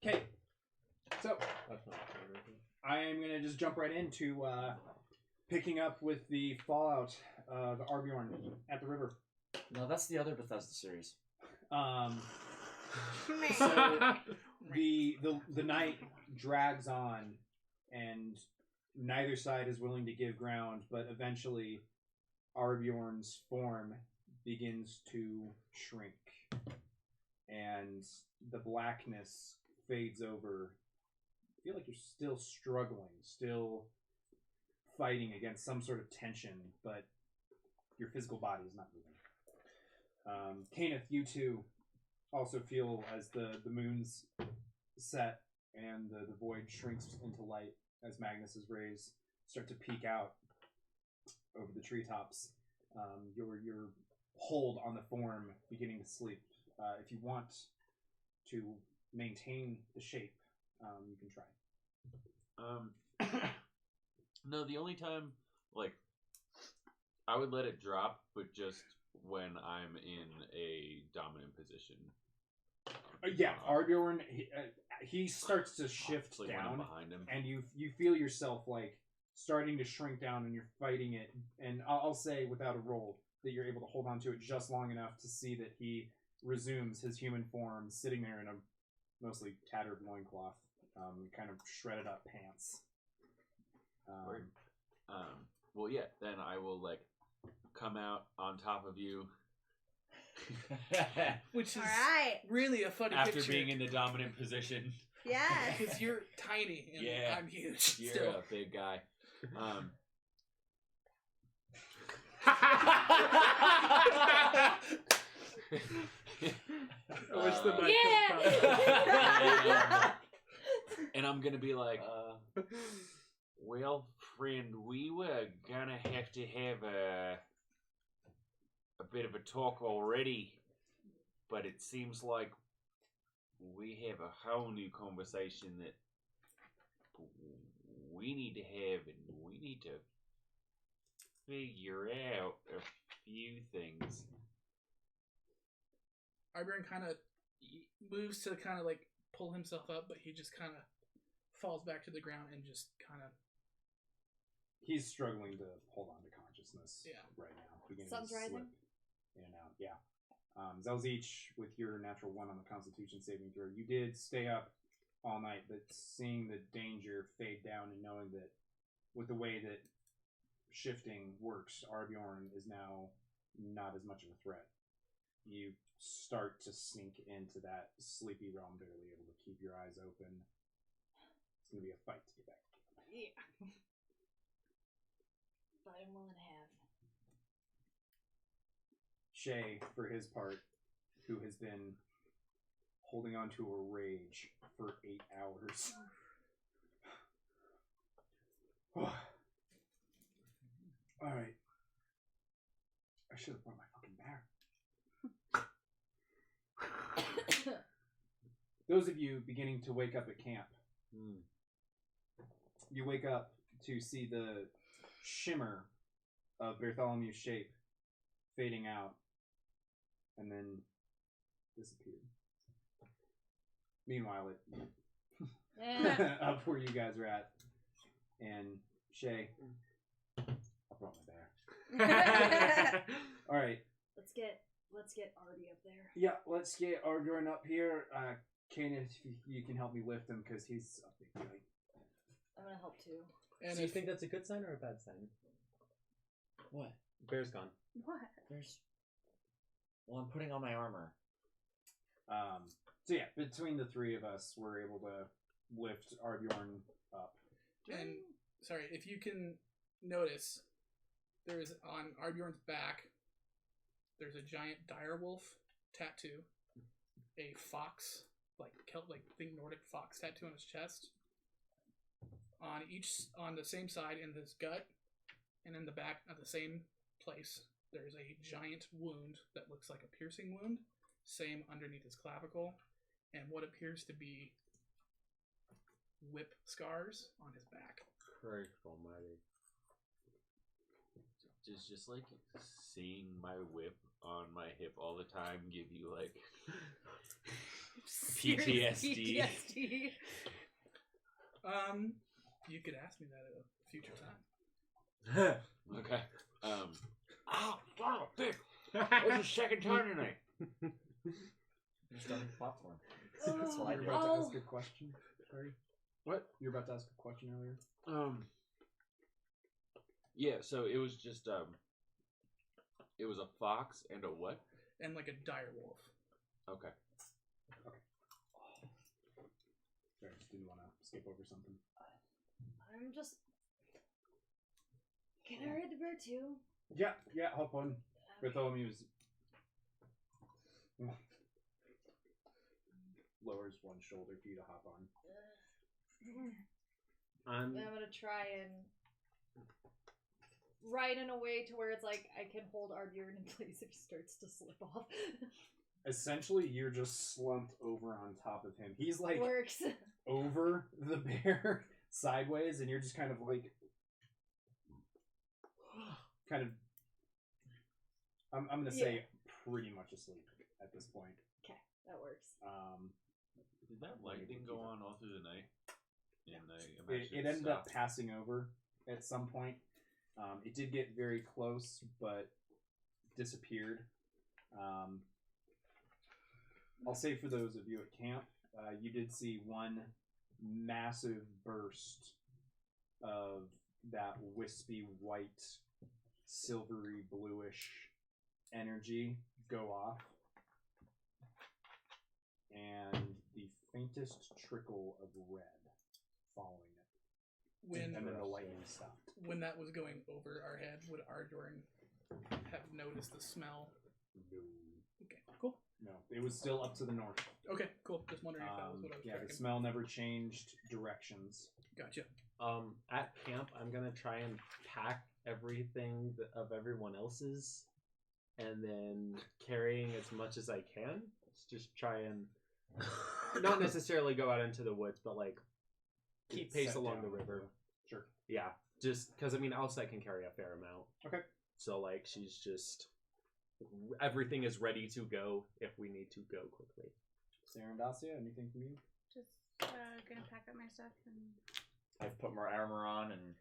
Okay. So, That's not fair. I am going to just jump right into picking up with the fallout of Arbjorn at the river. No, that's the other Bethesda series. So the night drags on, and neither side is willing to give ground, but eventually Arbjorn's form begins to shrink, and the blackness fades over. I feel like you're still struggling, still fighting against some sort of tension, but your physical body is not moving. Kenneth, you too also feel as the moon's set and the void shrinks into light as Magnus's rays start to peek out over the treetops. Your hold on the form beginning to sleep. If you want to maintain the shape, you can try. No, the only time, like, I would let it drop, but just when I'm in a dominant position. Yeah, Arbjorn, he starts to shift Like when I'm down, behind him. and you feel yourself like starting to shrink down, and you're fighting it. And I'll say without a roll that you're able to hold on to it just long enough to see that he resumes his human form, sitting there in a mostly tattered loincloth, kind of shredded up pants. Word. Well, yeah, then I will, like, come out on top of you Which is All right. really a funny after picture. being in the dominant position. Yes. Because you're tiny and Yeah. I'm huge. You're Still. a big guy. I wish the mic Yeah! And I'm gonna be like, well, friend, we were gonna have to have a bit of a talk already, but it seems like we have a whole new conversation that we need to have, and we need to figure out a few things. Arbjorn kind of moves to kind of like pull himself up, but he just kind of falls back to the ground and just kind of. He's struggling to hold on to consciousness Yeah. right now. Beginning Sun's to slip rising? in and out. Yeah. Zelzich, with your natural 1 on the Constitution saving throw, you did stay up all night, but seeing the danger fade down and knowing that with the way that shifting works, Arbjorn is now not as much of a threat. You start to sink into that sleepy realm, barely able to keep your eyes open. It's going to be a fight to get back. Yeah. But I'm willing to have. Shay, for his part, who has been holding on to a rage for 8 hours. Alright. I should have brought my fucking bear. Those of you beginning to wake up at camp, you wake up to see the shimmer of Bartholomew's shape fading out and then disappeared. Meanwhile, up where you guys are at, and Shay, I brought my bear. All right, Let's get Artie up there. yeah, let's get Arbjorn up here. Kenneth, if you can help me lift him because he's a big guy. I'm gonna help too. And Do you if, think that's a good sign or a bad sign? What? Bear's gone. What? Well, I'm putting on my armor. So yeah, between the three of us, we're able to lift Arbjorn up. and sorry, if you can notice, there is on Arbjorn's back. There's a giant direwolf tattoo, a fox, like think Nordic fox tattoo on his chest. On the same side in his gut, and in the back at the same place, there's a giant wound that looks like a piercing wound. Same underneath his clavicle, and what appears to be whip scars on his back. Christ almighty. Does just like seeing my whip on my hip all the time give you like Serious PTSD? PTSD. You could ask me that at a future time. Okay. Oh, son of a bitch! That's the second time tonight. You're starting the platform. Oh, That's what I You do. were about to oh. ask a question. Sorry. What? You were about to ask a question earlier. Yeah. So it was just it was a fox and a what? And like a dire wolf. Okay. Sorry, just didn't want to skip over something. I'm just. Can I ride the bear too? Yeah, hop on. Bartholomew's lowers one shoulder for you to hop on. I'm gonna try and ride in a way to where it's like I can hold Arbjorn in place if he starts to slip off. Essentially, you're just slumped over on top of him. He's like Works. over the bear sideways, and you're just kind of like, I'm gonna say pretty much asleep at this point. Okay, that works. Did that lightning go on all through the night? It ended up passing over at some point. It did get very close, but disappeared. I'll say for those of you at camp, you did see one massive burst of that wispy white, silvery bluish energy go off, and the faintest trickle of red following it. And then the lightning stopped. When that was going over our head, would Ardorn have noticed the smell? No. Okay, cool. No, it was still up to the north. Okay, cool. Just wondering if that was what I was Yeah, checking. the smell never changed directions. Gotcha. At camp, I'm gonna try and pack everything of everyone else's, and then carrying as much as I can. Just try and not necessarily go out into the woods, but like keep pace Set along down. the river. Sure. Yeah, just because I mean, Elsa can carry a fair amount. Okay. So like, she's just everything is ready to go if we need to go quickly. Sarah and Dacia, anything from you? Just gonna pack up my stuff and I've put more armor on and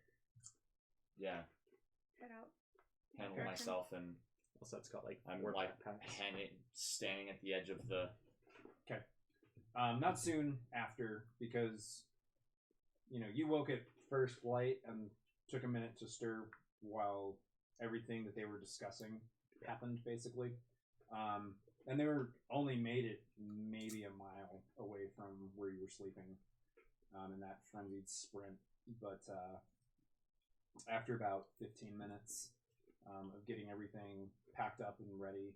head out. handle Okay. myself, and Also, it's got like I'm 4 like backpacks. standing at the edge of the. Not soon after, because you woke at first light and took a minute to stir while everything that they were discussing happened, basically. And they were only made it maybe a mile away from where you were sleeping in that frenzied sprint. But after about 15 minutes of getting everything packed up and ready,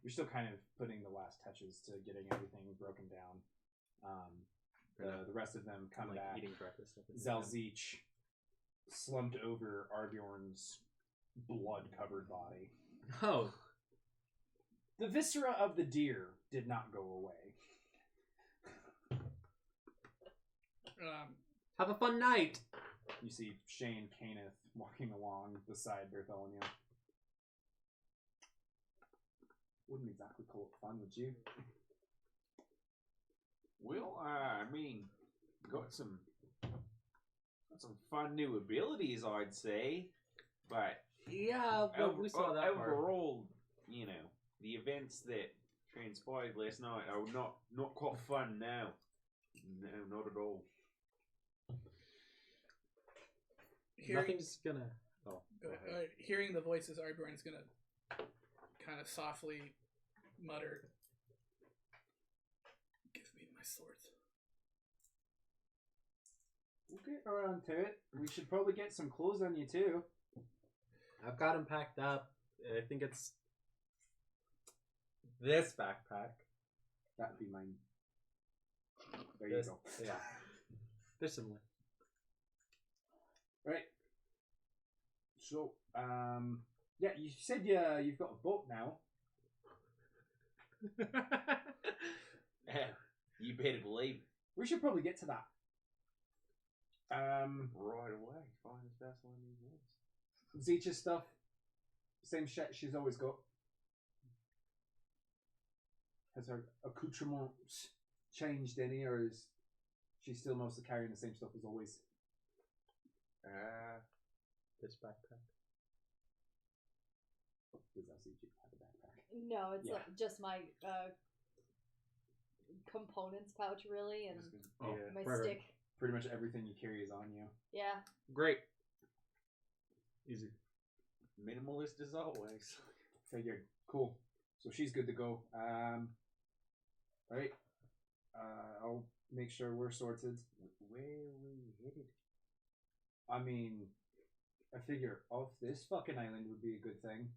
you're still kind of putting the last touches to getting everything broken down. The rest of them come like back. eating breakfast. At the same time. Zelzich slumped over Arbjorn's blood-covered body. Oh, The viscera of the deer did not go away. have a fun night. You see Shane Caneth walking along beside Bartholomew. Wouldn't exactly call it fun, would you? Well, I mean, got some fun new abilities, I'd say. But Yeah, but we saw that part. overall, the events that transpired last night are not quite fun now. No, not at all. Nothing's gonna. Oh, go ahead. Hearing the voices, Ardorn's gonna kind of softly mutter, "Give me my sword." We'll get around to it. We should probably get some clothes on you, too. I've got them packed up. I think it's this backpack. That would be mine. There This- you go. Yeah, they're similar. Right. So, yeah, you said you've got a boat now. You better believe it. We should probably get to that. Right away. Finest vessel in these woods. Zeech's stuff, same shit she's always got. Has her accoutrements changed any, or is she still mostly carrying the same stuff as always? This backpack. Does Zeech have a backpack? No, it's Yeah. just my components pouch, really, and Oh, my right. stick. Pretty much everything you carry is on you. Yeah. Great. Easy. Minimalist as always. Figured. Cool. So she's good to go. Right. I'll make sure we're sorted. Where are we headed? I mean, I figure off this fucking island would be a good thing.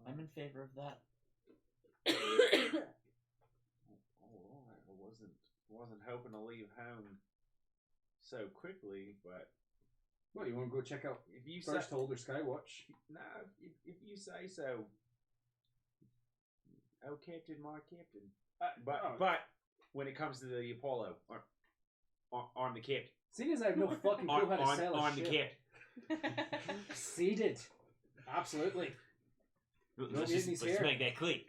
I'm in favor of that. I wasn't hoping to leave home so quickly, but Well, you want to go check out if you First say Hold or Skywatch? no, if you say so. Oh, Captain, my Captain. But when it comes to the Apollo, on the Captain, Seeing as I have no fucking clue how to sail a on the ship. Captain. Seated. Absolutely. Let's need these here. make that clear.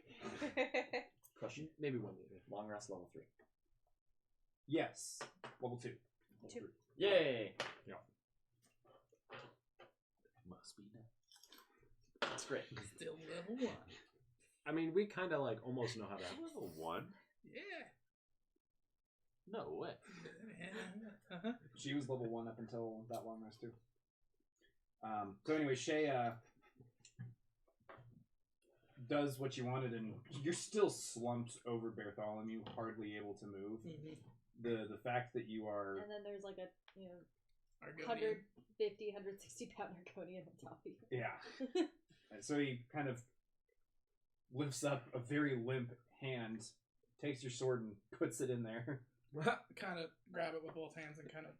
Question. Maybe one later. Long rest level 3. Yes. Level 2. Two. Yay! Must be nice. That's great. Still level 1. I mean, we kind of like almost know how to. Level 1? Yeah. No way. Uh-huh. She was level 1 up until that long rest too. So anyway, Shay does what you wanted, and you're still slumped over Bartholomew, hardly able to move. The fact that you are And then there's like a Argonian. 150, 160 pound Argonian on top of you. yeah. And so he kind of lifts up a very limp hand, takes your sword and puts it in there. Kind of grab it with both hands and kind of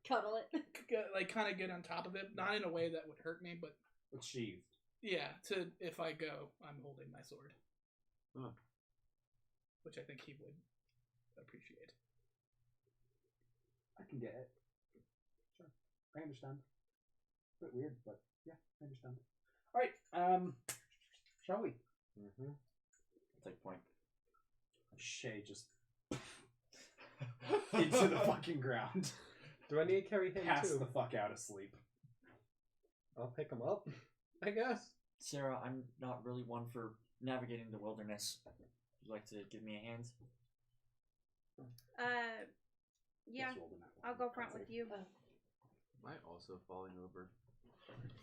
Cuddle it. get on top of it, not in a way that would hurt me, but It's sheathed. yeah, to if I go, I'm holding my sword, which I think he would appreciate. I can get it. Sure. I understand. A bit weird, but yeah, I understand. Alright, shall we? Mm-hmm. Take point. Shay just into the fucking ground. Do I need to carry him Pass too? the fuck out asleep. I'll pick him up, I guess. Sarah, I'm not really one for navigating the wilderness. Would you like to give me a hand? Yeah, Just rolled in that one. I'll go front with you. Am I also falling over?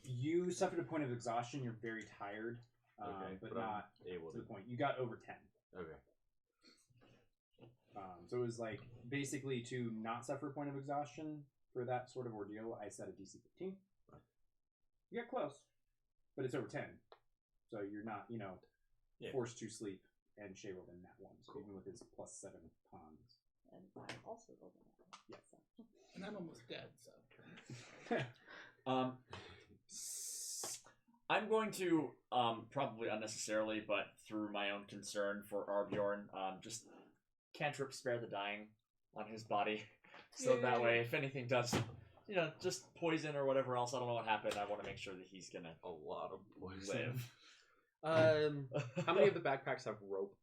You suffered a point of exhaustion. You're very tired, but not I'm able to to. the point. You got over 10. Okay. So it was like basically to not suffer a point of exhaustion for that sort of ordeal. I set a DC 15. You got close, but it's over 10, so you're not, forced to sleep. And Shay rolled in that one, so even with his +7 cons. And I also rolled in that one. Yeah. So. And I'm almost dead, so. I'm going to, probably unnecessarily, but through my own concern for Arbjorn, just cantrip spare the dying on his body. So that way, if anything does, just poison or whatever else, I don't know what happened, I want to make sure that he's gonna A lot of poison. live. How many of the backpacks have rope?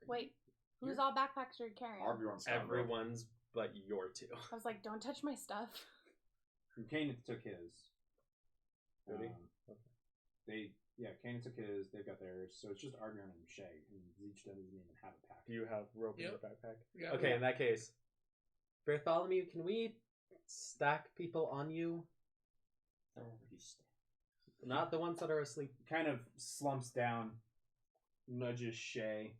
Wait, whose all backpacks are you carrying? Arbjorn's got rope. Everyone's but your two. I was like, don't touch my stuff. Kanan took his. Did he? Kanan took his. They've got theirs. So it's just Argon and Shay, and Zeech doesn't even have a pack. Do you have rope in Yep. your backpack? Yeah, Okay, yeah. in that case, Bartholomew, can we stack people on you? Not the ones that are asleep. Kind of slumps down, nudges Shay.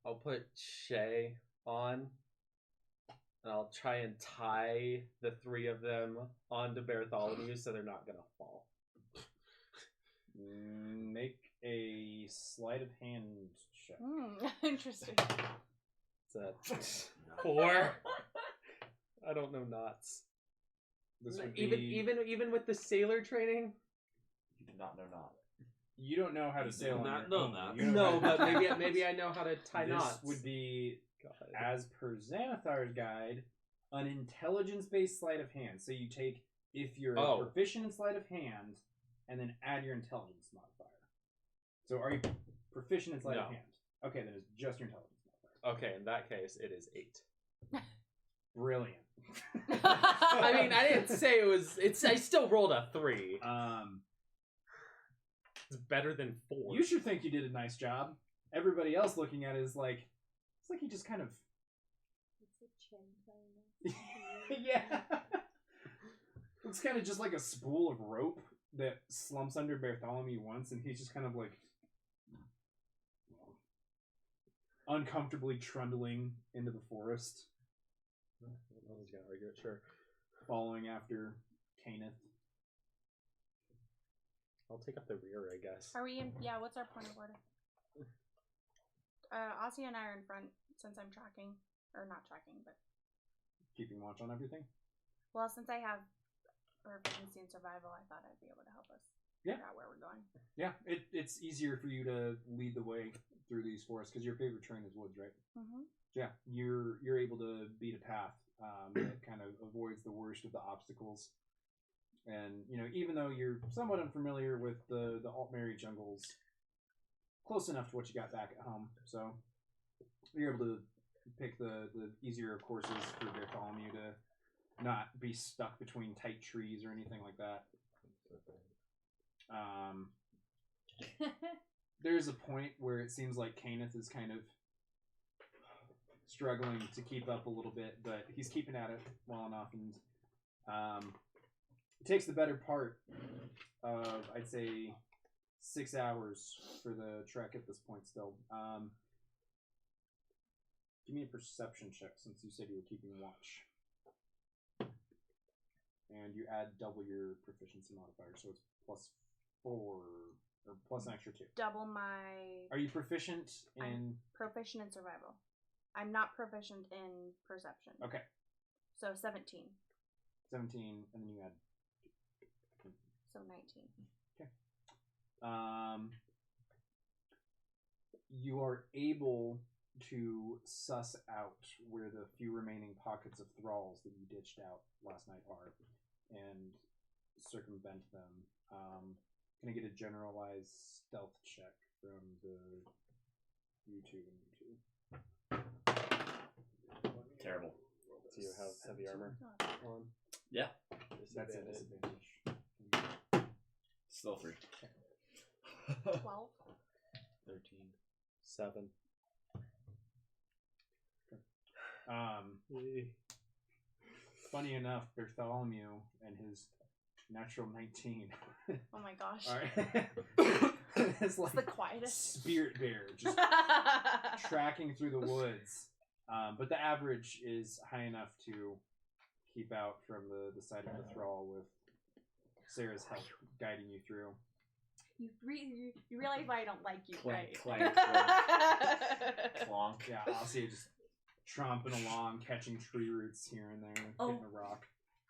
I'll put Shay on, and I'll try and tie the three of them onto Bartholomew so they're not gonna fall. Make a sleight of hand check. Interesting. It's a 4. I don't know knots. This would Even with the sailor training. You do not know not. You don't know how to sail on not your know own. that. You don't know No, how to- but maybe I know how to tie this knots. would be God. as per Xanathar's guide, an intelligence-based sleight of hand. So you take, if you're proficient in sleight of hand, and then add your intelligence modifier. So are you proficient in sleight of hand? Okay, then it's just your intelligence modifier. Okay, in that case, it is 8. Brilliant. I mean, I didn't say it was. I still rolled a 3. It's better than 4. You should think you did a nice job. Everybody else looking at it is like, it's like you just kind of. It's a chin thing. Yeah. It's kind of just like a spool of rope that slumps under Bartholomew once, and he's just kind of like uncomfortably trundling into the forest. I was gonna argue it, sure. Following after Caneth. I'll take up the rear, I guess. Are we in? Yeah, what's our point of order? Aussie and I are in front since I'm tracking. Or not tracking, but... Keeping watch on everything? Well, since I have proficiency in survival, I thought I'd be able to help us figure out where we're going. Yeah, it's easier for you to lead the way through these forests, because your favorite terrain is woods, right? Mm-hmm. Yeah, you're able to beat a path that kind of avoids the worst of the obstacles. And, you know, even though you're somewhat unfamiliar with the Altmary jungles, close enough to what you got back at home. So you're able to pick the easier courses for Bartholomew to not be stuck between tight trees or anything like that. There's a point where it seems like Caneth is kind of struggling to keep up a little bit, but he's keeping at it well enough, and it takes the better part of, I'd say, 6 hours for the trek at this point still. Give me a perception check, since you said you were keeping watch. And you add double your proficiency modifier, so it's +4, or plus an extra 2. Double my... Are you proficient in... I'm proficient in survival. I'm not proficient in perception. Okay. So 17. 17, and then you add... So 19. Okay. You are able to suss out where the few remaining pockets of thralls that you ditched out last night are, and circumvent them. Can I get a generalized stealth check from you two and you two? Terrible. Do you have heavy armor on? Yeah. That's a disadvantage. Still 3. 12. 13. 7. Funny enough, Bartholomew and his natural 19. Oh my gosh. Alright. It's like the quietest. Spirit bear just tracking through the woods. But the average is high enough to keep out from the side of the thrall, with Sarah's help guiding you through. You realize why I don't like you, Clank, right? clank, clank. Clonk. Yeah, I'll see you just tromping along, catching tree roots here and there, hitting a rock.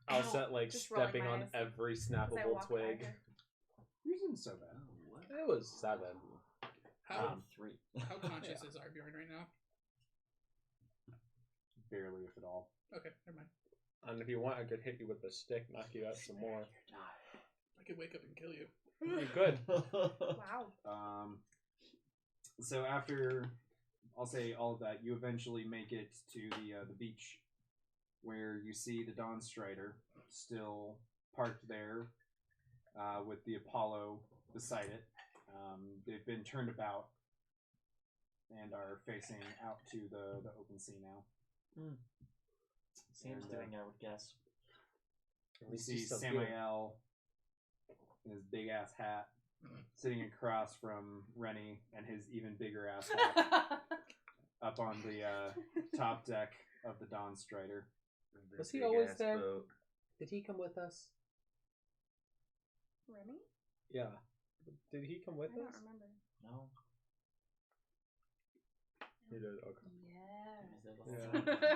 I'll set like Just rolling stepping my on eyes every as I snappable walk twig. by her. Yours isn't so bad. It was 7. How 3. how conscious is Arbjorn right now? Barely, if at all. Okay, never mind. And if you want, I could hit you with a stick, knock you out some more. I could wake up and kill you. You could. Wow. So after, I'll say all of that, you eventually make it to the beach, where you see the Dawn Strider still parked there, with the Apollo beside it. They've been turned about and are facing out to the open sea now. Seems fitting, I would guess. You see Samael in his big ass hat, sitting across from Rennie and his even bigger ass hat, up on the top deck of the Dawn Strider. Was he always there? Did he come with us? Remy? Yeah. Did he come with I don't us? remember. No. He did. Okay. Yeah.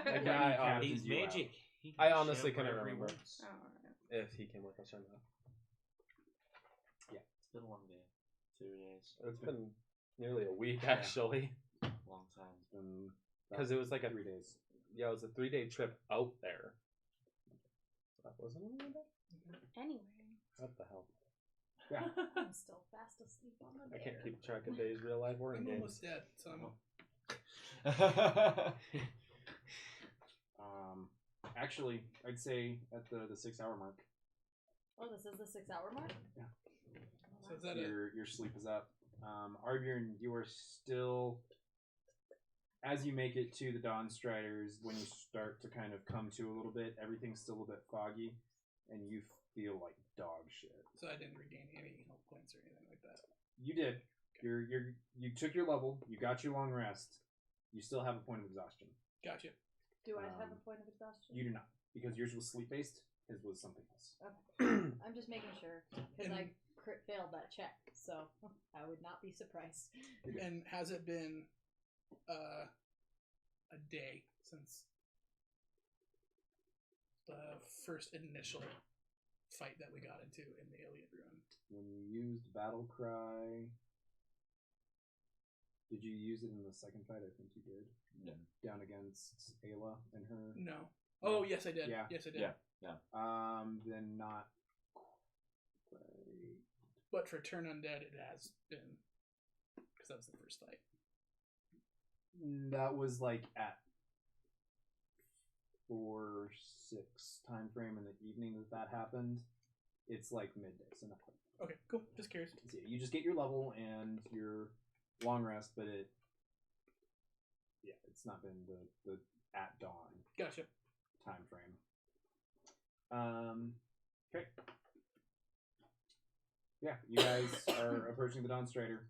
Like, I He's magic. He I can honestly show couldn't wherever he remember. wants. Oh, if he came with us or not. It's been 1 day. 2 days. It's been nearly a week, actually. Long time. It's been Because it was like a 3 days. Yeah, it was a 3-day trip out there. That wasn't a day? Anyway. What the hell? Yeah. I'm still fast asleep on the I bed. can't keep track of days, real life, or in I'm games. almost dead, so I'm. Actually, I'd say at the 6 hour mark, Oh, this is the 6 hour mark? So is that your sleep is up. Arbjorn, you are still, as you make it to the Dawn Striders, when you start to kind of come to a little bit, everything's still a bit foggy, and you feel like dog shit. So I didn't regain any health points or anything like that. You did. You took your level. You got your long rest. You still have a point of exhaustion. Gotcha. Do I have a point of exhaustion? You do not, because yours was sleep based. His was something else. Okay. I'm just making sure, because And- I crit failed that check, so I would not be surprised. And has it been a day since the first initial fight that we got into in the Iliad Ruin? When you used Battle Cry, did you use it in the second fight? I think you did. Yeah. Down against Ayla and her. No. Oh, yes, I did. Yeah. Yes, I did. Yeah. Then not. Quite. But for Turn Undead, it has been. Because that was the first fight. That was like at 4-6 time frame in the evening that happened. It's like midday, so not quite. Okay, cool. Just curious. So yeah, you just get your level and your long rest, but it's not been the at dawn Gotcha. time frame. Okay. Yeah, you guys are approaching the Dawn Strider,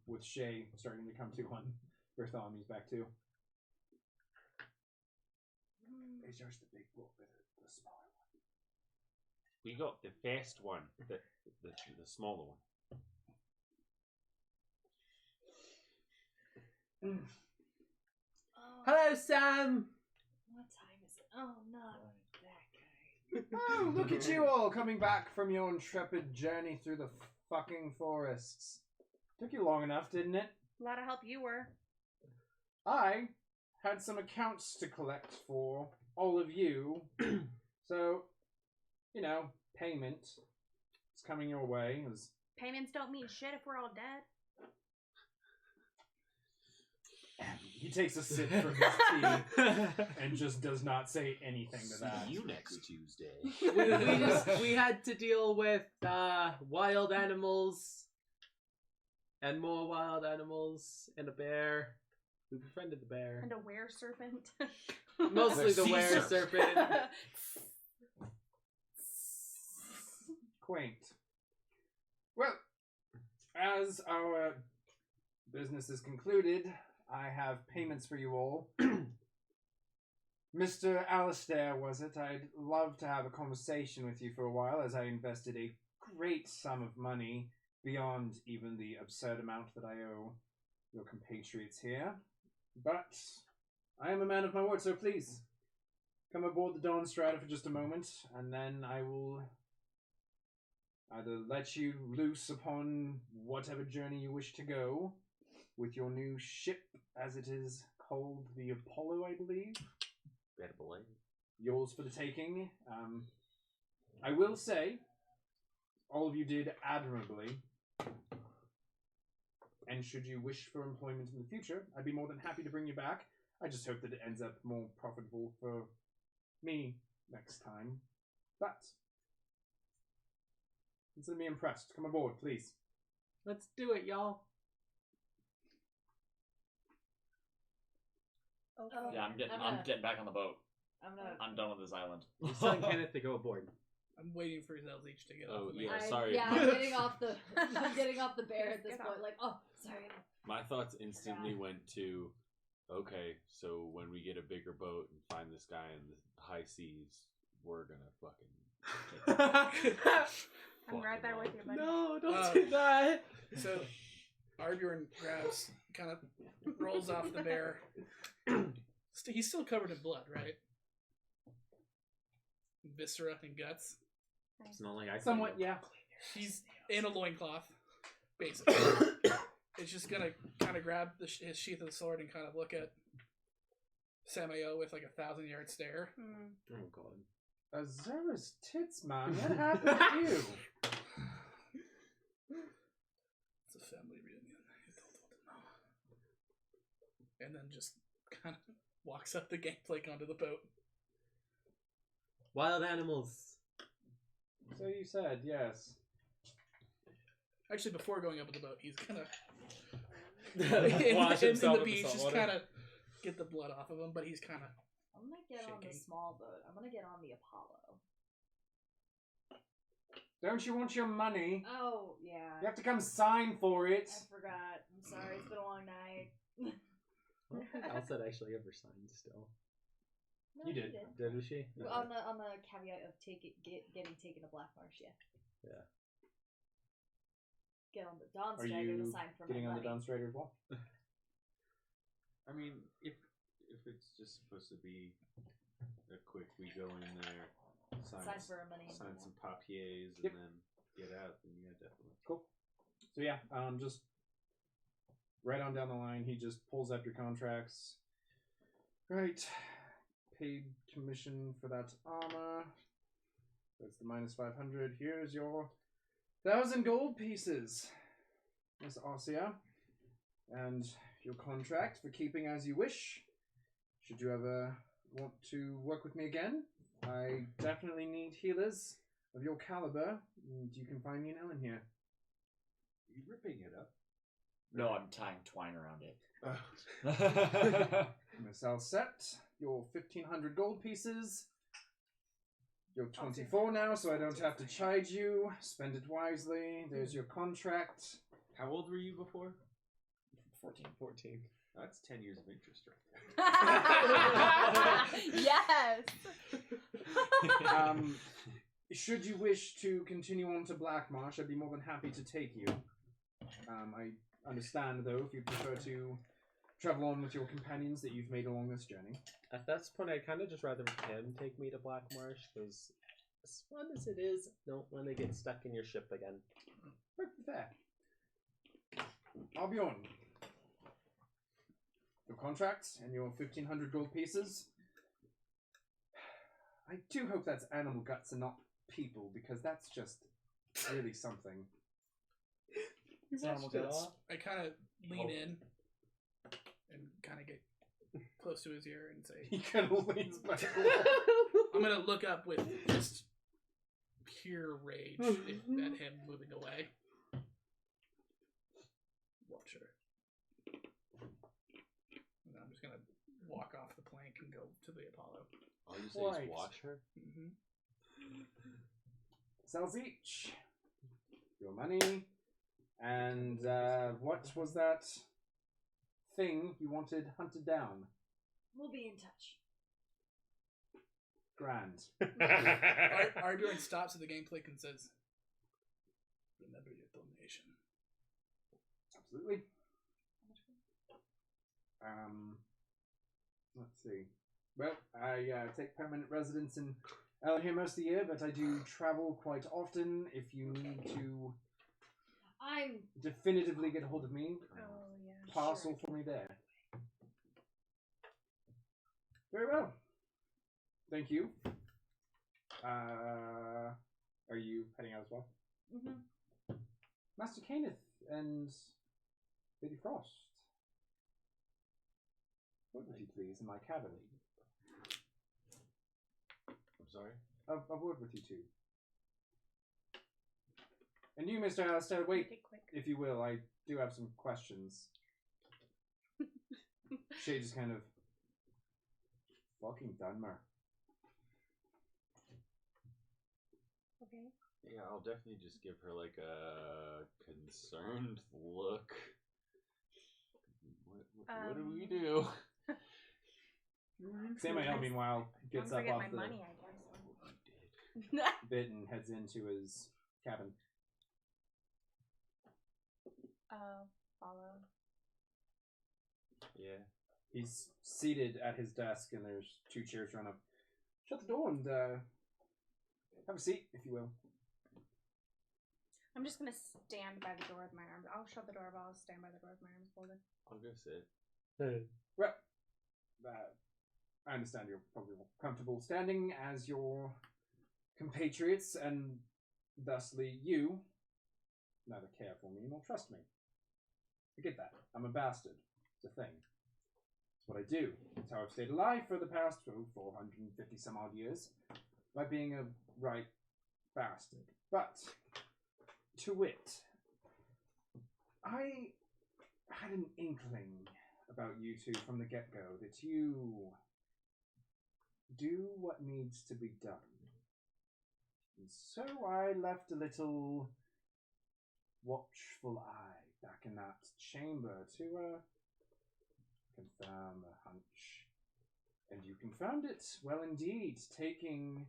with Shay starting to come to on Bartholomew's back too. Is yours the big book or the smaller one? We got the first one, the smaller one. Oh, Hello, Sam! what time is it? Oh, not that guy. Oh, look at you all coming back from your intrepid journey through the fucking forests. Took you long enough, didn't it? A lot of help you were. I had some accounts to collect for all of you. So, payment is coming your way. Payments don't mean shit if we're all dead. He takes a sip from his tea and just does not say anything to that. See you next Tuesday. we had to deal with wild animals and more wild animals and a bear. We befriended the bear. And a were serpent. Mostly the Sea were serpent. Quaint. Well, as our business is concluded, I have payments for you all. Mr. Alistair, was it? I'd love to have a conversation with you for a while, as I invested a great sum of money beyond even the absurd amount that I owe your compatriots here. But I am a man of my word, so please come aboard the Dawn Strider for just a moment, and then I will either let you loose upon whatever journey you wish to go with your new ship, as it is called the Apollo, I believe. Better believe. Yours for the taking. I will say, all of you did admirably. And should you wish for employment in the future, I'd be more than happy to bring you back. I just hope that it ends up more profitable for me next time. But consider me impressed. Come aboard, please. Let's do it, y'all. Okay. Yeah, I'm getting back on the boat. I'm done with this island. He's telling Kenneth to go aboard. I'm waiting for Zelzich to get Oh, off the yeah. main. Sorry. Yeah, I'm getting off the bear at this Get point. off. Like, oh, sorry. My thoughts instantly went to, okay, so when we get a bigger boat and find this guy in the high seas, we're gonna fucking. I'm right there with you, buddy. No, don't do that. So, Arbjorn grabs, kind of rolls off the bear. He's still covered in blood, right? Viscera and guts. It's not like I Somewhat, yeah. He's in a loincloth, basically. It's just gonna kind of grab his sheath of the sword and kind of look at Samael with like 1,000-yard stare. Mm. Oh god. Azura's tits, man. What happened to you? It's a family reunion. You don't want to know. And then just kind of walks up the gangplank onto the boat. Wild animals. So you said, yes. Actually, before going up with the boat, he's gonna Wash in himself the with beach, salt just water. kind of get the blood off of him. But he's kind of I'm gonna get on the Shaking. small boat. I'm gonna get on the Apollo. Don't you want your money? Oh, yeah. You have to come sign for it. I forgot. I'm sorry. It's been a long night. I don't think Elsa actually ever signed still. No, You he did. Did she? Well, on the caveat of getting taken to Black Marsh, yeah. Yeah. Get on the Dawn Are Strider to you sign for getting my on the money. Dawn Strider as well? I mean, if it's just supposed to be a quick, we go in there, Sign for our money. sign some papiers, and Yep. then get out, then yeah, definitely. Cool. So yeah, just right on down the line, he just pulls up your contracts. Right. Paid commission for that armor. That's the minus 500. Here's your 1,000 gold pieces, Miss Arcia. And your contract for keeping as you wish. Should you ever want to work with me again, I definitely need healers of your caliber, and you can find me an Ellen here. Are you ripping it up? No, I'm tying twine around it. Miss Alcet, your 1,500 gold pieces. You're 24 now, so I don't have to chide you. Spend it wisely. There's your contract. How old were you before? 14. That's 10 years of interest right Yes. Should you wish to continue on to Blackmarsh, I'd be more than happy to take you. I understand, though, if you prefer to travel on with your companions that you've made along this journey. At this point, I'd kind of just rather him take me to Black Marsh, because as fun as it is, don't want to get stuck in your ship again. Perfectly fair. Albion. Your contracts and your 1,500 gold pieces. I do hope that's animal guts and not people, because that's just really something. I kind of lean in and kind of get close to his ear and say, He kind of leans back. I'm going to look up with just pure rage at him moving away. Watch her. And I'm just going to walk off the plank and go to the Apollo. All you say Right. is watch her? Mm-hmm. Sells each. Your money. And what was that thing you wanted hunted down? We'll be in touch. Grand. Arbjorn stops at the gangplank and says, "Remember your donation." Absolutely. Let's see. Well, I take permanent residence in Ellen here most of the year, but I do travel quite often. If you need to I'm definitively get a hold of me, Oh, yeah. parcel for me there. Very well. Thank you. Are you heading out as well? Mm-hmm. Master Kenneth and Lady Frost. What would you please in my cabin? I'm sorry? A word with you two. And you, Mr. Alistair, wait, Make it quick. if you will. I do have some questions. Shay just kind of fucking Dunmer. Okay. Yeah, I'll definitely just give her like a concerned look. What do we do? Samael, meanwhile, gets Don't up forget off my the money, I guess. bit and heads into his cabin. Follow. Yeah. He's seated at his desk, and there's two chairs drawn up. Shut the door and have a seat, if you will. I'm just gonna stand by the door with my arms. I'll shut the door, but I'll stand by the door with my arms folded. I'll go sit. Well, I understand you're probably more comfortable standing as your compatriots, and thusly you neither care for me nor trust me. I get that. I'm a bastard. It's a thing. It's what I do. It's how I've stayed alive for the past 450 some odd years, by being a right bastard. But, to wit, I had an inkling about you two from the get-go, that you do what needs to be done. And so I left a little watchful eye back in that chamber to confirm a hunch. And you confirmed it well indeed, taking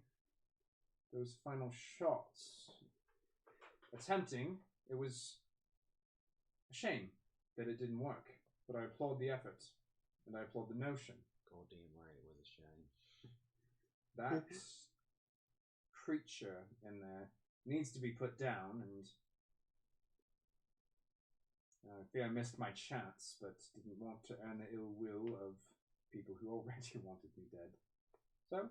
those final shots. Attempting, it was a shame that it didn't work, but I applaud the effort, and I applaud the notion. Goddamn right, it was a shame. That creature in there needs to be put down, and I fear I missed my chance, but didn't want to earn the ill will of people who already wanted me dead. So,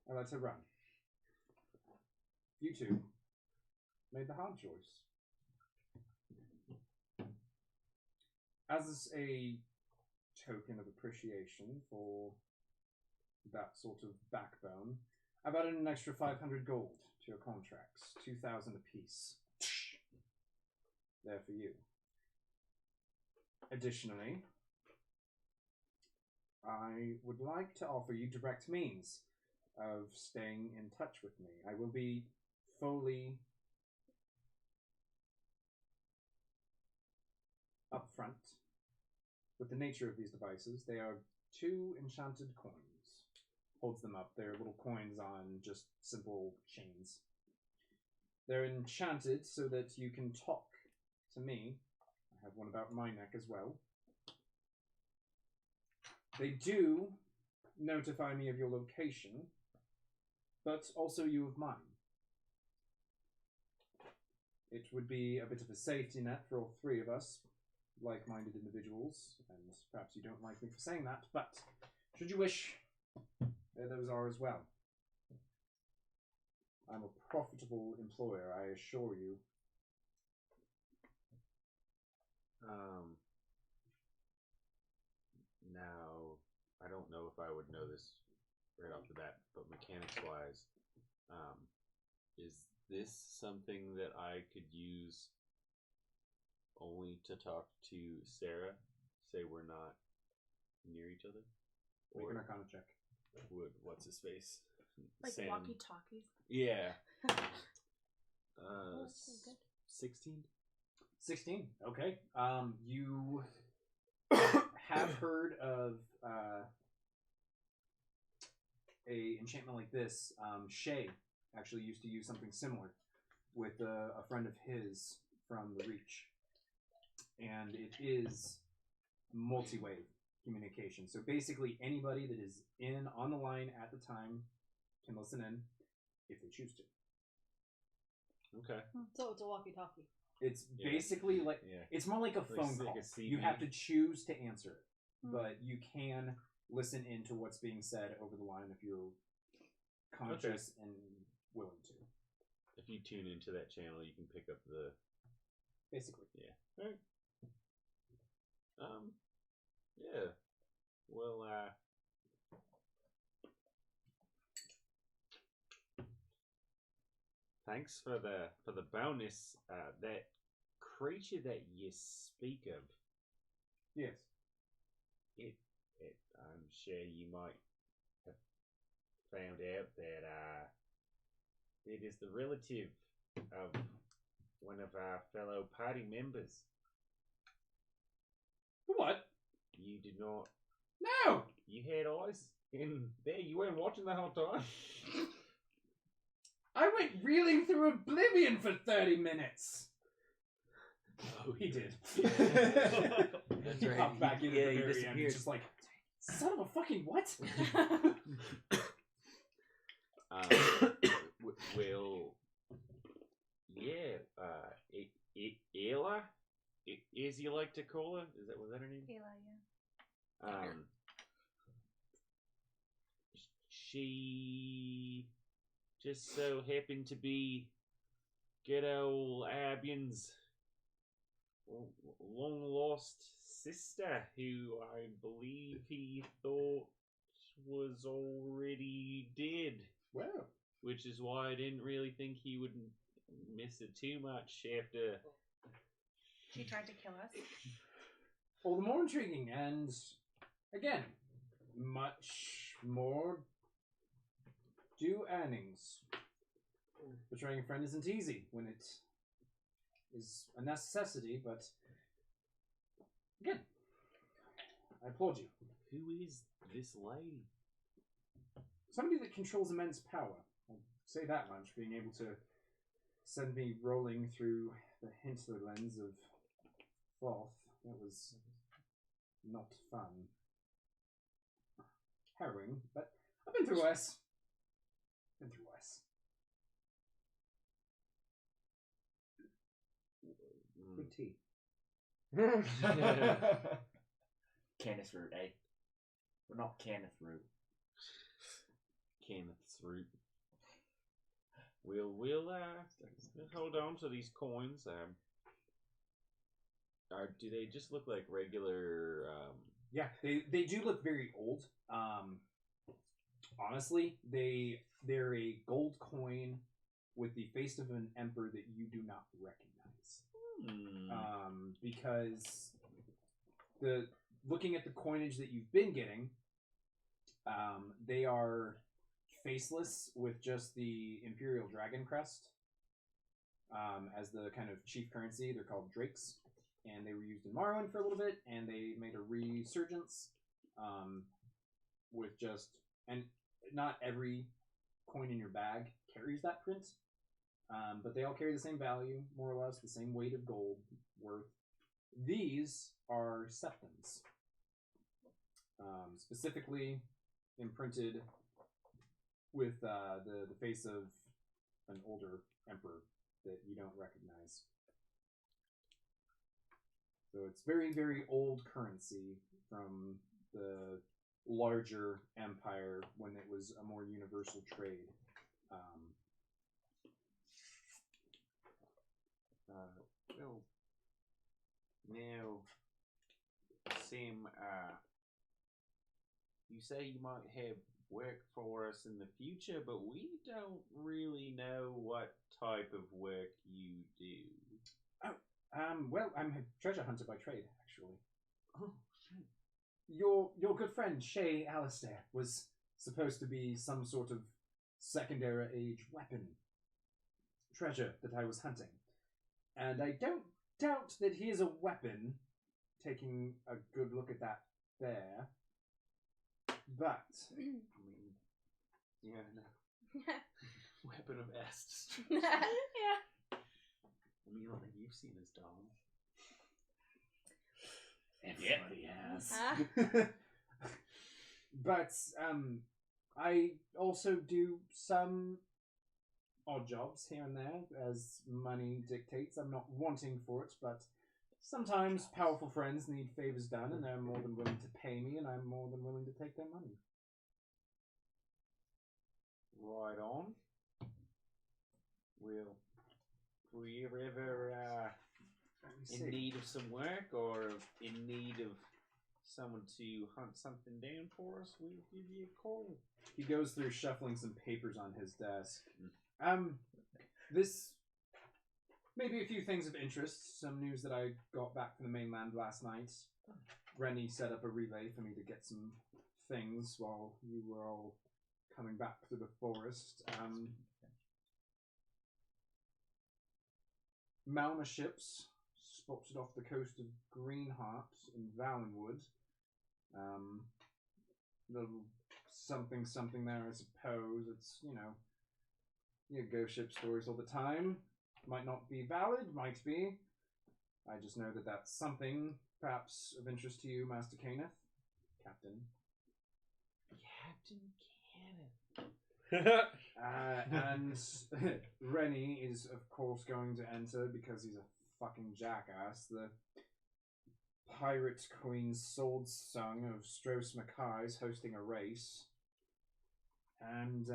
I let her run. You two made the hard choice. As a token of appreciation for that sort of backbone, I've added an extra 500 gold to your contracts, 2,000 apiece. There for you. Additionally, I would like to offer you direct means of staying in touch with me. I will be fully upfront with the nature of these devices. They are 2 enchanted coins. Holds them up. They're little coins on just simple chains. They're enchanted so that you can talk to me. I have one about my neck as well. They do notify me of your location, but also you of mine. It would be a bit of a safety net for all 3 of us, like-minded individuals, and perhaps you don't like me for saying that, but should you wish, there those are as well. I'm a profitable employer, I assure you. Now, I don't know if I would know this right off the bat, but mechanics-wise, is this something that I could use only to talk to Sarah? Say we're not near each other? Make an Arcana check. What's his face? Like Sam. walkie-talkies. Yeah. Oh, that's pretty good. 16? 16. Okay. You have heard of a enchantment like this. Shay actually used to use something similar with a friend of his from the Reach. And it is multi-wave communication. So basically anybody that is on the line at the time can listen in if they choose to. Okay. So it's a walkie-talkie. It's basically like, it's more like a phone call. You have to choose to answer it, but you can listen into what's being said over the line if you're conscious and willing to. If you tune into that channel, you can pick up the... Basically. Yeah. Alright. Yeah. Well, thanks for the bonus. That creature that you speak of. Yes. I'm sure you might have found out that it is the relative of one of our fellow party members. What? You did not. No! You had eyes in there. You weren't watching the whole time. I went reeling through oblivion for 30 minutes. Oh, he did. That's He right. popped back in Yeah, at the he very end. disappeared. He's just like, son of a fucking what? Well, yeah. Ayla, as you like to call her, was that her name? Ayla, yeah. she just so happened to be good old Abion's long lost sister, who I believe he thought was already dead. Well, Which is why I didn't really think he would miss it too much after. She tried to kill us. all the more intriguing, and again, much more due earnings. Betraying a friend isn't easy when it is a necessity, but again, I applaud you. Who is this lady? Somebody that controls immense power. I'll say that much, being able to send me rolling through the hinterlands of Thoth. That was not fun. Harrowing, but I've been through worse. Been through worse. Good tea. Canis root, eh? We're not Kenneth root. Kenneth's root. We'll hold on to these coins. Do they just look like regular? Yeah, they do look very old. Honestly, they're a gold coin with the face of an emperor that you do not recognize. Because looking at the coinage that you've been getting, they are faceless with just the Imperial Dragon crest as the kind of chief currency. They're called drakes, and they were used in Morrowind for a little bit, and they made a resurgence with just, and not every coin in your bag carries that print, but they all carry the same value, more or less, the same weight of gold worth. These are septons, specifically imprinted with the face of an older emperor that you don't recognize. So it's very, very old currency from the larger empire when it was a more universal trade. Well, now, Sam, you say you might have work for us in the future, but we don't really know what type of work you do. Well, I'm a treasure hunter by trade, actually. Oh, shit. Your good friend, Shay Alistair, was supposed to be some sort of secondary age weapon treasure that I was hunting. And I don't doubt that he is a weapon, taking a good look at that bear. But I mean, yeah, no. Weapon of Est. Yeah. I mean, I don't think you've seen his dong. Everybody has. But I also do some odd jobs here and there as money dictates. I'm not wanting for it, but sometimes powerful friends need favors done, and they're more than willing to pay me, and I'm more than willing to take their money. Right on. Well, were you ever in need of some work or in need of someone to hunt something down for us? We'll give you a call. He goes through shuffling some papers on his desk. This maybe a few things of interest. Some news that I got back from the mainland last night. Rennie set up a relay for me to get some things while you were all coming back through the forest. Malma ships spotted off the coast of Greenheart in Valenwood. Little something there, I suppose. It's, you go ship stories all the time. Might not be valid, might be. I just know that that's something perhaps of interest to you, Master Kenneth. Captain. And Rennie is, of course, going to enter because he's a fucking jackass. The Pirate Queen's Sword Song of Stros Mackay's hosting a race. And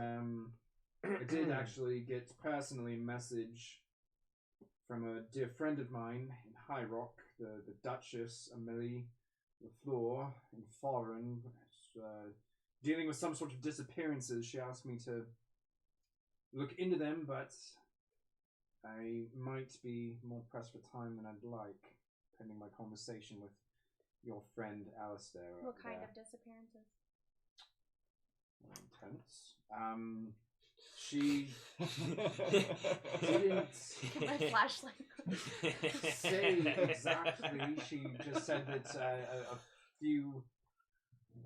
I did actually get personally a message from a dear friend of mine in High Rock, the Duchess Amelie LaFleur in Foreign, dealing with some sort of disappearances. She asked me to look into them, but I might be more pressed for time than I'd like, pending my conversation with your friend Alistair. What kind of disappearances? Intense. She didn't Get my flashlight. say exactly. She just said that a few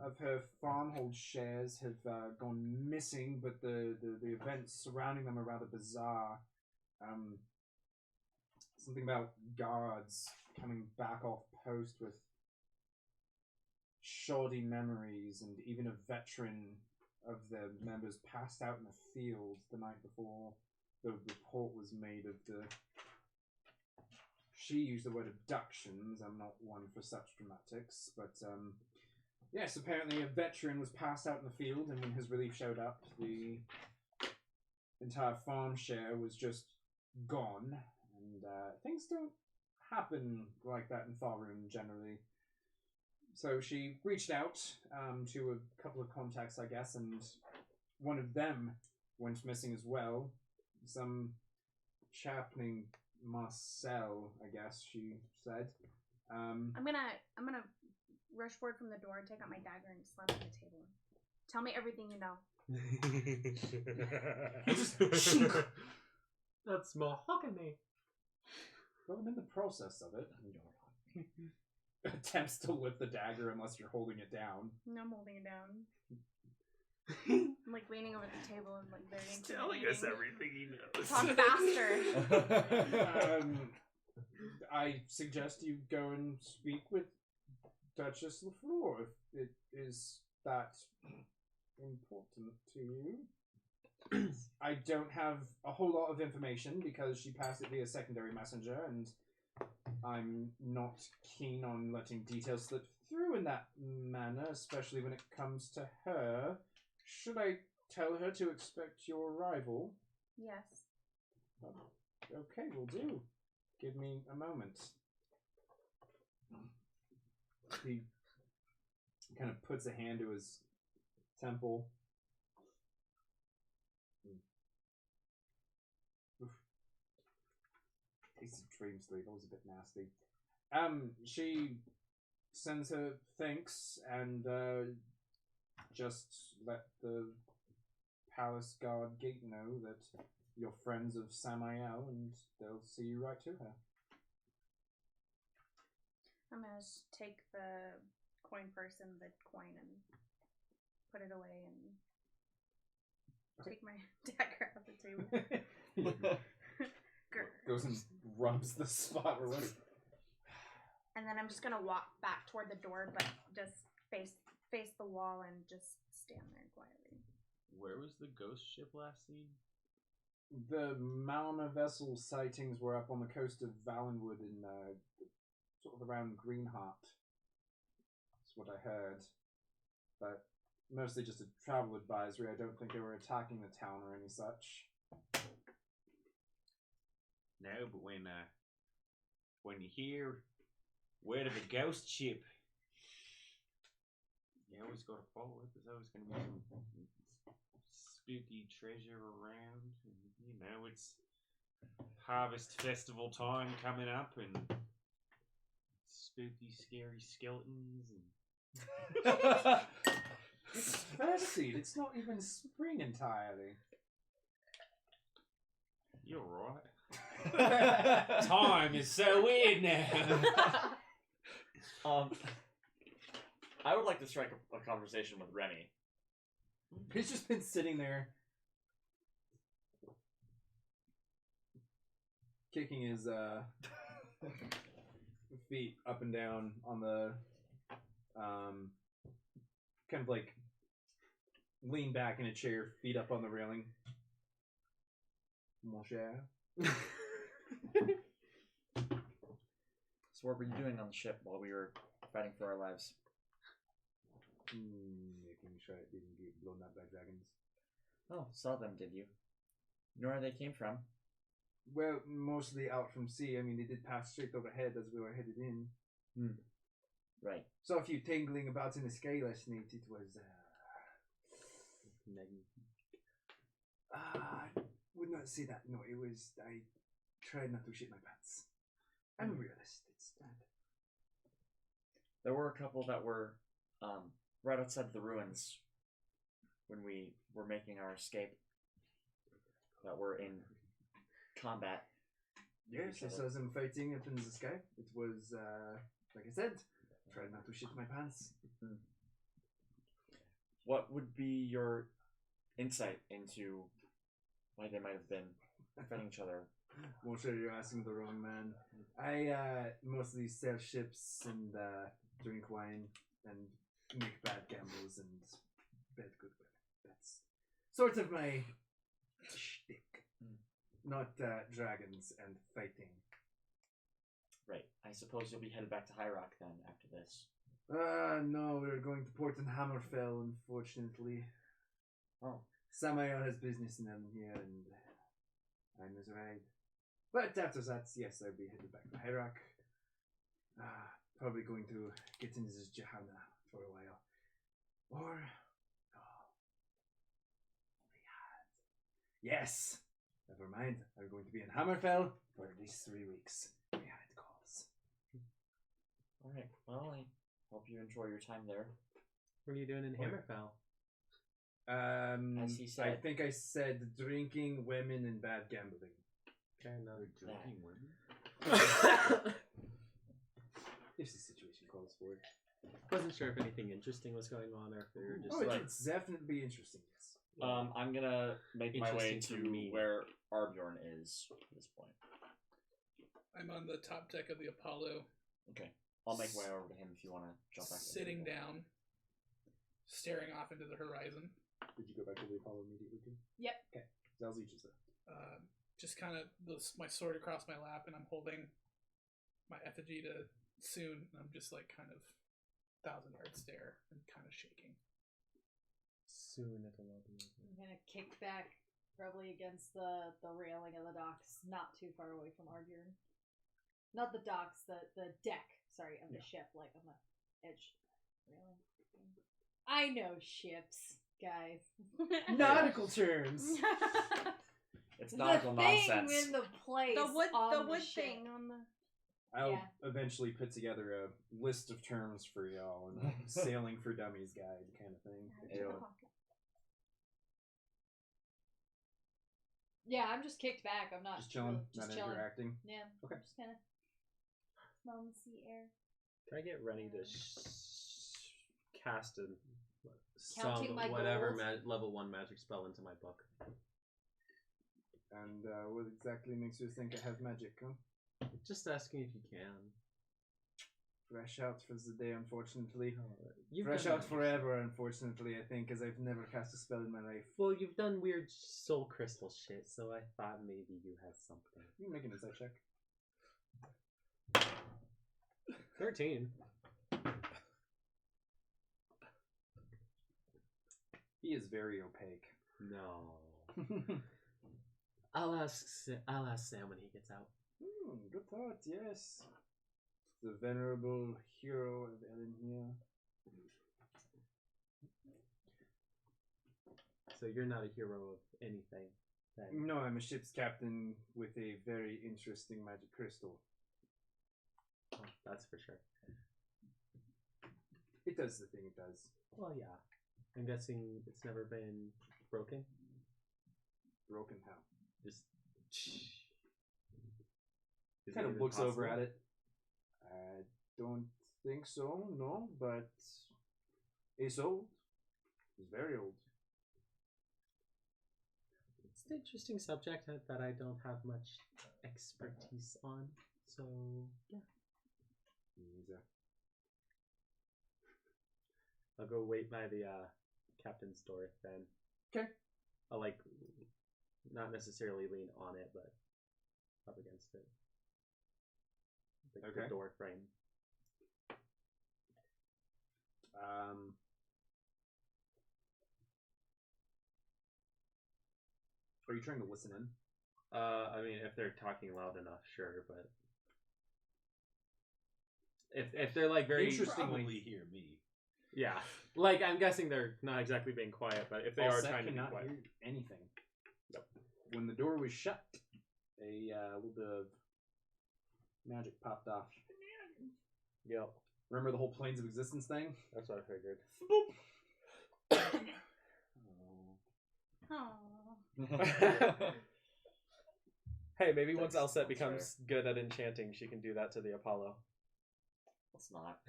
of her farmhold shares have gone missing, but the events surrounding them are rather bizarre. Something about guards coming back off post with shoddy memories, and even a veteran of the members passed out in the field the night before the report was made of the... She used the word abductions. I'm not one for such dramatics, but yes, apparently a veteran was passed out in the field, and when his relief showed up, the entire farm share was just gone. And things don't happen like that in Faerun generally. So she reached out to a couple of contacts, I guess, and one of them went missing as well. Some chap named Marcel, I guess she said. I'm gonna rush forward from the door, take out my dagger, and slam it on the table. Tell me everything you know. That's mahogany. Well, I'm in the process of it. Attempts to lift the dagger unless you're holding it down. No, I'm holding it down. I'm like leaning over the table and like very Telling us everything he knows. Talk faster. I suggest you go and speak with Duchess LaFleur if it is that important to you. I don't have a whole lot of information because she passed it via secondary messenger, and I'm not keen on letting details slip through in that manner, especially when it comes to her. Should I tell her to expect your arrival? Yes. Okay, will do. Give me a moment. He kind of puts a hand to his temple. Tasted dream sleep. That was a bit nasty. She sends her thanks and just let the palace guard gate know that you're friends of Samael, and they'll see you right to her. I'm gonna take the coin purse and the coin and put it away and take my dagger off the table. Goes and rubs the spot where it. And then I'm just gonna walk back toward the door, but just face the wall and just stand there quietly. Where was the ghost ship last seen? The Malma vessel sightings were up on the coast of Valenwood in sort of around Greenheart. That's what I heard. But mostly just a travel advisory. I don't think they were attacking the town or any such. No, but when you hear word of a ghost ship, you always got to follow it. There's always going to be some spooky treasure around. And, you know, it's harvest festival time coming up, and spooky, scary skeletons. And Birdseed, it's not even spring entirely. You're right. Time is so weird now. I would like to strike a conversation with Remy. He's just been sitting there, kicking his feet up and down on the kind of like lean back in a chair, feet up on the railing. Mon cher. So what were you doing on the ship while we were fighting for our lives? Making sure it didn't get blown up by dragons. Oh, saw them, did you? You know where they came from? Well, mostly out from sea. I mean, they did pass straight overhead as we were headed in. Right. Saw a few tingling about in the sky last night. It was, I would not say that. No, it was, I tried not to shit my pants. I'm a realist. It's that. There were a couple that were right outside the ruins when we were making our escape that were in combat. Yes, I saw them fighting up in the sky. It was, like I said, tried not to shit my pants. What would be your insight into why they might have been fighting each other? Well, sure, you're asking the wrong man. I mostly sell ships and drink wine and make bad gambles and bad goodwill. That's sort of my shtick. Not dragons and fighting. Right. I suppose you'll be headed back to High Rock then after this. No, we're going to Port and Hammerfell, unfortunately. Oh. Samael has business in them here, and I'm his ride. But after that, yes, I'll be headed back to High Rock. Probably going to get into this Johanna for a while. Or, yes! Never mind, I'm going to be in Hammerfell for at least 3 weeks. Behind calls. Alright, well, I hope you enjoy your time there. What are you doing in Hammerfell? As he said. I think I said drinking, women, and bad gambling. Fair enough. Drinking women? If the situation calls for it. Wasn't sure if anything interesting was going on or if they were just like... it's definitely interesting, yes. I'm gonna make my way Interesting to for me. where Arbjorn is at this point. I'm on the top deck of the Apollo, Okay. I'll make my way over to him if you want to jump back. sitting down, staring off into the horizon. Did you go back to the Apollo immediately too? Yep. Okay. Zalzeach is there. Just kind of my sword across my lap, and I'm holding my effigy to Soon. And I'm just like kind of 1,000-yard stare and kind of shaking. Soon it'll all be over. I'm gonna kick back, probably against the railing of the docks, not too far away from Arbjorn. Not the docks, the deck. Sorry, of the ship, like on the edge railing. I know ships, guys. Nautical terms! It's nautical the nonsense. thing in the place. the wood ship. thing on the. I'll eventually put together a list of terms for y'all and a sailing for dummies guide kind of thing. Yeah, I'm just kicked back. I'm not Just chilling, really- not just chilling. interacting. Yeah, Okay. I'm just kind of smelling the sea air. Can I get ready to cast a Counting my whatever gold. level 1 magic spell into my book? And what exactly makes you think I have magic, huh? Just asking if you can. Fresh out for the day, unfortunately. You've Fresh done out forever, unfortunately, I think, as I've never cast a spell in my life. Well, you've done weird soul crystal shit, so I thought maybe you had something. You can make an insight check. 13. He is very opaque. No. I'll ask Sam when he gets out. Good thought, yes. The venerable hero of Ellen here. So you're not a hero of anything, then? No, I'm a ship's captain with a very interesting magic crystal. Oh, that's for sure. It does the thing it does. Well, yeah. I'm guessing it's never been broken? Broken how? Just... Kind of looks over at it. I don't think so, no, but it's old. It's very old. It's an interesting subject that I don't have much expertise on, so yeah. I'll go wait by the captain's door then. Okay. I'll not necessarily lean on it, but up against it. The door frame. Are you trying to listen in? I mean, if they're talking loud enough, sure, but if they're like very Probably hear me. yeah, like I'm guessing they're not exactly being quiet, but if they are Falsette trying to be cannot quiet, hear anything. Nope. When the door was shut, a little bit of magic popped off. yep, Remember the whole planes of existence thing? that's what I figured. Oh. Hey, maybe once That's Alcette becomes good at enchanting, she can do that to the Apollo. Let's not.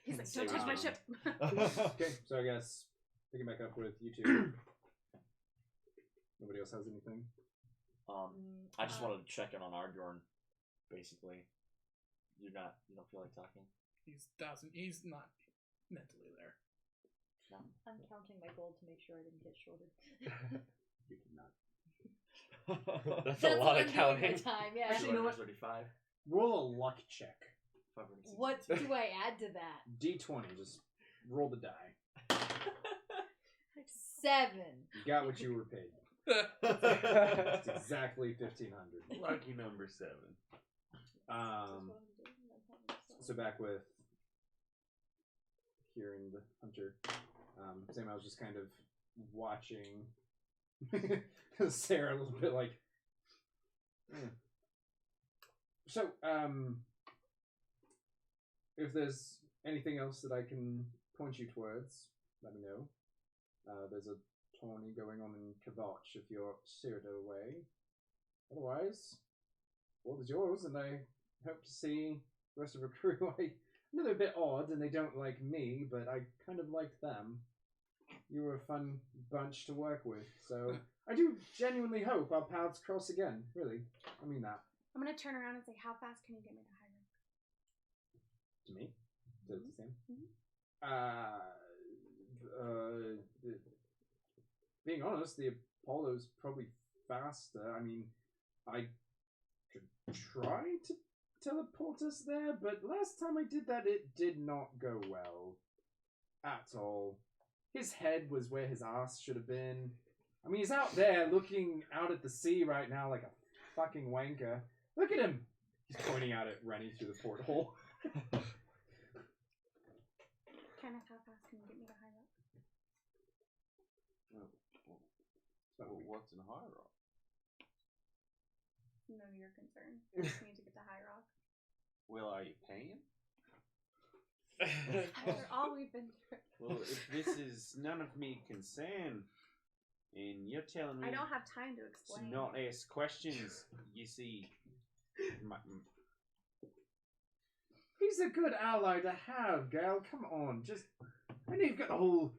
He's like, don't touch my ship. Okay, so I guess picking back up with you two. Nobody else has anything? I just wanted to check in on Arbjorn, basically. You don't feel like talking? He's not mentally there. No. I'm counting my gold to make sure I didn't get shorted. You cannot. That's a lot what of I'm doing counting. my time, yeah. Actually, you know what? 35. Roll a luck check. 560. What do I add to that? D20, just roll the die. 7. You got what you were paid. It's exactly 1,500. Lucky number 7. So back with hearing the hunter. Sam, I was just kind of watching Sarah a little bit like. So, if there's anything else that I can point you towards, let me know. There's a tourney going on in Kavoch if you're Cyrodiil way. Otherwise, all is yours, and I hope to see the rest of the crew. I know they're a bit odd and they don't like me, but I kind of liked them. You were a fun bunch to work with, so I do genuinely hope our paths cross again. Really, I mean that. I'm gonna turn around and say, how fast can you get me to high rock? To me? To Sam? Mhm. Being honest, the Apollo's probably faster. I mean, I could try to teleport us there, but last time I did that, it did not go well. At all. His head was where his ass should have been. I mean, he's out there looking out at the sea right now like a fucking wanker. Look at him! He's pointing out at Rennie through the porthole. Kind of how fast can you get me to high rock? What's in High Rock? None of your concern. I just need to get to high rock. Well, are you paying? After all we've been through. Well, if this is none of me concern, and you're telling me I don't have time to to explain. not ask questions, you see, He's a good ally to have, girl. Come on, just... I know you've got the whole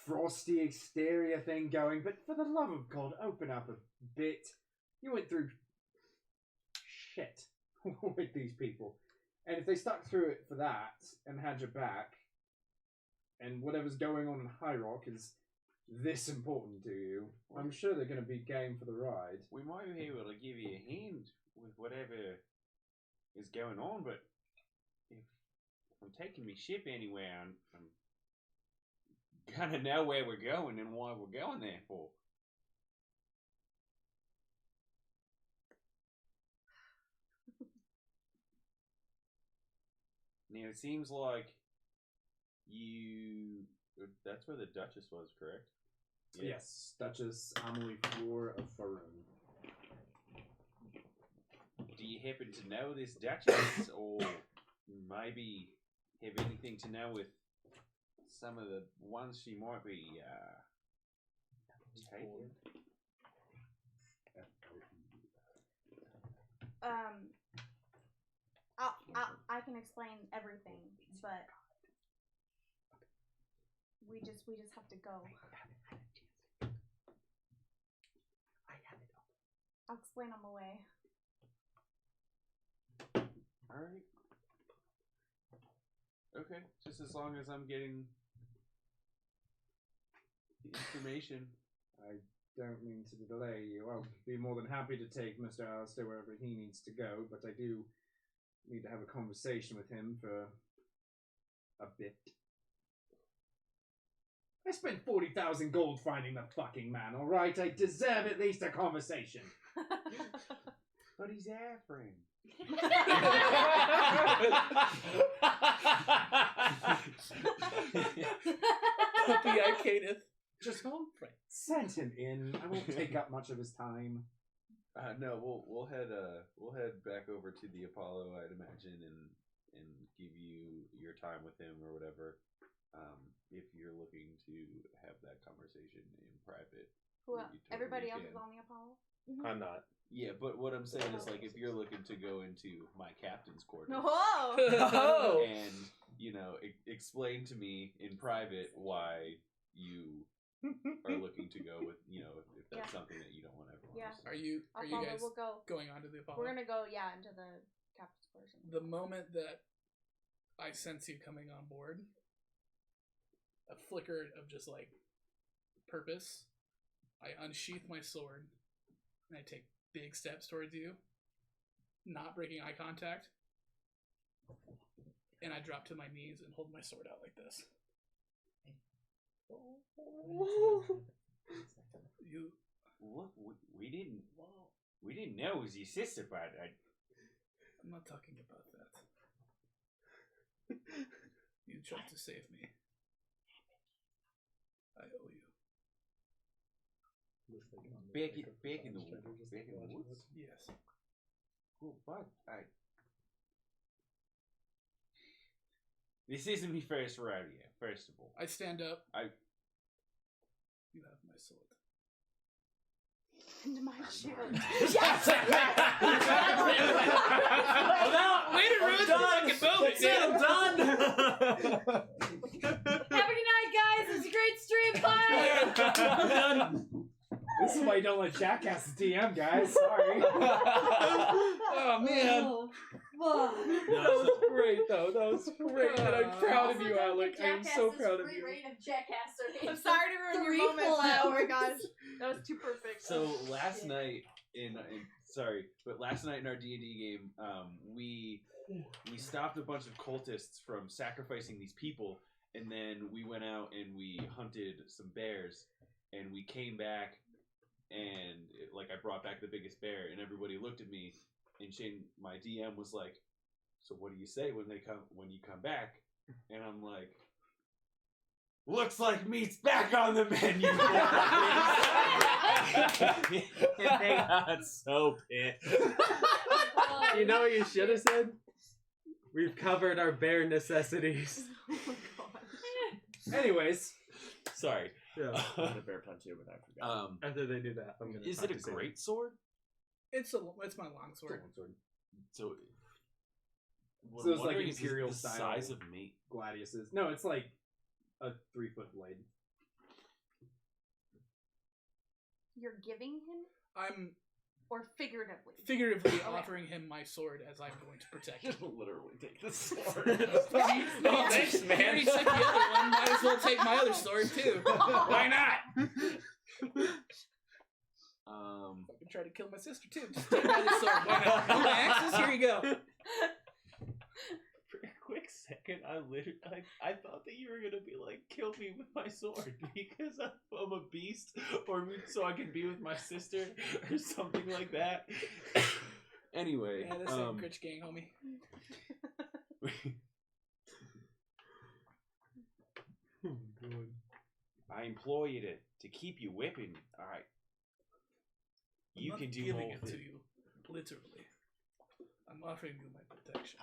frosty exterior thing going, but for the love of God, open up a bit. You went through shit with these people. And if they stuck through it for that and had your back, and whatever's going on in High Rock is this important to you, I'm sure they're going to be game for the ride. we might be able to give you a hand with whatever is going on, but if I'm taking my ship anywhere, I'm gonna know where we're going and why we're going there for. Now, it seems like that's where the Duchess was, correct? Yeah. Yes, Duchess Amelie Floor of Faroon. Do you happen to know this Duchess, or maybe have anything to know with some of the ones she might be taking? I can explain everything, but we just have to go. I'll explain on the way. Alright. Okay, just as long as I'm getting the information. I don't mean to delay you. I'll be more than happy to take Mr. Alistair wherever he needs to go, but I do need to have a conversation with him for a bit. I spent 40,000 gold finding the fucking man, alright? I deserve at least a conversation. But he's our friend. Puppy I cateth. Just send him in. I won't take up much of his time. No, we'll head back over to the Apollo, I'd imagine, and give you your time with him or whatever. If you're looking to have that conversation in private. Who? you totally Everybody else can. is on the Apollo. I'm not. Yeah, but what I'm saying is, like, if you're looking to go into my captain's quarters Whoa! and, you know, explain to me in private why you are looking to go with, you know, if that's something that you don't want everyone else to know. Are you Apollo, guys we'll go. going on to the Apollo? We're gonna go, into the captain's quarters. The moment that I sense you coming on board, a flicker of just like purpose, I unsheath my sword and I take big steps towards you, not breaking eye contact, and I drop to my knees and hold my sword out like this. You Look, we didn't know it was your sister, but I'm not talking about that. You tried to save me. I owe you. back in the woods. Yes. Cool, but this isn't my first rodeo. First of all, I stand up. I- You have my sword. And my shield. Way to ruin the fucking moment, dude. I'm done. Have a good night, guys. It was a great stream. Bye. This is why you don't let Jackass DM, guys. Sorry. Oh man, Whoa. That was great, though. That was great. And I'm proud of you, Alec. I am so proud of you. of Jackass. I'm sorry to ruin your moment. full Oh my hours. gosh, that was too perfect. So last night last night in our D&D game, we stopped a bunch of cultists from sacrificing these people, and then we went out and we hunted some bears, and we came back, and I brought back the biggest bear, and everybody looked at me, and Shane, my DM, was like, "So what do you say when you come back?" And I'm like, "Looks like meat's back on the menu." And they got so pissed. You know what you should have said? We've covered our bare necessities. Oh my god. Anyways, Sorry. Yeah. I'm gonna bear pun too, but I forgot. After they do that, I'm gonna. Is talk it a to Sam. great sword? it's my long sword. So, So it's like wondering, is Imperial the style. size of meat. Gladiuses. No, it's like a 3-foot blade. You're giving him, I'm or figuratively? figuratively offering him my sword as I'm going to protect him. Literally take the sword. Oh, thanks, man. You already took the other one. Might as well take my other sword too. Why not? Fucking try to kill my sister too. Just take my other sword. Why not? Oh, my axes. Here you go. For a quick second, I thought that you were gonna be like, kill me with my sword because I'm a beast, or so I can be with my sister, or something like that. Anyway, Yeah, this ain't Critch Gang, homie. I implore you to keep your weapon. All right. You I'm can not do giving more. it to you, literally. I'm offering you my protection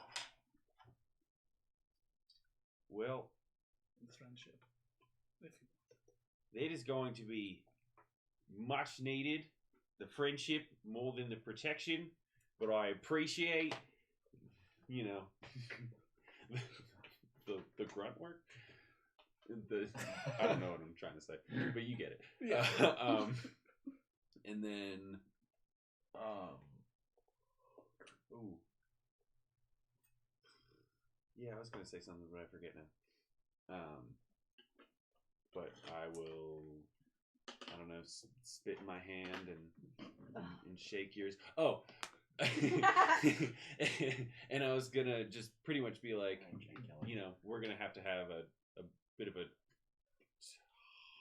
Well, and friendship. If you that is going to be much needed. The friendship more than the protection, but I appreciate, you know, the grunt work. I don't know what I'm trying to say, but you get it. Yeah. And then, ooh, yeah, I was gonna say something, but I forget now. But I will, I don't know, spit in my hand and shake yours. Oh, and I was gonna just pretty much be like, you know, we're gonna have a bit of a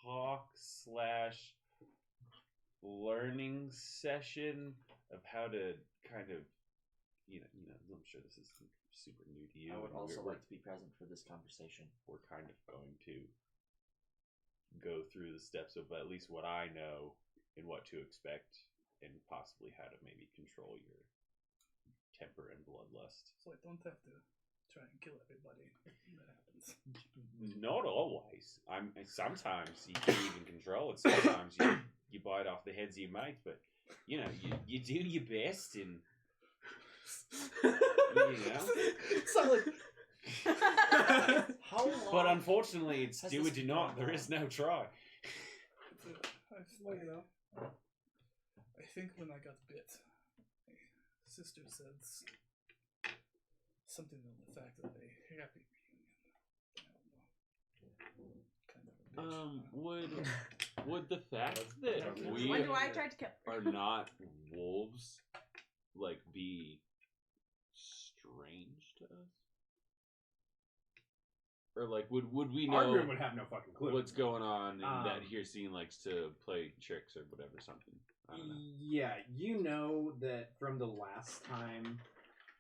talk/learning session of how to kind of, I'm sure this is super new to you. I would and also we're- like to be present for this conversation. we're kind of going to go through the steps of at least what I know and what to expect, and possibly how to maybe control your temper and bloodlust. So I don't have to try and kill everybody. That happens. Not always. Sometimes you can't even control it. Sometimes you bite off the heads of your mates, but you do your best, and How long? But unfortunately, it's has do or this do been not. going There on? is no try. I think when I got bit, my sister said something to the fact of a happy reunion. I don't know. Kind of a bitch. Would the fact that we When do I try to kill? are not wolves be strange to us? Or would we know Argrim would have no fucking clue. what's going on, and that Um, Hircine likes to play tricks or whatever, something? I don't know. Yeah, you know that from the last time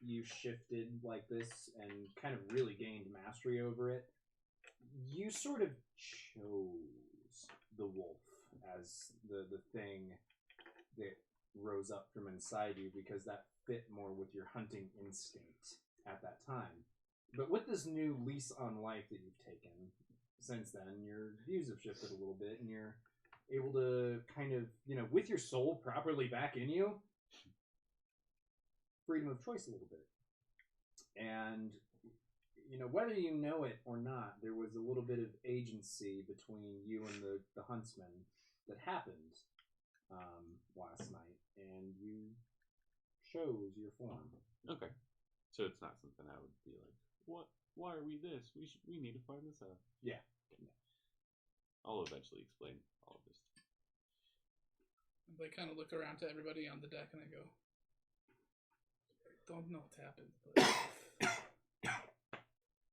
you shifted like this and kind of really gained mastery over it, you sort of chose the wolf as the thing that rose up from inside you because that fit more with your hunting instinct at that time. But with this new lease on life that you've taken since then, your views have shifted a little bit, and you're able to kind of, with your soul properly back in you, freedom of choice a little bit. And, whether you know it or not, there was a little bit of agency between you and the huntsman that happened last night, and you chose your form. Okay, so it's not something I would be like, what? Why are we this? We need to find this out. Yeah. Okay. I'll eventually explain all of this. I kind of look around to everybody on the deck and I go, I don't know what happened, but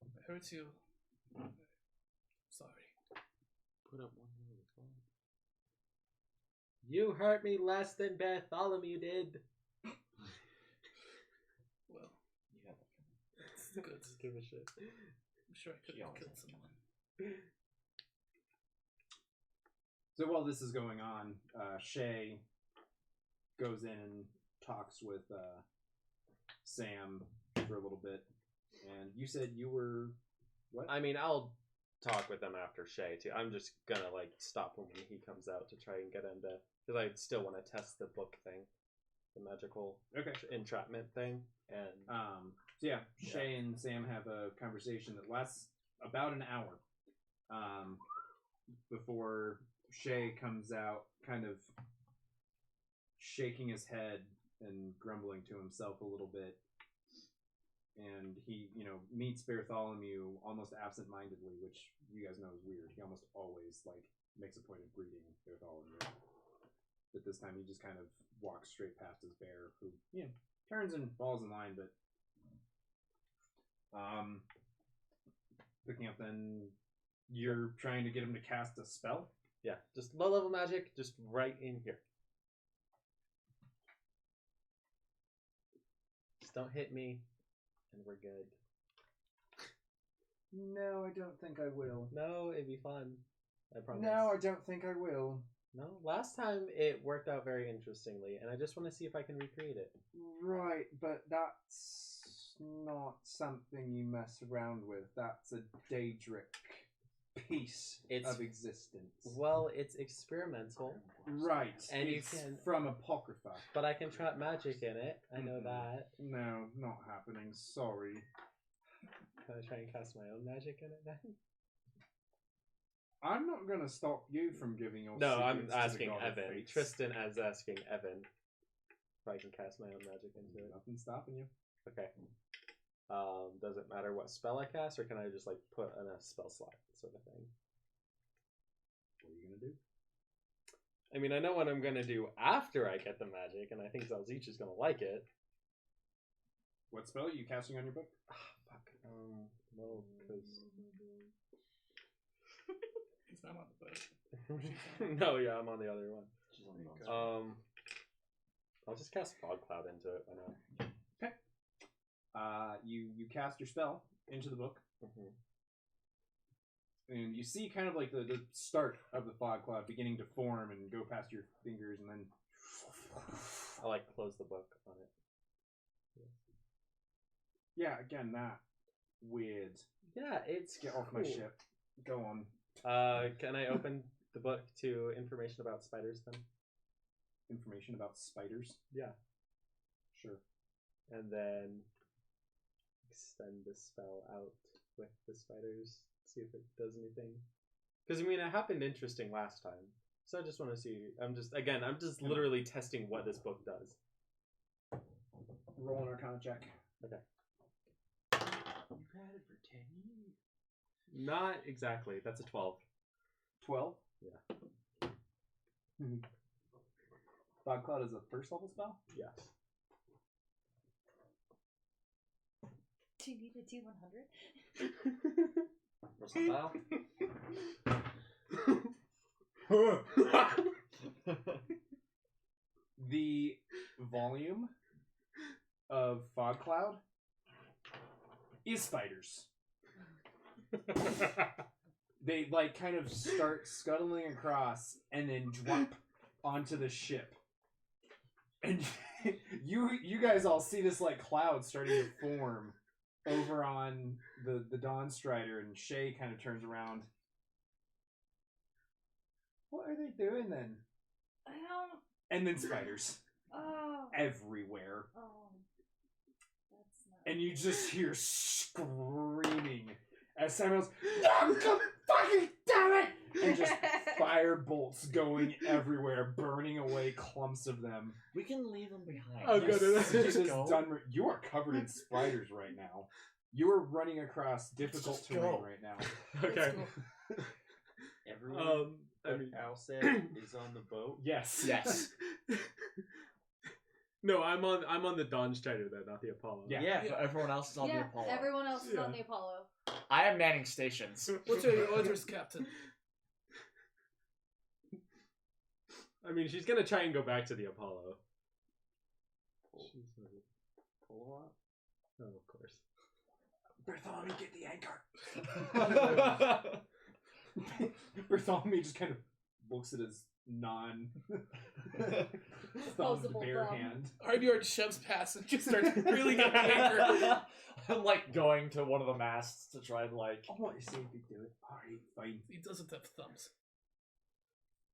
I hurt you. I'm sorry. Put up one more response. You hurt me less than Bartholomew did. Well, You have it. it's good. Just give a shit. I'm sure I could She have always killed has someone. So while this is going on, Shay goes in and talks with Sam for a little bit. And you said you were... What? I mean, I'll talk with them after Shay too. I'm just gonna stop him when he comes out to try and get him to, because I still want to test the book thing, the magical entrapment thing, and So yeah, Shay and Sam have a conversation that lasts about an hour before Shay comes out, kind of shaking his head and grumbling to himself a little bit. And he, meets Bartholomew almost absent-mindedly, which you guys know is weird. He almost always, makes a point of greeting Bartholomew. But this time he just kind of walks straight past his bear, who, turns and falls in line, but... Picking up then, you're trying to get him to cast a spell? yeah, just low-level magic, just right in here. Just don't hit me, and we're good. No, I don't think I will. No, it'd be fun. I promise. No, I don't think I will. No, last time it worked out very interestingly, and I just want to see if I can recreate it. Right, but that's not something you mess around with. That's a Daedric piece It's- of existence. Well, it's experimental, Right, And you it's can- from Apocrypha. but I can trap magic in it. I know Mhm. that. No, not happening. Sorry. Can I try and cast my own magic in it then? I'm not gonna stop you from giving your No, I'm secrets to the asking God of Evan. Fates. Tristan is asking Evan if I can cast my own magic into it. Nothing's stopping you. Okay. Does it matter what spell I cast, or can I just put in a spell slot sort of thing? What are you gonna do? I mean, I know what I'm gonna do after I get the magic, and I think Zalzich is gonna like it. What spell are you casting on your book? Ah, fuck. Well, because Because I'm on the boat. No, yeah, I'm on the other one. She's on the boat. I'll just cast Fog Cloud into it. Why not? You cast your spell into the book, and you see kind of like the start of the fog cloud beginning to form and go past your fingers, and then I like close the book on it. yeah, again that weird. Yeah, it's Get off my ship. Go on. Can I open the book to information about spiders then? Information about spiders. Yeah. Sure. And then extend the spell out with the spiders, see if it does anything. Because I mean, it happened interesting last time, so I just want to see. I'm just literally testing what this book does. Roll an Arcana check. Okay. You've had it for 10 years. Not exactly. That's a 12. 12. Yeah. Fog cloud is a first level spell. Yes. Do you need a T100? What's the file? The volume of fog cloud is spiders. They like kind of start scuttling across and then drop onto the ship. And you guys all see this like cloud starting to form over on the Dawn Strider, and Shay kind of turns around. What are they doing then? I don't. And then spiders Oh. everywhere. Oh. That's not. And you just hear screaming as Samuel's, "No, come fucking damn it!" And just fire bolts going everywhere, burning away clumps of them. We can leave them behind. Oh, You good. see Just this go. you are covered in spiders right now. You are running across difficult Just terrain go. right now. Okay. Everyone I mean, Al said is on the boat. Yes. Yes. No, I'm on the Dawn Strider though, not the Apollo. Yeah. Yeah, but everyone else is on the Yeah, Apollo. everyone else is on Yeah. the Apollo. I am manning stations. What's your orders, Captain? I mean, she's gonna try and go back to the Apollo. Pull her up. Oh, of course. Bartholomew, get the anchor. Bartholomew just kind of looks at his Disposable bare thumb. hand. Arbjorn shoves past and just starts reeling up the anchor. I'm like going to one of the masts to try and like. I want to see if they do it. Alright, fine. He doesn't have thumbs.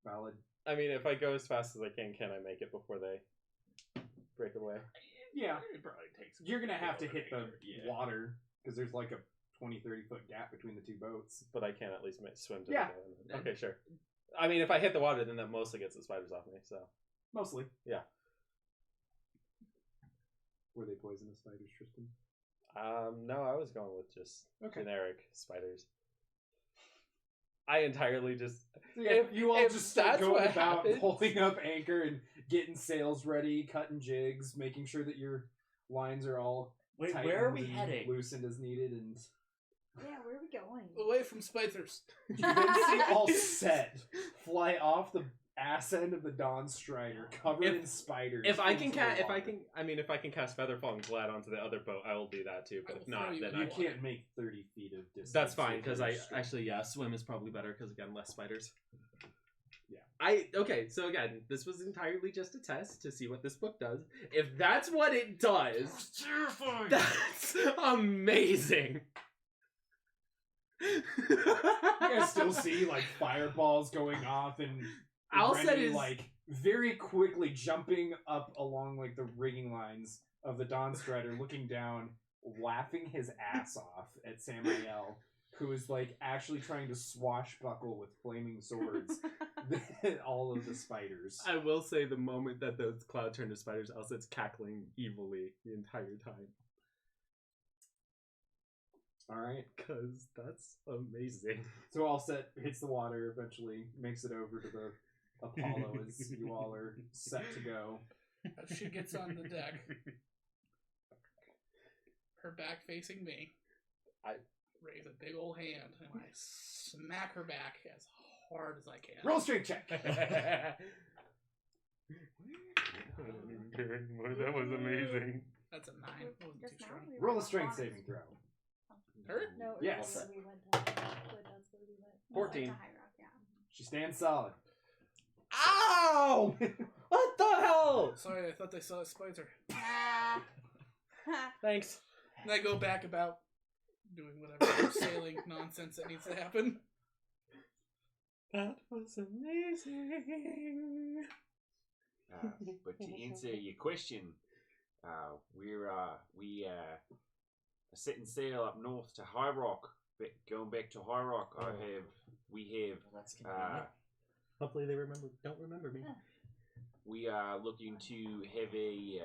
Valid. I mean, if I go as fast as I can I make it before they break away? Yeah. It probably takes. You're going to have to hit the Yeah. water because there's like a 20-30 foot gap between the two boats. But I can at least swim to Yeah. the boat. Okay, sure. I mean, if I hit the water, then that mostly gets the spiders off me, so. Mostly. Yeah. Were they poisonous spiders, Tristan? No, I was going with just Okay. generic spiders. I entirely just... So yeah, you all if just start that's going what about happens- pulling up anchor and getting sails ready, cutting jigs, making sure that your lines are all Wait, tightened where are we and heading? loosened as needed, and Yeah, where are we going? Away from spiders. you then see all set fly off the ass end of the Dawn Strider, covered in spiders. If I into can the water. if I can cast Featherfall and Glad onto the other boat, I will do that too. But I if will not, throw you then in You the I water. can't make 30 feet of distance. That's fine with because your I strength. actually swim is probably better because again less spiders. Yeah. Okay, so again, this was entirely just a test to see what this book does. If that's what it does, Terrifying. that's amazing. You guys still see like fireballs going off and Al said Rennie, is like very quickly jumping up along like the rigging lines of the Dawn Strider, looking down, laughing his ass off at Samael, who is like actually trying to swashbuckle with flaming swords all of the spiders. I will say the moment that the cloud turned to spiders, Elsa's cackling evilly the entire time. All right, Because that's amazing. so all set, hits the water, eventually makes it over to the Apollo as you all are set to go. As she gets on the deck, her back facing me, I raise a big old hand and I smack her back as hard as I can. Roll strength check. That was amazing. That's a 9. Wasn't Just too now strong. we Roll were a strength on saving throw. Her? No, Yes. earlier we went down. That's where we went. 14. to High Rock, yeah. She stands solid. Ow! What the hell? Sorry, I thought they saw a spider. Ah. Thanks. And I go back about doing whatever sailing nonsense that needs to happen. That was amazing. But to answer your question, we are setting sail up north to High Rock. Going back to High Rock, we have Well, that's convenient. Hopefully they don't remember me. we are looking to have a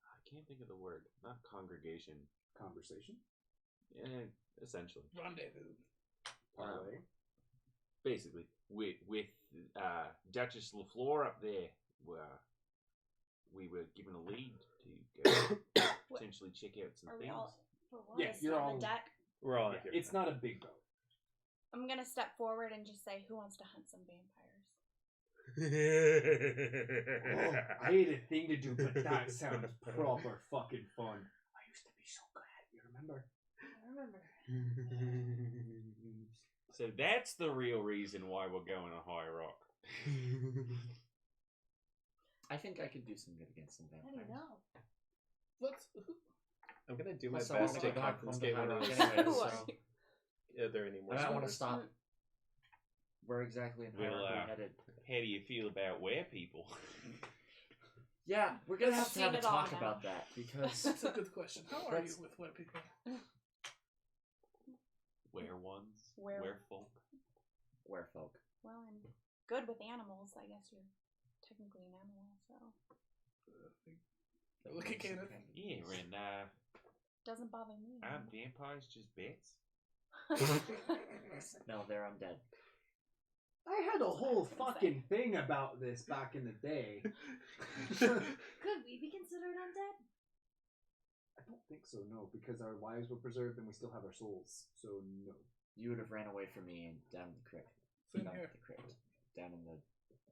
I can't think of the word. Not congregation. Conversation. Essentially. Rendezvous. Parlay. Basically, with Duchess LaFleur up there, we were given a lead to go potentially check out some Are we things. all for what? Yeah, Just you're on all- the deck? We're all Yeah, here. it's not a big boat. I'm gonna step forward and just say, who wants to hunt some vampires? Oh, I had a thing to do, but that sounds proper fucking fun. I used to be so glad. You remember? I remember. So that's the real reason why we're going to High Rock. I think I could do some good against some How do vampires. you know? Let's. I'm gonna do my Plus, I want best to to go back home to confiscate High one Rock of these. anyway, What? so Are there any more? I don't want to spoilers? stop. Where exactly in High Well, Rock are we headed? How do you feel about were people? Yeah, we're gonna We've have to seen have a it all talk now. about that because That's a good question. How are you That's- with wet people? Were ones? Were- Werefolk? werefolk. Well, I'm good with animals. I guess you're technically an animal, so Look at Kenneth. Yeah, and doesn't bother me. aren't vampires just bats? No, they're undead. I had a whole fucking thing about this back in the day. Could we be considered undead? I don't think so, no, because our lives were preserved and we still have our souls. So no. You would have ran away from me and down in the crypt. Same Not here. the crypt. Down in the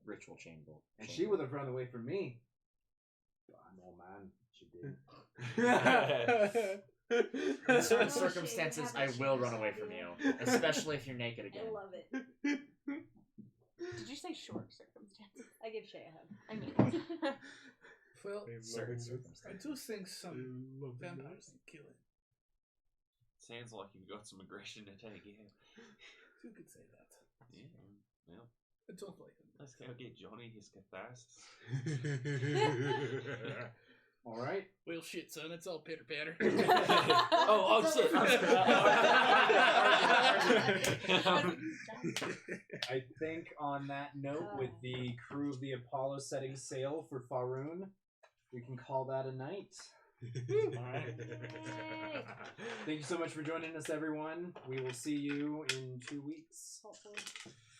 ritual chamber. And she would have run away from me. But I'm all man. She did. In certain Oh, shit, circumstances, you I haven't will changed run away that from view. you, especially if you're naked again. I love it. Did you say short circumstances? I give Shay a hug. I mean, Well, Certain I circumstances. do think some vampires can kill it. Sounds like you've got some aggression to take in. You could say that. Yeah, well, I don't like them. let's go get Johnny his catharsis. Alright. Well, shit, son. It's all pitter patter. Oh shit! I think on that note, with the crew of the Apollo setting sail for Faroon, we can call that a night. Alright. Thank you so much for joining us, everyone. We will see you in 2 weeks. Hopefully.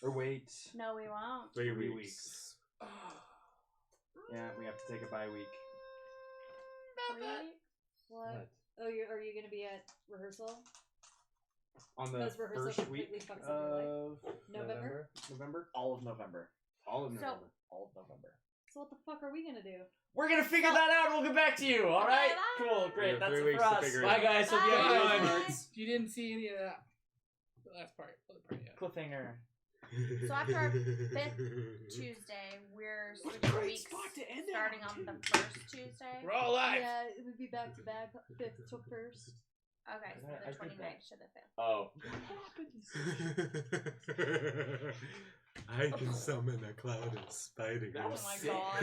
Or wait, no, we won't. 3 3 weeks. weeks. Yeah, we have to take a bye week. What? Oh, are you gonna be at rehearsal? On the Does rehearsal first completely week fucks up your life? of November? November? All of November. All of So- November. All of November. So what the fuck are we gonna do? We're gonna figure that out. We'll get back to you. All right. Bye. Cool. We Great. have That's 3 it weeks for to us. figure it Bye, out. guys. Hope you have a good Bye. one. You didn't see any of that. The last part. Other part, yeah. Cliffhanger. So after our 5th Tuesday, we're switching weeks starting on the 1st Tuesday. We're all live. Yeah, it would be back to back, 5th to 1st. Okay, so I the did 29th to the 5th. Oh. I can summon a cloud of spiders. Oh my god.